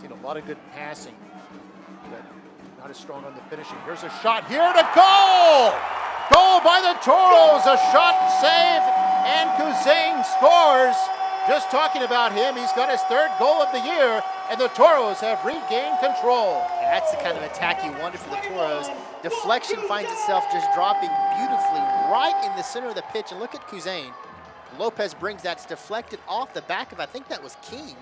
Seen a lot of good passing, but not as strong on the finishing. Here's a shot here to goal! Goal by the Toros, a shot save, and Kuzain scores. Just talking about him, he's got his 3rd goal of the year, and the Toros have regained control. And that's the kind of attack you wanted for the Toros. Deflection finds itself just dropping beautifully right in the center of the pitch, and look at Kuzain. Lopez brings that deflected off the back of, I think that was King.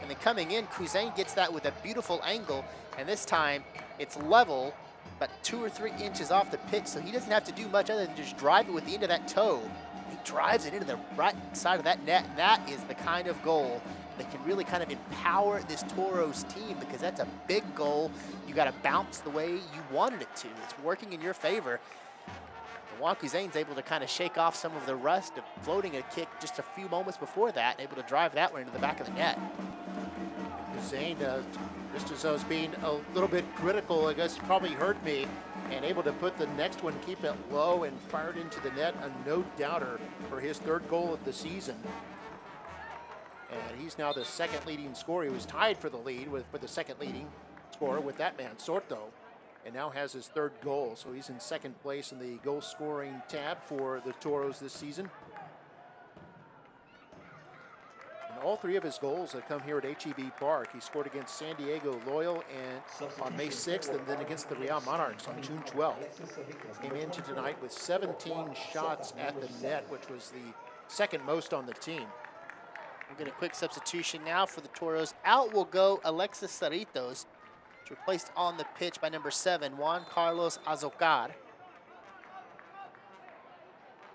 And then coming in, Kuzain gets that with a beautiful angle, and this time it's level, about 2 or 3 inches off the pitch, so he doesn't have to do much other than just drive it with the end of that toe. He drives it into the right side of that net, and that is the kind of goal that can really kind of empower this Toros team, because that's a big goal. You got to bounce the way you wanted it to. It's working in your favor. Juan Kuzain's able to kind of shake off some of the rust of floating a kick just a few moments before that, and able to drive that one into the back of the net. Kuzain, just as I was being a little bit critical, I guess probably heard me, and able to put the next one, keep it low, and fired into the net, a no-doubter for his 3rd goal of the season. And he's now the 2nd leading scorer. He was tied for the lead for the 2nd leading scorer with that man, Sorto. and now has his 3rd goal. So he's in 2nd place in the goal scoring tab for the Toros this season. And all 3 of his goals have come here at HEB Park. He scored against San Diego Loyal and on May 6th, and then against the Real Monarchs on June 12th. Came into tonight with 17 shots at the net, which was the 2nd most on the team. We'll get a quick substitution now for the Toros. Out will go Alexis Saritos, replaced on the pitch by number 7, Juan Carlos Azocar.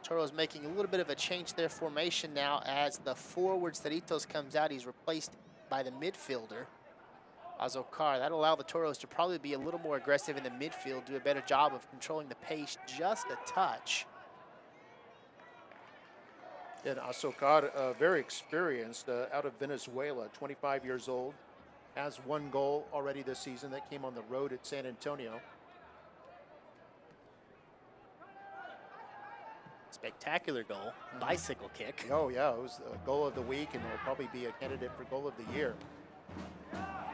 Toros making a little bit of a change to their formation now as the forward Saritos comes out. He's replaced by the midfielder, Azocar. That'll allow the Toros to probably be a little more aggressive in the midfield, do a better job of controlling the pace just a touch. And Azocar, very experienced, out of Venezuela, 25 years old. Has 1 goal already this season that came on the road at San Antonio. Spectacular goal, bicycle kick. Oh yeah, it was the goal of the week and will probably be a candidate for goal of the year.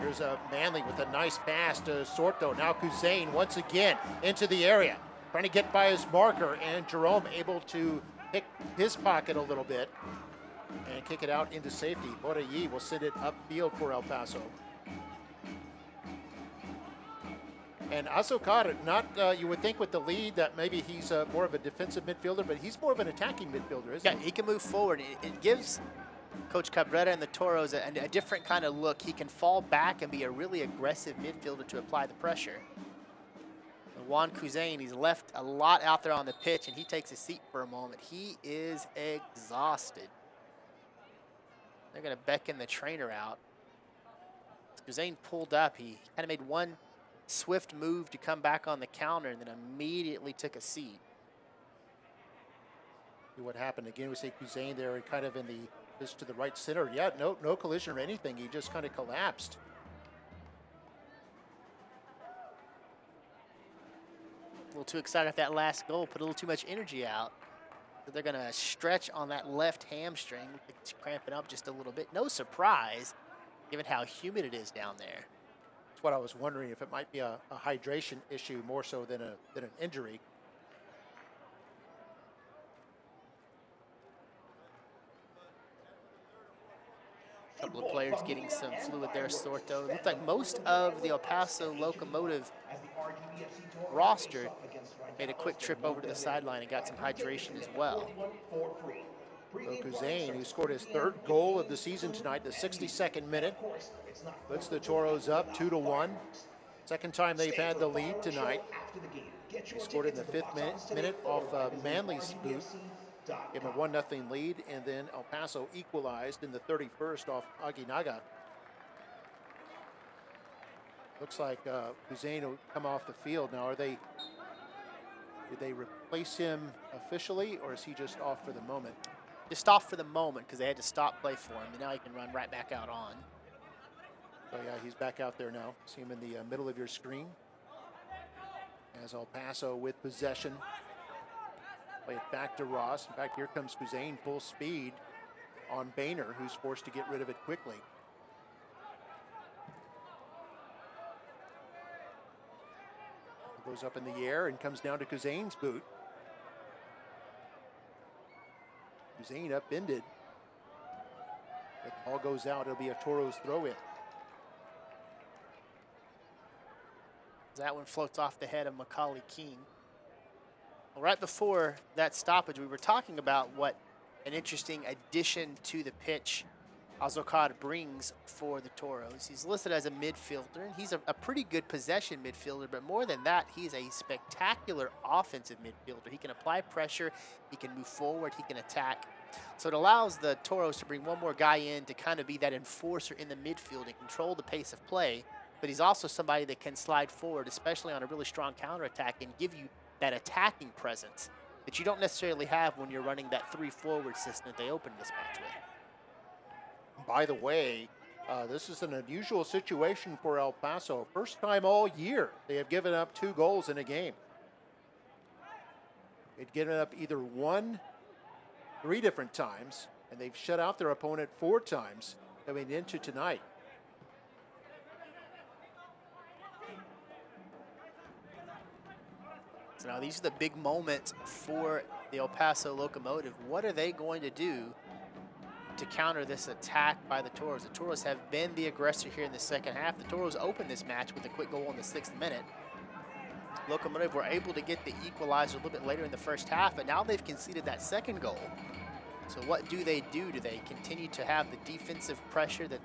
Here's Manley with a nice pass to Sorto. Now Kuzain once again into the area, trying to get by his marker, and Jerome able to pick his pocket a little bit and kick it out into safety. Borayi will send it upfield for El Paso. And Azocar, not you would think with the lead that maybe he's more of a defensive midfielder, but he's more of an attacking midfielder, isn't he? He can move forward. It gives Coach Cabrera and the Toros a different kind of look. He can fall back and be a really aggressive midfielder to apply the pressure. And Juan Kuzain, he's left a lot out there on the pitch, and he takes a seat for a moment. He is exhausted. They're going to beckon the trainer out. Kuzain pulled up. He kind of made one swift move to come back on the counter and then immediately took a seat. See what happened again. We say Kuzain there, kind of in the just to the right center. Yeah, no collision or anything. He just kind of collapsed. A little too excited at that last goal. Put a little too much energy out. So they're going to stretch on that left hamstring. It's cramping up just a little bit. No surprise, given how humid it is down there. What I was wondering, if it might be a hydration issue more so than an injury. A couple of players getting some fluid there, Sorto. It looked like most of the El Paso Locomotive roster made a quick trip over to the sideline and got some hydration as well. Kuzain, who scored his 3rd goal of the season tonight, the 62nd minute, puts the Toros up 2-1. Second time they've had the lead tonight. He scored in the 5th minute off Manley's boot, gave him a 1-0 lead, and then El Paso equalized in the 31st off Aguinaga. Looks like Kuzain will come off the field now. Did they replace him officially, or is he just off for the moment? Just off for the moment because they had to stop play for him, and now he can run right back out on. So yeah, he's back out there now. See him in the middle of your screen. As El Paso with possession. Play it back to Ross. In fact, here comes Kuzain full speed on Boehner, who's forced to get rid of it quickly. Goes up in the air and comes down to Kuzain's boot. Kuzain upended. The ball goes out. It'll be a Toros throw-in. That one floats off the head of Macaulay King. Well, right before that stoppage, we were talking about what an interesting addition to the pitch Azocar brings for the Toros. He's listed as a midfielder, and he's a pretty good possession midfielder, but more than that, he's a spectacular offensive midfielder. He can apply pressure, he can move forward, he can attack. So it allows the Toros to bring one more guy in to kind of be that enforcer in the midfield and control the pace of play, but he's also somebody that can slide forward, especially on a really strong counterattack, and give you that attacking presence that you don't necessarily have when you're running that 3-forward system that they opened this match with. By the way, this is an unusual situation for El Paso. First time all year they have given up 2 goals in a game. They've given up either 3 different times, and they've shut out their opponent 4 times coming into tonight. So now these are the big moments for the El Paso Locomotive. What are they going to do to counter this attack by the Toros? The Toros have been the aggressor here in the second half. The Toros opened this match with a quick goal in the 6th minute. Locomotive were able to get the equalizer a little bit later in the first half, but now they've conceded that second goal. So what do they do? Do they continue to have the defensive pressure that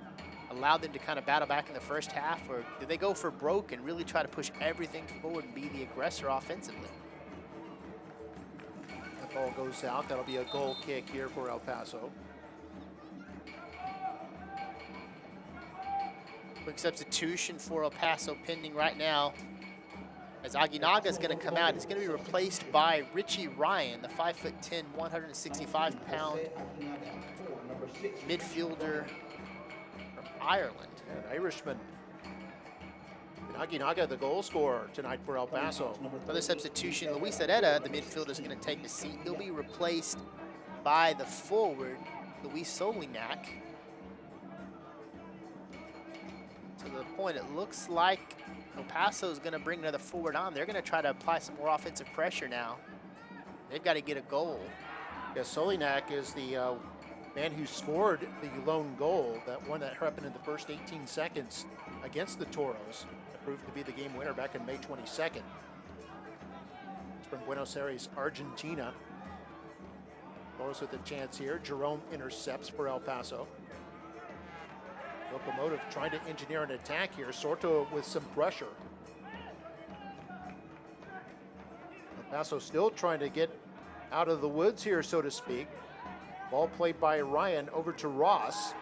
allowed them to kind of battle back in the first half, or do they go for broke and really try to push everything forward and be the aggressor offensively? The ball goes out. That'll be a goal kick here for El Paso. Quick substitution for El Paso pending right now, as Aguinaga is going to come out. He's going to be replaced by Richie Ryan, the 5'10", 165-pound midfielder from Ireland. An Irishman. And Aguinaga, the goal scorer tonight for El Paso. Another substitution, Luis Herrera, the midfielder, is going to take the seat. He'll be replaced by the forward, Luis Solinac. To the point, it looks like El Paso is going to bring another forward on. They're going to try to apply some more offensive pressure now. They've got to get a goal. Yeah, Solinac is the man who scored the lone goal, that one that happened in the first 18 seconds against the Toros. It proved to be the game winner back in May 22nd. It's from Buenos Aires, Argentina. Toros with a chance here. Jerome intercepts for El Paso. Locomotive trying to engineer an attack here. Sorto with some pressure. El Paso still trying to get out of the woods here, so to speak. Ball played by Ryan over to Ross.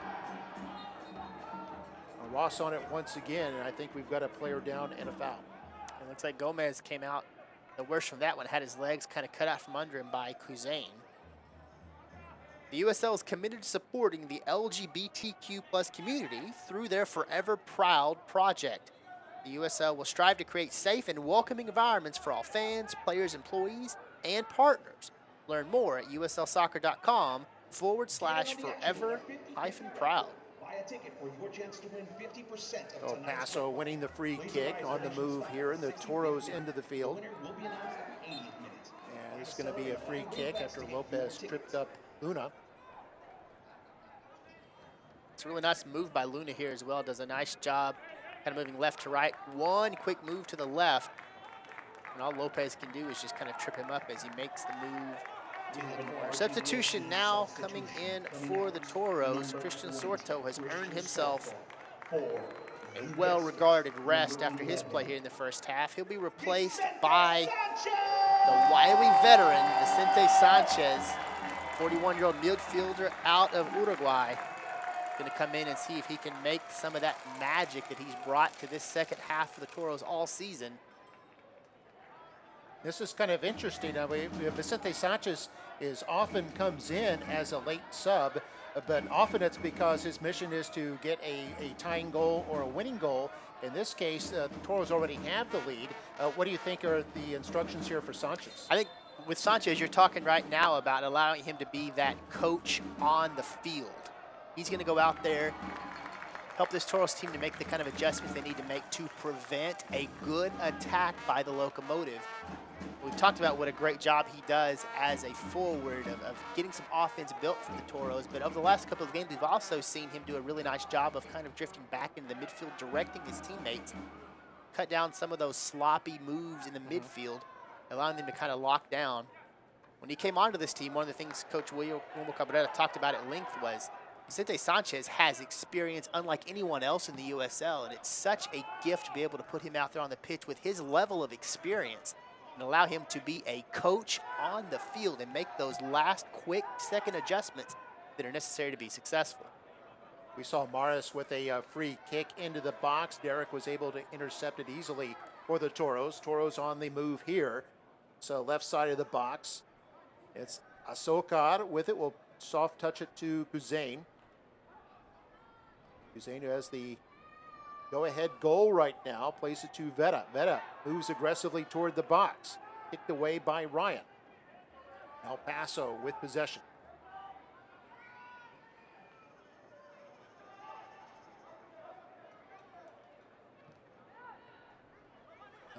Ross on it once again, and I think we've got a player down and a foul. It looks like Gomez came out the worst from that one, had his legs kind of cut out from under him by Kuzain. The USL is committed to supporting the LGBTQ+ community through their Forever Proud project. The USL will strive to create safe and welcoming environments for all fans, players, employees, and partners. Learn more at uslsoccer.com/forever-proud. El Paso winning the free kick on the move here, and the Toros into the field. And it's going to be a free kick after Lopez tripped up Luna. It's a really nice move by Luna here as well. Does a nice job kind of moving left to right. One quick move to the left. And all Lopez can do is just kind of trip him up as he makes the move to the corner. Substitution now coming in for the Toros. Christian Sorto has earned himself a well-regarded rest after his play here in the first half. He'll be replaced by the wily veteran, Vicente Sanchez, 41-year-old midfielder out of Uruguay. Going to come in and see if he can make some of that magic that he's brought to this second half for the Toros all season. This is kind of interesting. Vicente Sanchez often comes in as a late sub, but often it's because his mission is to get a tying goal or a winning goal. In this case, the Toros already have the lead. What do you think are the instructions here for Sanchez? I think with Sanchez, you're talking right now about allowing him to be that coach on the field. He's going to go out there, help this Toros team to make the kind of adjustments they need to make to prevent a good attack by the Locomotive. We've talked about what a great job he does as a forward of getting some offense built for the Toros, but over the last couple of games, we've also seen him do a really nice job of kind of drifting back into the midfield, directing his teammates, cut down some of those sloppy moves in the midfield, allowing them to kind of lock down. When he came onto this team, one of the things Coach William Cabrera talked about at length was Vicente Sanchez has experience unlike anyone else in the USL, and it's such a gift to be able to put him out there on the pitch with his level of experience and allow him to be a coach on the field and make those last quick second adjustments that are necessary to be successful. We saw Maris with a free kick into the box. Derek was able to intercept it easily for the Toros. Toros on the move here. So left side of the box. It's Asokar with it. We'll soft touch it to Kuzain. Kuzain, who has the go-ahead goal right now, plays it to Vera. Vera moves aggressively toward the box. Kicked away by Ryan. El Paso with possession.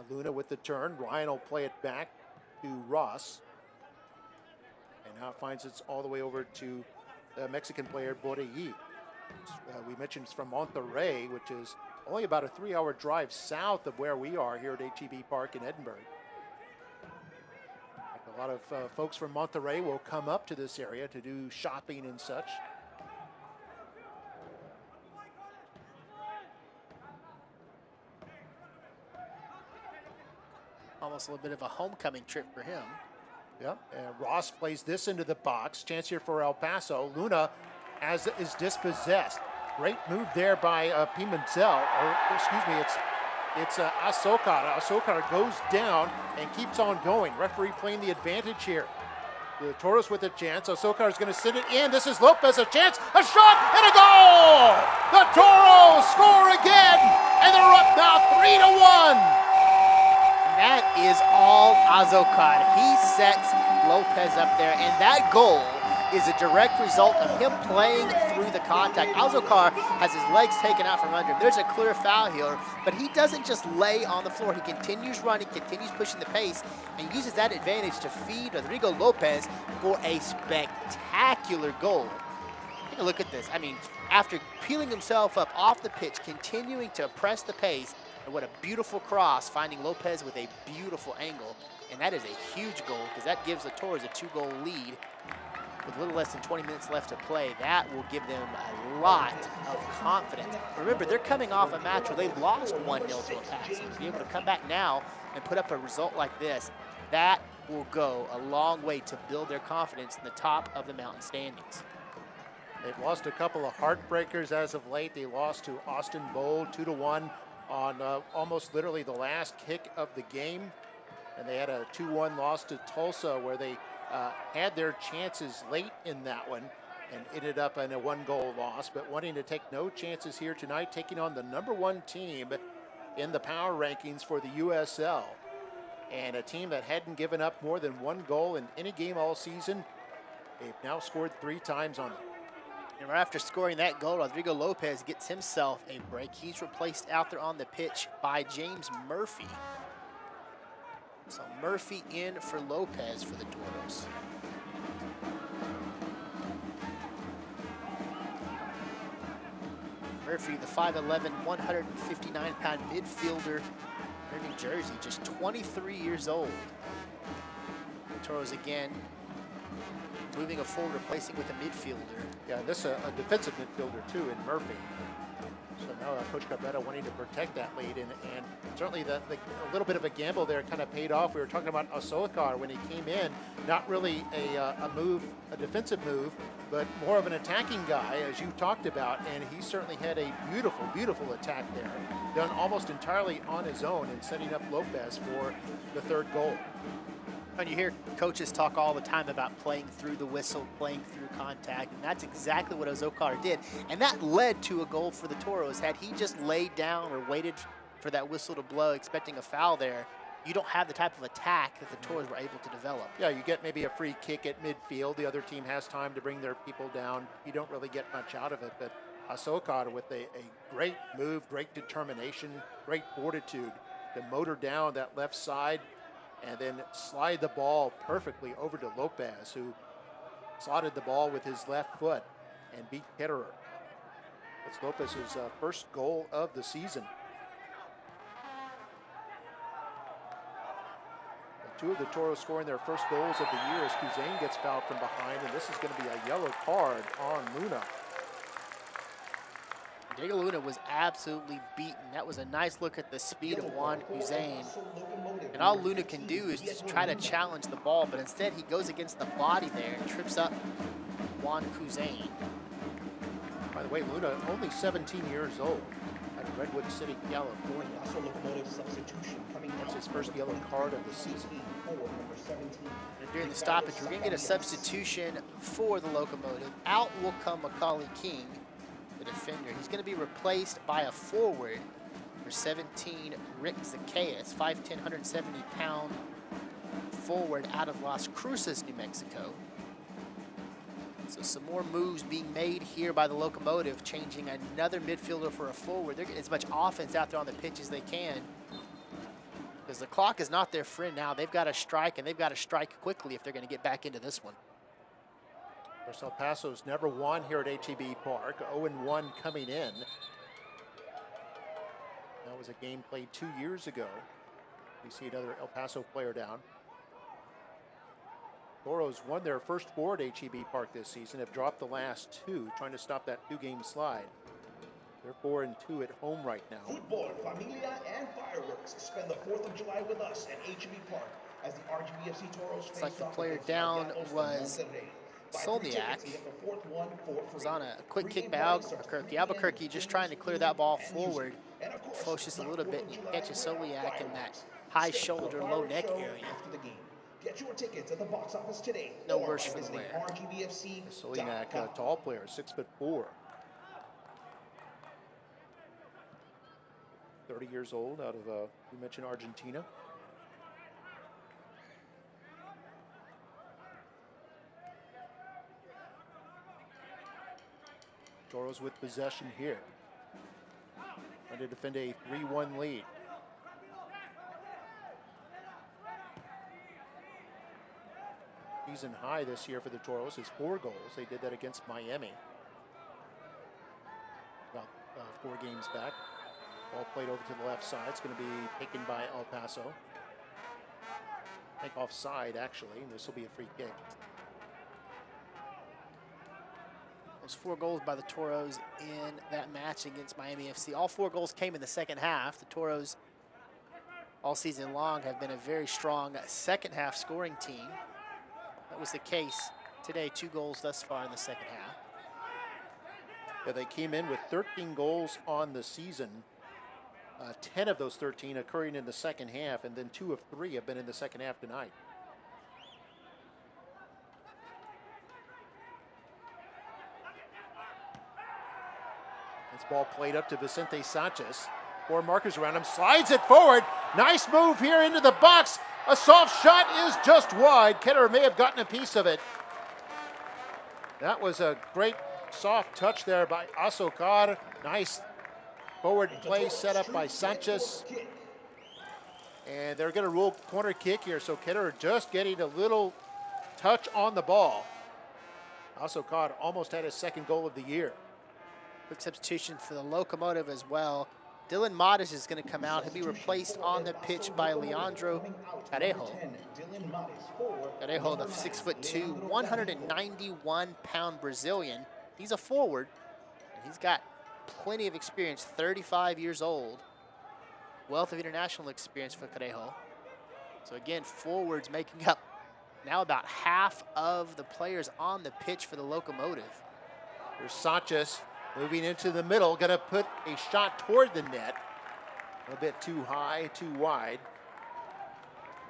Luna with the turn. Ryan will play it back to Ross. And now it finds it's all the way over to the Mexican player Borelli. We mentioned it's from Monterrey, which is only about a 3-hour drive south of where we are here at HEB Park in Edinburgh. A lot of folks from Monterrey will come up to this area to do shopping and such. Almost a little bit of a homecoming trip for him. Yep, and Ross plays this into the box. Chance here for El Paso. Luna is dispossessed. Great move there by Pimentel, or excuse me, it's Azocar. Azocar goes down and keeps on going. Referee playing the advantage here. The Toros with a chance. Azocar is going to send it in. This is Lopez, a chance, a shot, and a goal! The Toros score again, and they're up now 3-1. That is all Azocar. He sets Lopez up there, and that goal is a direct result of him playing through the contact. Azocar has his legs taken out from under him. There's a clear foul here, but he doesn't just lay on the floor. He continues running, continues pushing the pace, and uses that advantage to feed Rodrigo Lopez for a spectacular goal. Take a look at this. I mean, after peeling himself up off the pitch, continuing to press the pace, and what a beautiful cross, finding Lopez with a beautiful angle. And that is a huge goal because that gives the Toros a 2-goal lead with a little less than 20 minutes left to play. That will give them a lot of confidence. Remember, they're coming off a match where they lost 1-0 to a Paso. To be able to come back now and put up a result like this, that will go a long way to build their confidence in the top of the mountain standings. They've lost a couple of heartbreakers as of late. They lost to Austin Bold 2-1 on almost literally the last kick of the game. And they had a 2-1 loss to Tulsa where they had their chances late in that one and ended up in a 1-goal loss, but wanting to take no chances here tonight, taking on the #1 team in the power rankings for the USL. And a team that hadn't given up more than 1 goal in any game all season. They've now scored 3 times on them. And right after scoring that goal, Rodrigo Lopez gets himself a break. He's replaced out there on the pitch by James Murphy. So Murphy in for Lopez for the Toros. Murphy, the 5'11", 159-pound midfielder in New Jersey, just 23 years old. The Toros again moving a forward, replacing with a midfielder. Yeah, this a defensive midfielder too in Murphy. So now Coach Cabrera wanting to protect that lead, and certainly a little bit of a gamble there kind of paid off. We were talking about Azocar when he came in, not really a defensive move, but more of an attacking guy, as you talked about, and he certainly had a beautiful, beautiful attack there, done almost entirely on his own and setting up Lopez for the 3rd goal. And you hear coaches talk all the time about playing through the whistle, playing through contact, and that's exactly what Azocar did. And that led to a goal for the Toros. Had he just laid down or waited for that whistle to blow, expecting a foul there, you don't have the type of attack that the Toros were able to develop. Yeah, you get maybe a free kick at midfield. The other team has time to bring their people down. You don't really get much out of it, but Azocar with a great move, great determination, great fortitude to motor down that left side and then slide the ball perfectly over to Lopez, who slotted the ball with his left foot and beat Ketterer. That's Lopez's first goal of the season. And 2 of the Toros scoring their first goals of the year as Cousin gets fouled from behind, and this is going to be a yellow card on Luna. Diego Luna was absolutely beaten. That was a nice look at the speed of Juan Cousin. And all Luna can do is just try to challenge the ball, but instead he goes against the body there and trips up Juan Cousin. By the way, Luna only 17 years old at Redwood City, California. That's his first yellow card of the season. And during the stoppage, we're going to get a substitution for the Locomotive. Out will come Macaulay King, the defender. He's going to be replaced by a forward for 17, Rick Zacchaeus, 5'10", 170-pound forward out of Las Cruces, New Mexico. So some more moves being made here by the Locomotive, changing another midfielder for a forward. They're getting as much offense out there on the pitch as they can. Because the clock is not their friend now. They've got to strike, and they've got to strike quickly if they're going to get back into this one. Of course, El Paso's never won here at HEB Park. 0-1 coming in. That was a game played 2 years ago. We see another El Paso player down. Toros won their first 4 at HEB Park this season, have dropped the last 2, trying to stop that 2-game slide. They're 4-2 at home right now. Football, familia, and fireworks. Spend the 4th of July with us at HEB Park as the RGBFC Toros Looks like the player down was Solniak. Was on a quick kick by Albuquerque. Albuquerque just trying to clear that ball forward. Close just a little bit, and you catch a Solniak in that high shoulder, low neck area. Get your tickets at the box office today. No worse for the wear. Solniak, a tall player, 6'4". 30 years old, out of, you mentioned Argentina. Toros with possession here. Trying to defend a 3-1 lead. Season high this year for the Toros is 4 goals. They did that against Miami about 4 games back. Ball played over to the left side. It's going to be taken by El Paso. I think offside, actually. This will be a free kick. Those 4 goals by the Toros in that match against Miami FC. All 4 goals came in the second half. The Toros, all season long, have been a very strong second half scoring team. That was the case today. 2 goals thus far in the second half. Yeah, they came in with 13 goals on the season. 10 of those 13 occurring in the second half, and then 2 of 3 have been in the second half tonight. This ball played up to Vicente Sanchez. 4 markers around him, slides it forward. Nice move here into the box. A soft shot is just wide. Ketterer may have gotten a piece of it. That was a great soft touch there by Azocar. Nice forward play set up by Sanchez. And they're going to rule corner kick here, so Ketterer just getting a little touch on the ball. Azocar almost had his 2nd goal of the year. Quick substitution for the Locomotive as well. Dylan Modis is going to come out. He'll be replaced on the pitch by Leandro Carejo. Carejo, the 6'2", 191-pound Brazilian. He's a forward, and he's got plenty of experience, 35 years old. Wealth of international experience for Carejo. So again, forwards making up now about half of the players on the pitch for the Locomotive. There's Sanchez moving into the middle, going to put a shot toward the net. A bit too high, too wide.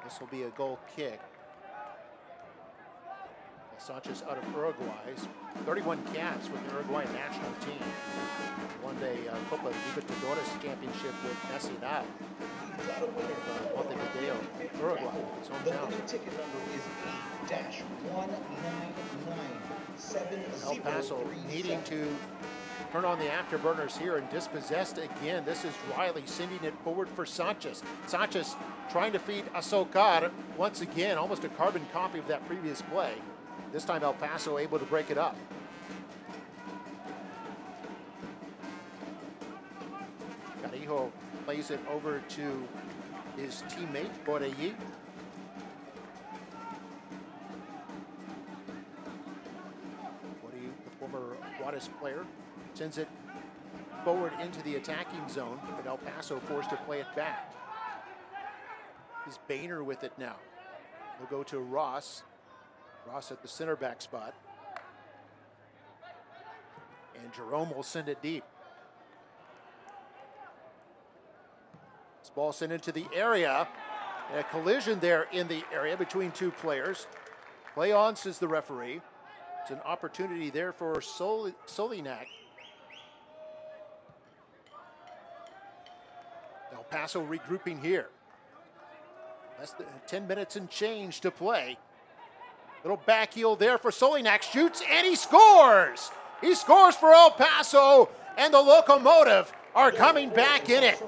This will be a goal kick. Sanchez out of Uruguay. 31 caps with the Uruguay national team. Won the Copa Libertadores championship with Nacional. Montevideo, Uruguay, his hometown. The ticket number is E-199-703. El Paso needing to turn on the afterburners here and dispossessed again. This is Riley sending it forward for Sanchez. Sanchez trying to feed Azocar once again, almost a carbon copy of that previous play. This time El Paso able to break it up. Carejo plays it over to his teammate, Borelli. Borelli, the former Juarez player, sends it forward into the attacking zone, but El Paso forced to play it back. Is Boehner with it now. They'll go to Ross. Ross at the center back spot. And Jerome will send it deep. This ball sent into the area. And a collision there in the area between 2 players. Play on, says the referee. It's an opportunity there for Solinac. El Paso regrouping here. Less than 10 minutes and change to play. Little back heel there for Solinac. Shoots and he scores! He scores for El Paso, and the Locomotive are coming back in it.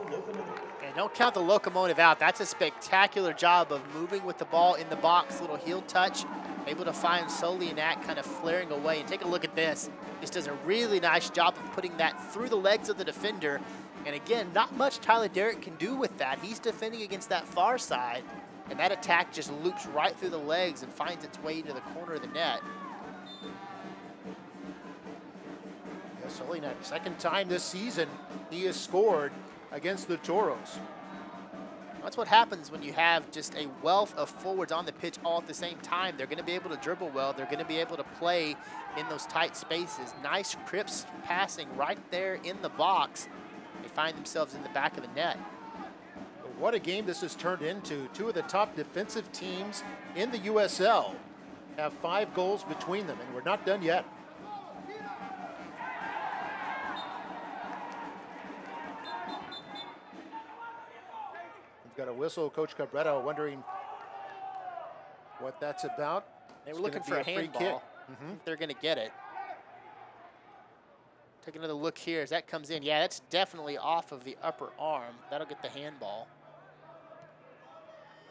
And Don't count the Locomotive out. That's a spectacular job of moving with the ball in the box, little heel touch, able to find Solianak kind of flaring away. And take a look at this. Just does a really nice job of putting that through the legs of the defender. And again, not much Tyler Derrick can do with that. He's defending against that far side, and that attack just loops right through the legs and finds its way into the corner of the net. Yeah, Solianak, second time this season he has scored against the Toros. That's what happens when you have just a wealth of forwards on the pitch all at the same time. They're going to be able to dribble well. They're going to be able to play in those tight spaces. Nice, crisp passing right there in the box. They find themselves in the back of the net. What a game this has turned into. Two of the top defensive teams in the USL have 5 goals between them, and we're not done yet. Got a whistle. Coach Cabrera wondering what that's about. They were looking for a handball. They're going to get it. Take another look here as that comes in. Yeah, that's definitely off of the upper arm. That'll get the handball.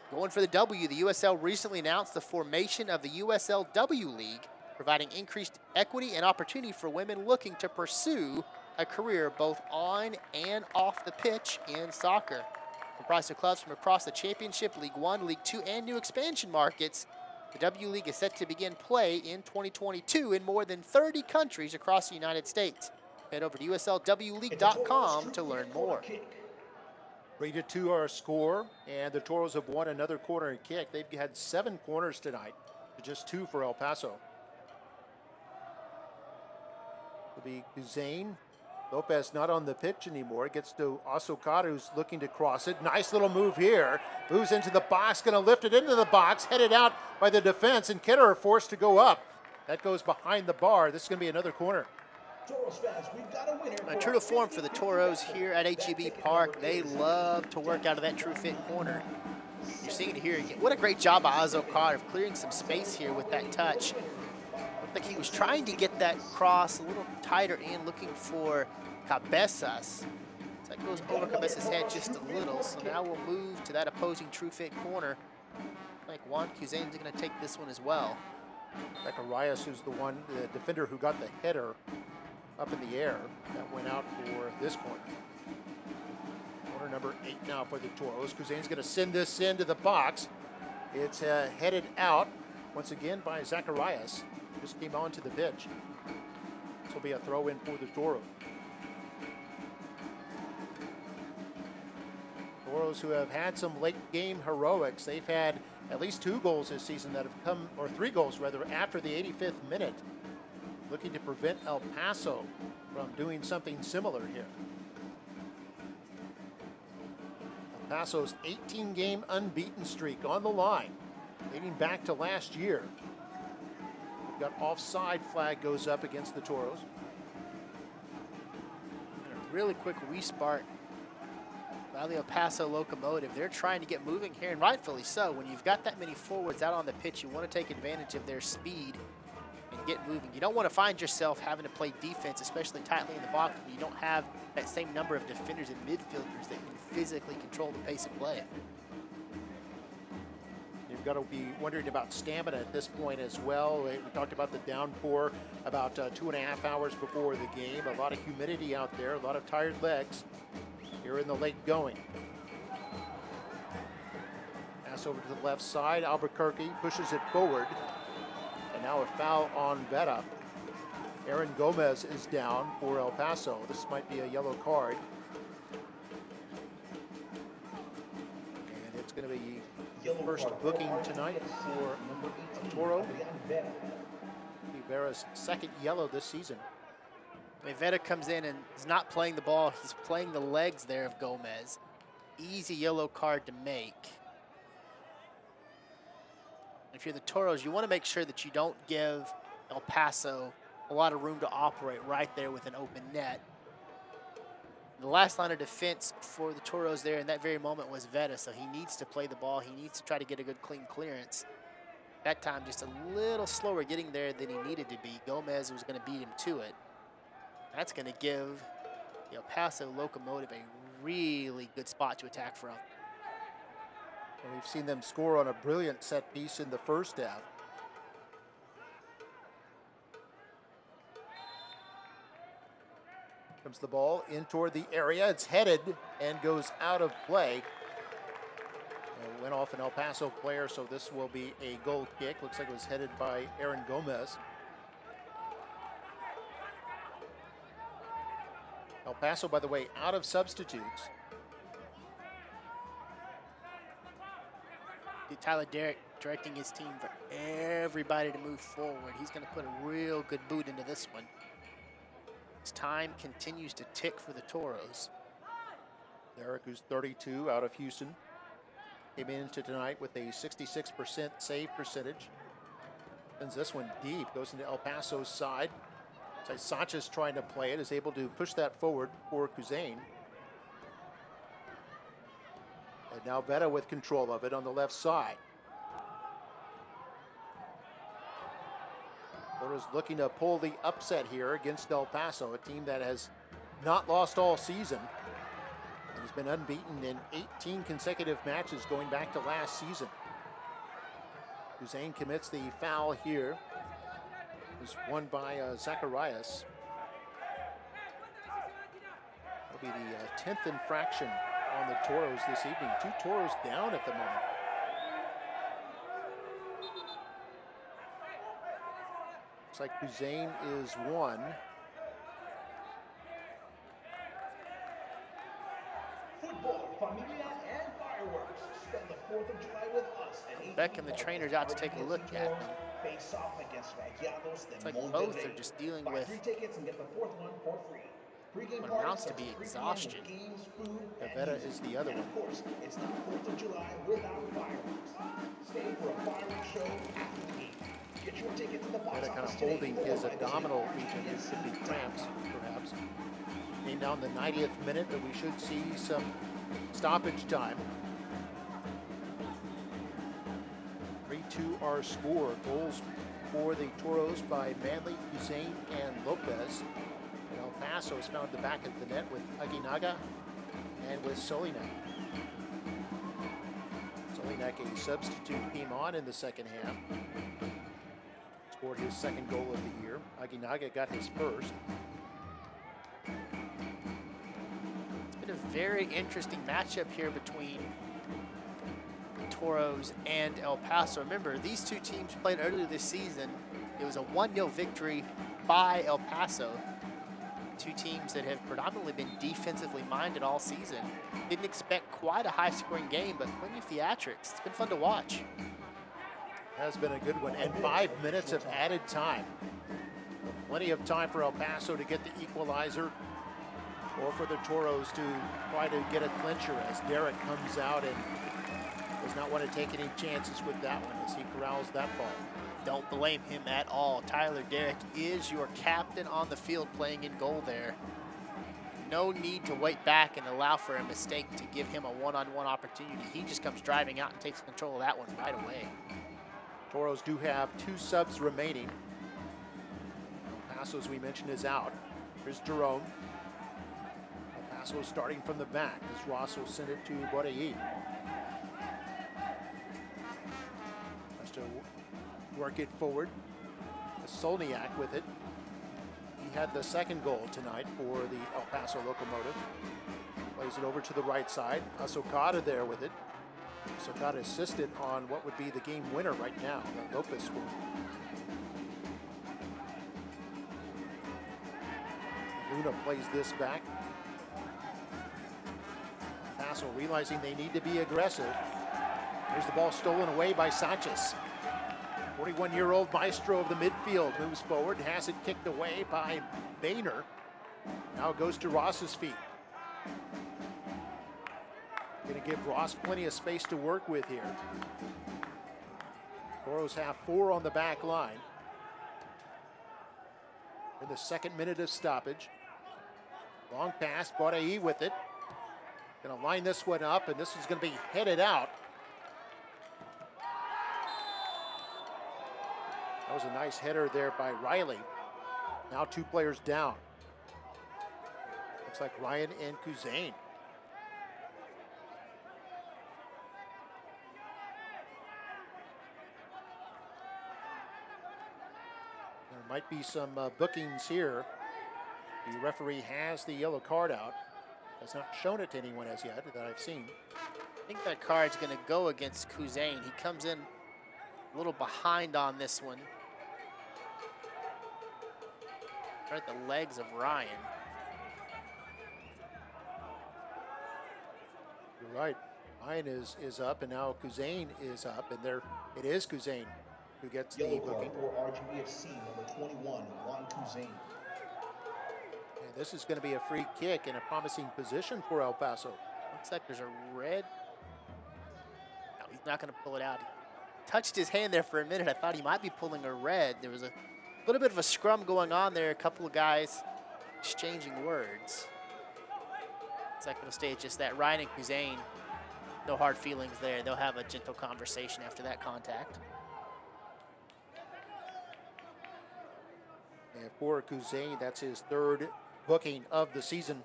Going for the W, the USL recently announced the formation of the USL W League, providing increased equity and opportunity for women looking to pursue a career both on and off the pitch in soccer. Comprised of clubs from across the Championship, League One, League Two, and new expansion markets, the W League is set to begin play in 2022 in more than 30 countries across the United States. Head over to USLWleague.com to learn more. 3-2 our score, and the Toros have won another corner and kick. They've had 7 corners tonight, to just 2 for El Paso. It'll be Hussein. Lopez not on the pitch anymore. It gets to Asokar, who's looking to cross it. Nice little move here. Moves into the box, going to lift it into the box, headed out by the defense, and Kidder forced to go up. That goes behind the bar. This is going to be another corner. True to form for the Toros here at HEB Park. They love to work out of that true fit corner. You're seeing it here again. What a great job by Asokar of clearing some space here with that touch. Looked like he was trying to get that cross a little tighter in, looking for Cabezas. So that goes over Cabezas' head just a little. So now we'll move to that opposing true fit corner. I think Juan Cusain's going to take this one as well. Zacharias, who's the defender who got the header up in the air, that went out for this corner. Corner number 8 now for the Toros. Cusain's going to send this into the box. It's headed out once again by Zacharias. Just came onto the pitch. This will be a throw in for the Toros. Toros, who have had some late game heroics. They've had at least 2 goals this season that have come, or 3 goals rather, after the 85th minute. Looking to prevent El Paso from doing something similar here. El Paso's 18-game unbeaten streak on the line, dating back to last year. We've got offside flag goes up against the Toros. And a really quick restart by the El Paso Locomotive. They're trying to get moving here, and rightfully so. When you've got that many forwards out on the pitch, you want to take advantage of their speed and get moving. You don't want to find yourself having to play defense, especially tightly in the box, when you don't have that same number of defenders and midfielders that can physically control the pace of play. You've got to be wondering about stamina at this point as well. We talked about the downpour about 2.5 hours before the game. A lot of humidity out there, a lot of tired legs here in the late going. Pass over to the left side. Albuquerque pushes it forward. And now a foul on Vera. Aaron Gomez is down for El Paso. This might be a yellow card. And it's going to be first booking tonight for Toro. Vera's second yellow this season. Vera comes in and is not playing the ball. He's playing the legs there of Gomez. Easy yellow card to make. If you're the Toros, you want to make sure that you don't give El Paso a lot of room to operate right there with an open net. The last line of defense for the Toros there in that very moment was Vera, so he needs to play the ball. He needs to try to get a good clean clearance. That time just a little slower getting there than he needed to be. Gomez was going to beat him to it. That's going to give the El Paso Locomotive a really good spot to attack from. And we've seen them score on a brilliant set piece in the first half. Comes the ball in toward the area. It's headed and goes out of play. It went off an El Paso player, so this will be a goal kick. Looks like it was headed by Aaron Gomez. El Paso, by the way, out of substitutes. Tyler Derrick directing his team for everybody to move forward. He's going to put a real good boot into this one. As time continues to tick for the Toros. Derrick, who's 32, out of Houston, came into tonight with a 66% save percentage. Sends this one deep, goes into El Paso's side. Sanchez trying to play it, is able to push that forward for Kuzain. And now Veta with control of it on the left side. Toros looking to pull the upset here against El Paso, a team that has not lost all season and has been unbeaten in 18 consecutive matches going back to last season. Kuzain commits the foul here. It was won by Zacharias. That'll be the 10th infraction on the Toros this evening. 2 Toros down at the moment. Looks like Kuzain is 1. Football, familia, and fireworks. Spend the 4th of July with us. Beck and the trainers out to take a look at them. Face off against Rayados. It's like both are just dealing with 3 tickets and get the 4th one for free. what amounts to be exhaustion. Veta is the other one. Of course, it's not 4th of July without fireworks. Stay for a fireworks show after the game. Get your tickets in the box Veta kind of office today holding his abdominal region. It could be cramps, perhaps. Came down the 90th minute, but we should see some stoppage time. 3-2 our score. Goals for the Toros by Manley, Kuzain, and Lopez. And El Paso is found at the back of the net with Aguinaga and with Solinak. Solinak, a substitute, came on in the second half. Scored his second goal of the year. Aguinaga got his first. It's been a very interesting matchup here between Toros and El Paso. Remember, these two teams played earlier this season. It was a 1-0 victory by El Paso. Two teams that have predominantly been defensively minded all season. Didn't expect quite a high-scoring game, but plenty of theatrics. It's been fun to watch. Has been a good one, and 5 minutes of added time. Plenty of time for El Paso to get the equalizer, or for the Toros to try to get a clincher as Derrick comes out and does not want to take any chances with that one as he corrals that ball. Don't blame him at all. Tyler Derrick is your captain on the field playing in goal there. No need to wait back and allow for a mistake to give him a one-on-one opportunity. He just comes driving out and takes control of that one right away. Toros do have 2 subs remaining. El Paso, as we mentioned, is out. Here's Jerome. El Paso starting from the back as Ross will send it to Borrelli. Has to work it forward. Solniak with it. He had the second goal tonight for the El Paso Locomotive. Plays it over to the right side. Asokada there with it. Asokada assisted on what would be the game winner right now, that Lopez scored. Luna plays this back. El Paso realizing they need to be aggressive. Here's the ball stolen away by Sanchez. 41-year-old maestro of the midfield moves forward, has it kicked away by Boehner. Now it goes to Ross's feet. Going to give Ross plenty of space to work with here. Toros have 4 on the back line. In the second minute of stoppage. Long pass, Borrelli with it. Going to line this one up, and this is going to be headed out. That was a nice header there by Riley. Now 2 players down. Looks like Ryan and Kuzain. Might be some bookings here. The referee has the yellow card out. Has not shown it to anyone as yet that I've seen. I think that card's going to go against Kuzain. He comes in a little behind on this one. Right at the legs of Ryan. You're right. Ryan is up, and now Kuzain is up, and it is Kuzain who gets the Yellow card booking. for RGBFC number 21, Juan Kuzain. And this is going to be a free kick in a promising position for El Paso. Looks like there's a red. No, he's not going to pull it out. He touched his hand there for a minute. I thought he might be pulling a red. There was a little bit of a scrum going on there. A couple of guys exchanging words. It's like it'll stay just that. Ryan and Kuzain, no hard feelings there. They'll have a gentle conversation after that contact. And for Kuzain, that's his third booking of the season.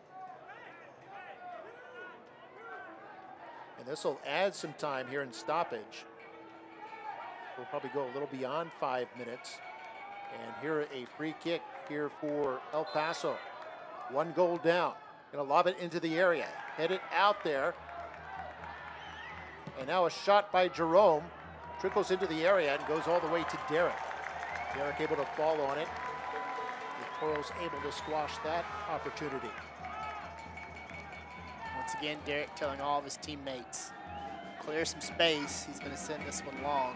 And this will add some time here in stoppage. We'll probably go a little beyond 5 minutes. And here a free kick here for El Paso. 1 goal down. Gonna lob it into the area. Head it out there. And now a shot by Jerome. Trickles into the area and goes all the way to Derek. Derek able to fall on it. The Toros able to squash that opportunity. Once again, Derek telling all of his teammates, clear some space. He's gonna send this one long.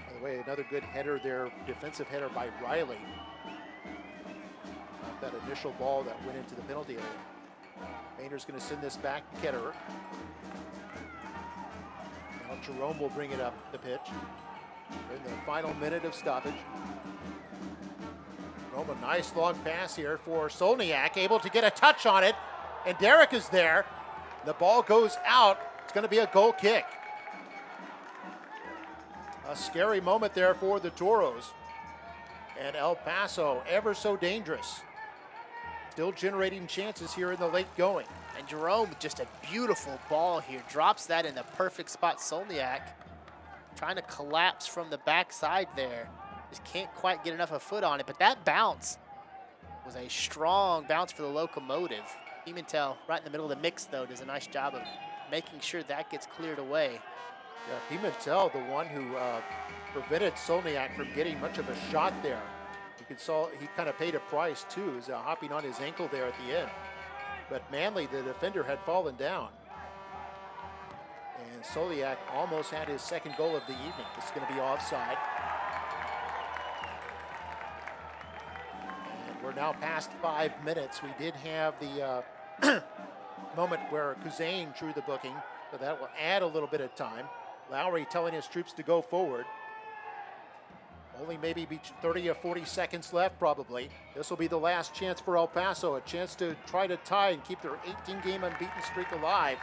By the way, another good header there, defensive header by Riley. That initial ball that went into the penalty area. Painter's going to send this back to Ketterer. Now Jerome will bring it up the pitch. In the final minute of stoppage. Jerome, a nice long pass here for Solniak, able to get a touch on it. And Derek is there. The ball goes out. It's going to be a goal kick. A scary moment there for the Toros. And El Paso, ever so dangerous. Still generating chances here in the late going. And Jerome, just a beautiful ball here. Drops that in the perfect spot. Solniak trying to collapse from the backside there. Just can't quite get enough of a foot on it. But that bounce was a strong bounce for the Locomotive. Pimentel, right in the middle of the mix, though, does a nice job of making sure that gets cleared away. Yeah, Pimentel, the one who prevented Solniak from getting much of a shot there. He kind of paid a price too, is hopping on his ankle there at the end. But Manley, the defender, had fallen down. And Soliak almost had his second goal of the evening. It's going to be offside. And we're now past 5 minutes. We did have the moment where Kuzain drew the booking, so that will add a little bit of time. Lowry telling his troops to go forward. Only maybe 30 or 40 seconds left, probably. This will be the last chance for El Paso, a chance to try to tie and keep their 18-game unbeaten streak alive.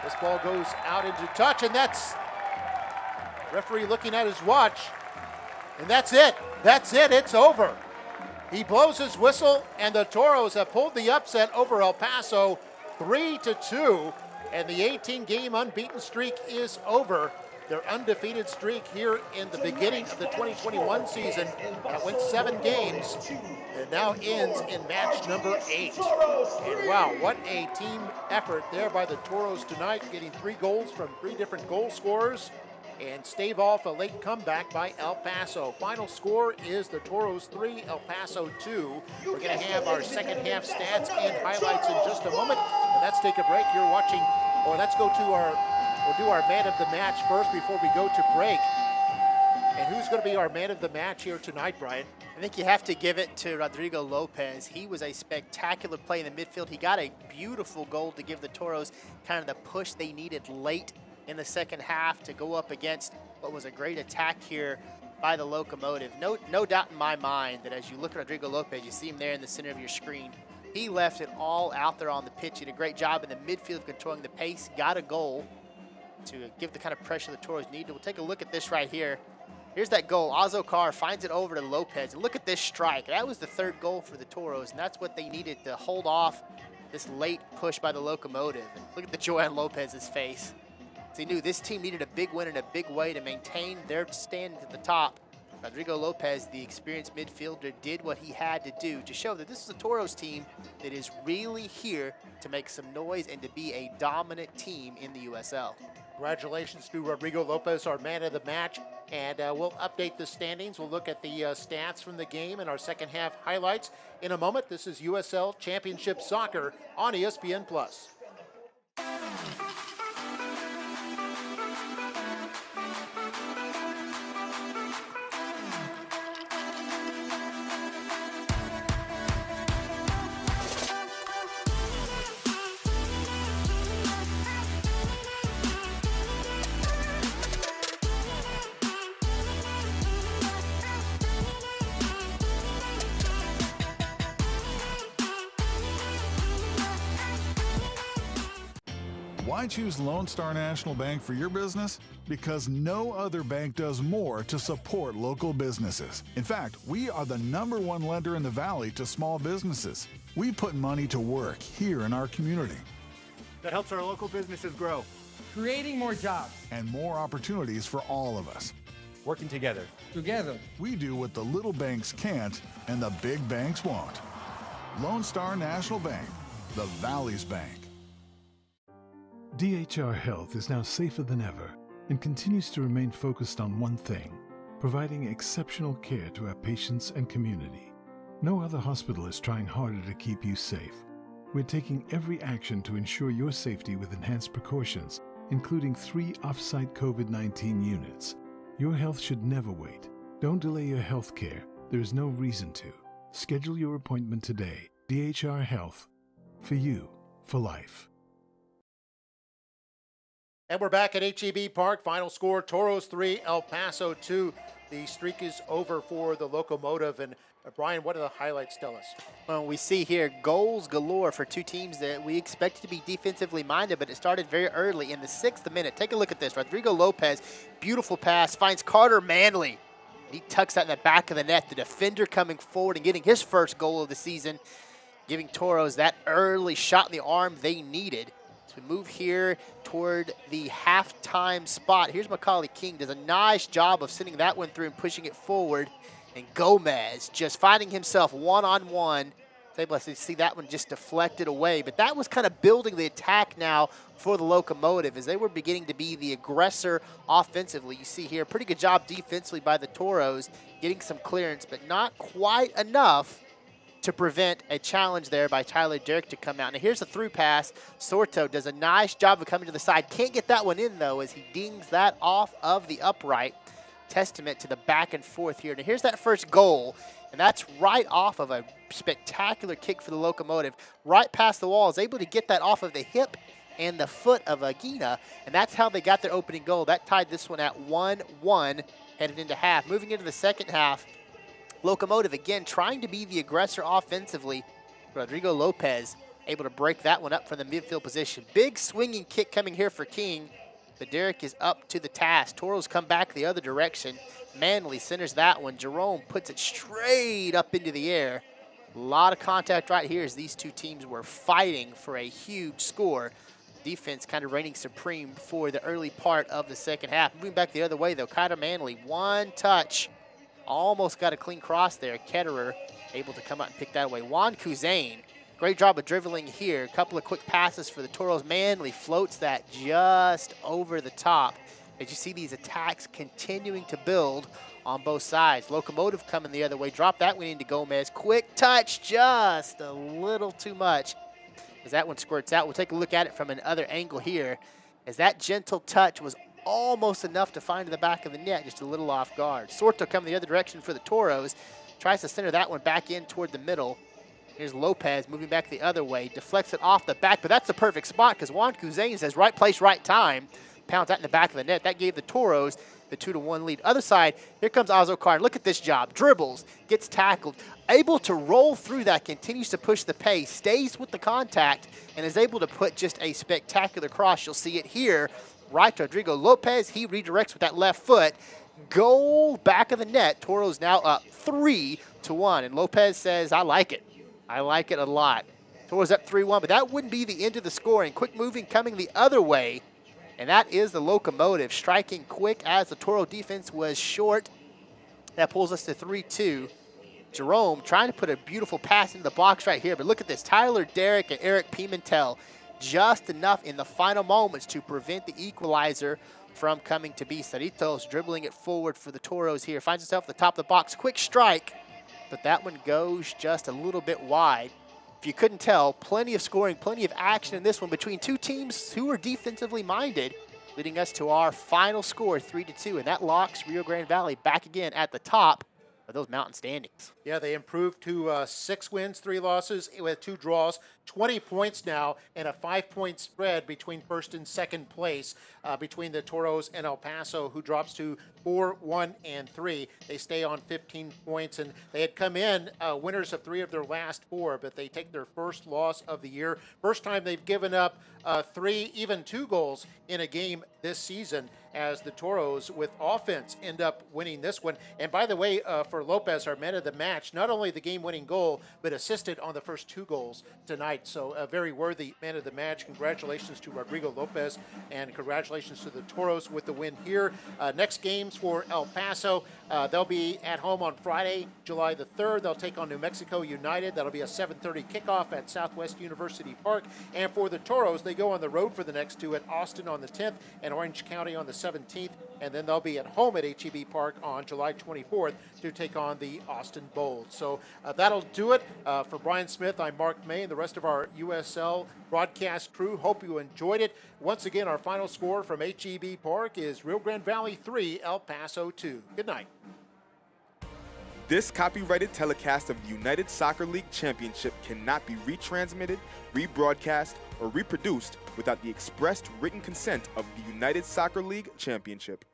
This ball goes out into touch, and that's referee looking at his watch, and that's it. That's it. It's over. He blows his whistle, and the Toros have pulled the upset over El Paso 3-2, and the 18-game unbeaten streak is over. Their undefeated streak here in the beginning of the 2021 season that went 7 games and now ends in match number 8. And wow, what a team effort there by the Toros tonight, getting 3 goals from 3 different goal scorers and stave off a late comeback by El Paso. Final score is the Toros 3, El Paso 2. We're going to have our second half stats and highlights in just a moment. But let's take a break. You're watching, or let's go to we'll do our man of the match first before we go to break. And who's going to be our man of the match here tonight, Brian? I think you have to give it to Rodrigo Lopez. He was a spectacular play in the midfield. He got a beautiful goal to give the Toros kind of the push they needed late in the second half to go up against what was a great attack here by the Locomotive. No doubt in my mind that as you look at Rodrigo Lopez, you see him there in the center of your screen. He left it all out there on the pitch. He did a great job in the midfield of controlling the pace, got a goal to give the kind of pressure the Toros need. We'll take a look at this right here. Here's that goal. Azokar finds it over to Lopez. And look at this strike. That was the 3rd goal for the Toros, and that's what they needed to hold off this late push by the Locomotive. And look at the joy on Lopez's face. So he knew this team needed a big win in a big way to maintain their stand at the top. Rodrigo Lopez, the experienced midfielder, did what he had to do to show that this is a Toros team that is really here to make some noise and to be a dominant team in the USL. Congratulations to Rodrigo Lopez, our man of the match. And we'll update the standings. We'll look at the stats from the game and our second half highlights in a moment. This is USL Championship Soccer on ESPN+. Why choose Lone Star National Bank for your business? Because no other bank does more to support local businesses. In fact, we are the #1 lender in the Valley to small businesses. We put money to work here in our community. That helps our local businesses grow. Creating more jobs. And more opportunities for all of us. Working together. Together. We do what the little banks can't and the big banks won't. Lone Star National Bank, the Valley's bank. DHR Health is now safer than ever and continues to remain focused on one thing, providing exceptional care to our patients and community. No other hospital is trying harder to keep you safe. We're taking every action to ensure your safety with enhanced precautions, including 3 off-site COVID-19 units. Your health should never wait. Don't delay your health care. There is no reason to. Schedule your appointment today. DHR Health. For you, for life. And we're back at HEB Park. Final score, Toros 3, El Paso 2. The streak is over for the Locomotive. And Brian, what do the highlights tell us? Well, we see here goals galore for two teams that we expected to be defensively minded, but it started very early in the 6th minute. Take a look at this. Rodrigo Lopez, beautiful pass, finds Carter Manley. He tucks that in the back of the net. The defender coming forward and getting his first goal of the season, giving Toros that early shot in the arm they needed. So we move here toward the halftime spot. Here's Macaulay King. Does a nice job of sending that one through and pushing it forward. And Gomez just finding himself one-on-one. Able to see that one just deflected away. But that was kind of building the attack now for the Locomotive as they were beginning to be the aggressor offensively. You see here, pretty good job defensively by the Toros, getting some clearance, but not quite enough to prevent a challenge there by Tyler Derrick to come out. Now here's a through pass. Sorto does a nice job of coming to the side. Can't get that one in, though, as he dings that off of the upright. Testament to the back and forth here. Now here's that first goal, and that's right off of a spectacular kick for the Locomotive. Right past the wall, is able to get that off of the hip and the foot of Aguina, and that's how they got their opening goal. That tied this one at 1-1, headed into half. Moving into the second half, Locomotive again trying to be the aggressor offensively. Rodrigo Lopez able to break that one up from the midfield position. Big swinging kick coming here for King. But Derrick is up to the task. Toros come back the other direction. Manley centers that one. Jerome puts it straight up into the air. A lot of contact right here as these two teams were fighting for a huge score. Defense kind of reigning supreme for the early part of the second half. Moving back the other way, though, Kyder Manley, one touch. Almost got a clean cross there. Ketterer able to come out and pick that away. Juan Kuzain, great job of dribbling here. A couple of quick passes for the Toros. Manley floats that just over the top. As you see these attacks continuing to build on both sides. Locomotive coming the other way. Drop that one into Gomez. Quick touch, just a little too much. As that one squirts out, we'll take a look at it from another angle here. As that gentle touch was almost enough to find the back of the net, just a little off guard. Sorto coming the other direction for the Toros. Tries to center that one back in toward the middle. Here's Lopez moving back the other way. Deflects it off the back, but that's the perfect spot because Juan Kuzain says right place, right time. Pounds that in the back of the net. That gave the Toros the 2-1 lead. Other side, here comes Azo Carr. Look at this job. Dribbles, gets tackled. Able to roll through that, continues to push the pace, stays with the contact, and is able to put just a spectacular cross. You'll see it here. Right to Rodrigo Lopez. He redirects with that left foot. Goal back of the net. Toros now up 3-1. And Lopez says, I like it. I like it a lot. Toros up 3-1, but that wouldn't be the end of the scoring. Quick moving coming the other way. And that is the Locomotive, striking quick as the Toro defense was short. That pulls us to 3-2. Jerome trying to put a beautiful pass into the box right here, but look at this. Tyler Derrick and Eric Pimentel just enough in the final moments to prevent the equalizer from coming to be. Saritos dribbling it forward for the Toros here. Finds himself at the top of the box. Quick strike, but that one goes just a little bit wide. If you couldn't tell, plenty of scoring, plenty of action in this one between two teams who are defensively minded, leading us to our final score, 3-2, and that locks Rio Grande Valley back again at the top of those mountain standings. Yeah, they improved to 6 wins, 3 losses with 2 draws, 20 points now, and a 5-point spread between first and second place between the Toros and El Paso, who drops to 4, 1, and 3. They stay on 15 points, and they had come in winners of 3 of their last 4, but they take their first loss of the year. First time they've given up 3, even 2 goals in a game this season, as the Toros with offense end up winning this one. And by the way, for Lopez, our man of the match, not only the game-winning goal, but assisted on the first 2 goals tonight. So a very worthy man of the match. Congratulations to Rodrigo Lopez, and congratulations to the Toros with the win here. Next games for El Paso, they'll be at home on Friday, July the 3rd. They'll take on New Mexico United. That'll be a 7:30 kickoff at Southwest University Park. And for the Toros, they go on the road for the next 2 at Austin on the 10th and Orange County on the 17th. And then they'll be at home at HEB Park on July 24th to take on the Austin Bulls. So that'll do it. For Brian Smith, I'm Mark May and the rest of our USL broadcast crew. Hope you enjoyed it. Once again, our final score from HEB Park is Rio Grande Valley 3, El Paso 2. Good night. This copyrighted telecast of the United Soccer League Championship cannot be retransmitted, rebroadcast, or reproduced without the expressed written consent of the United Soccer League Championship.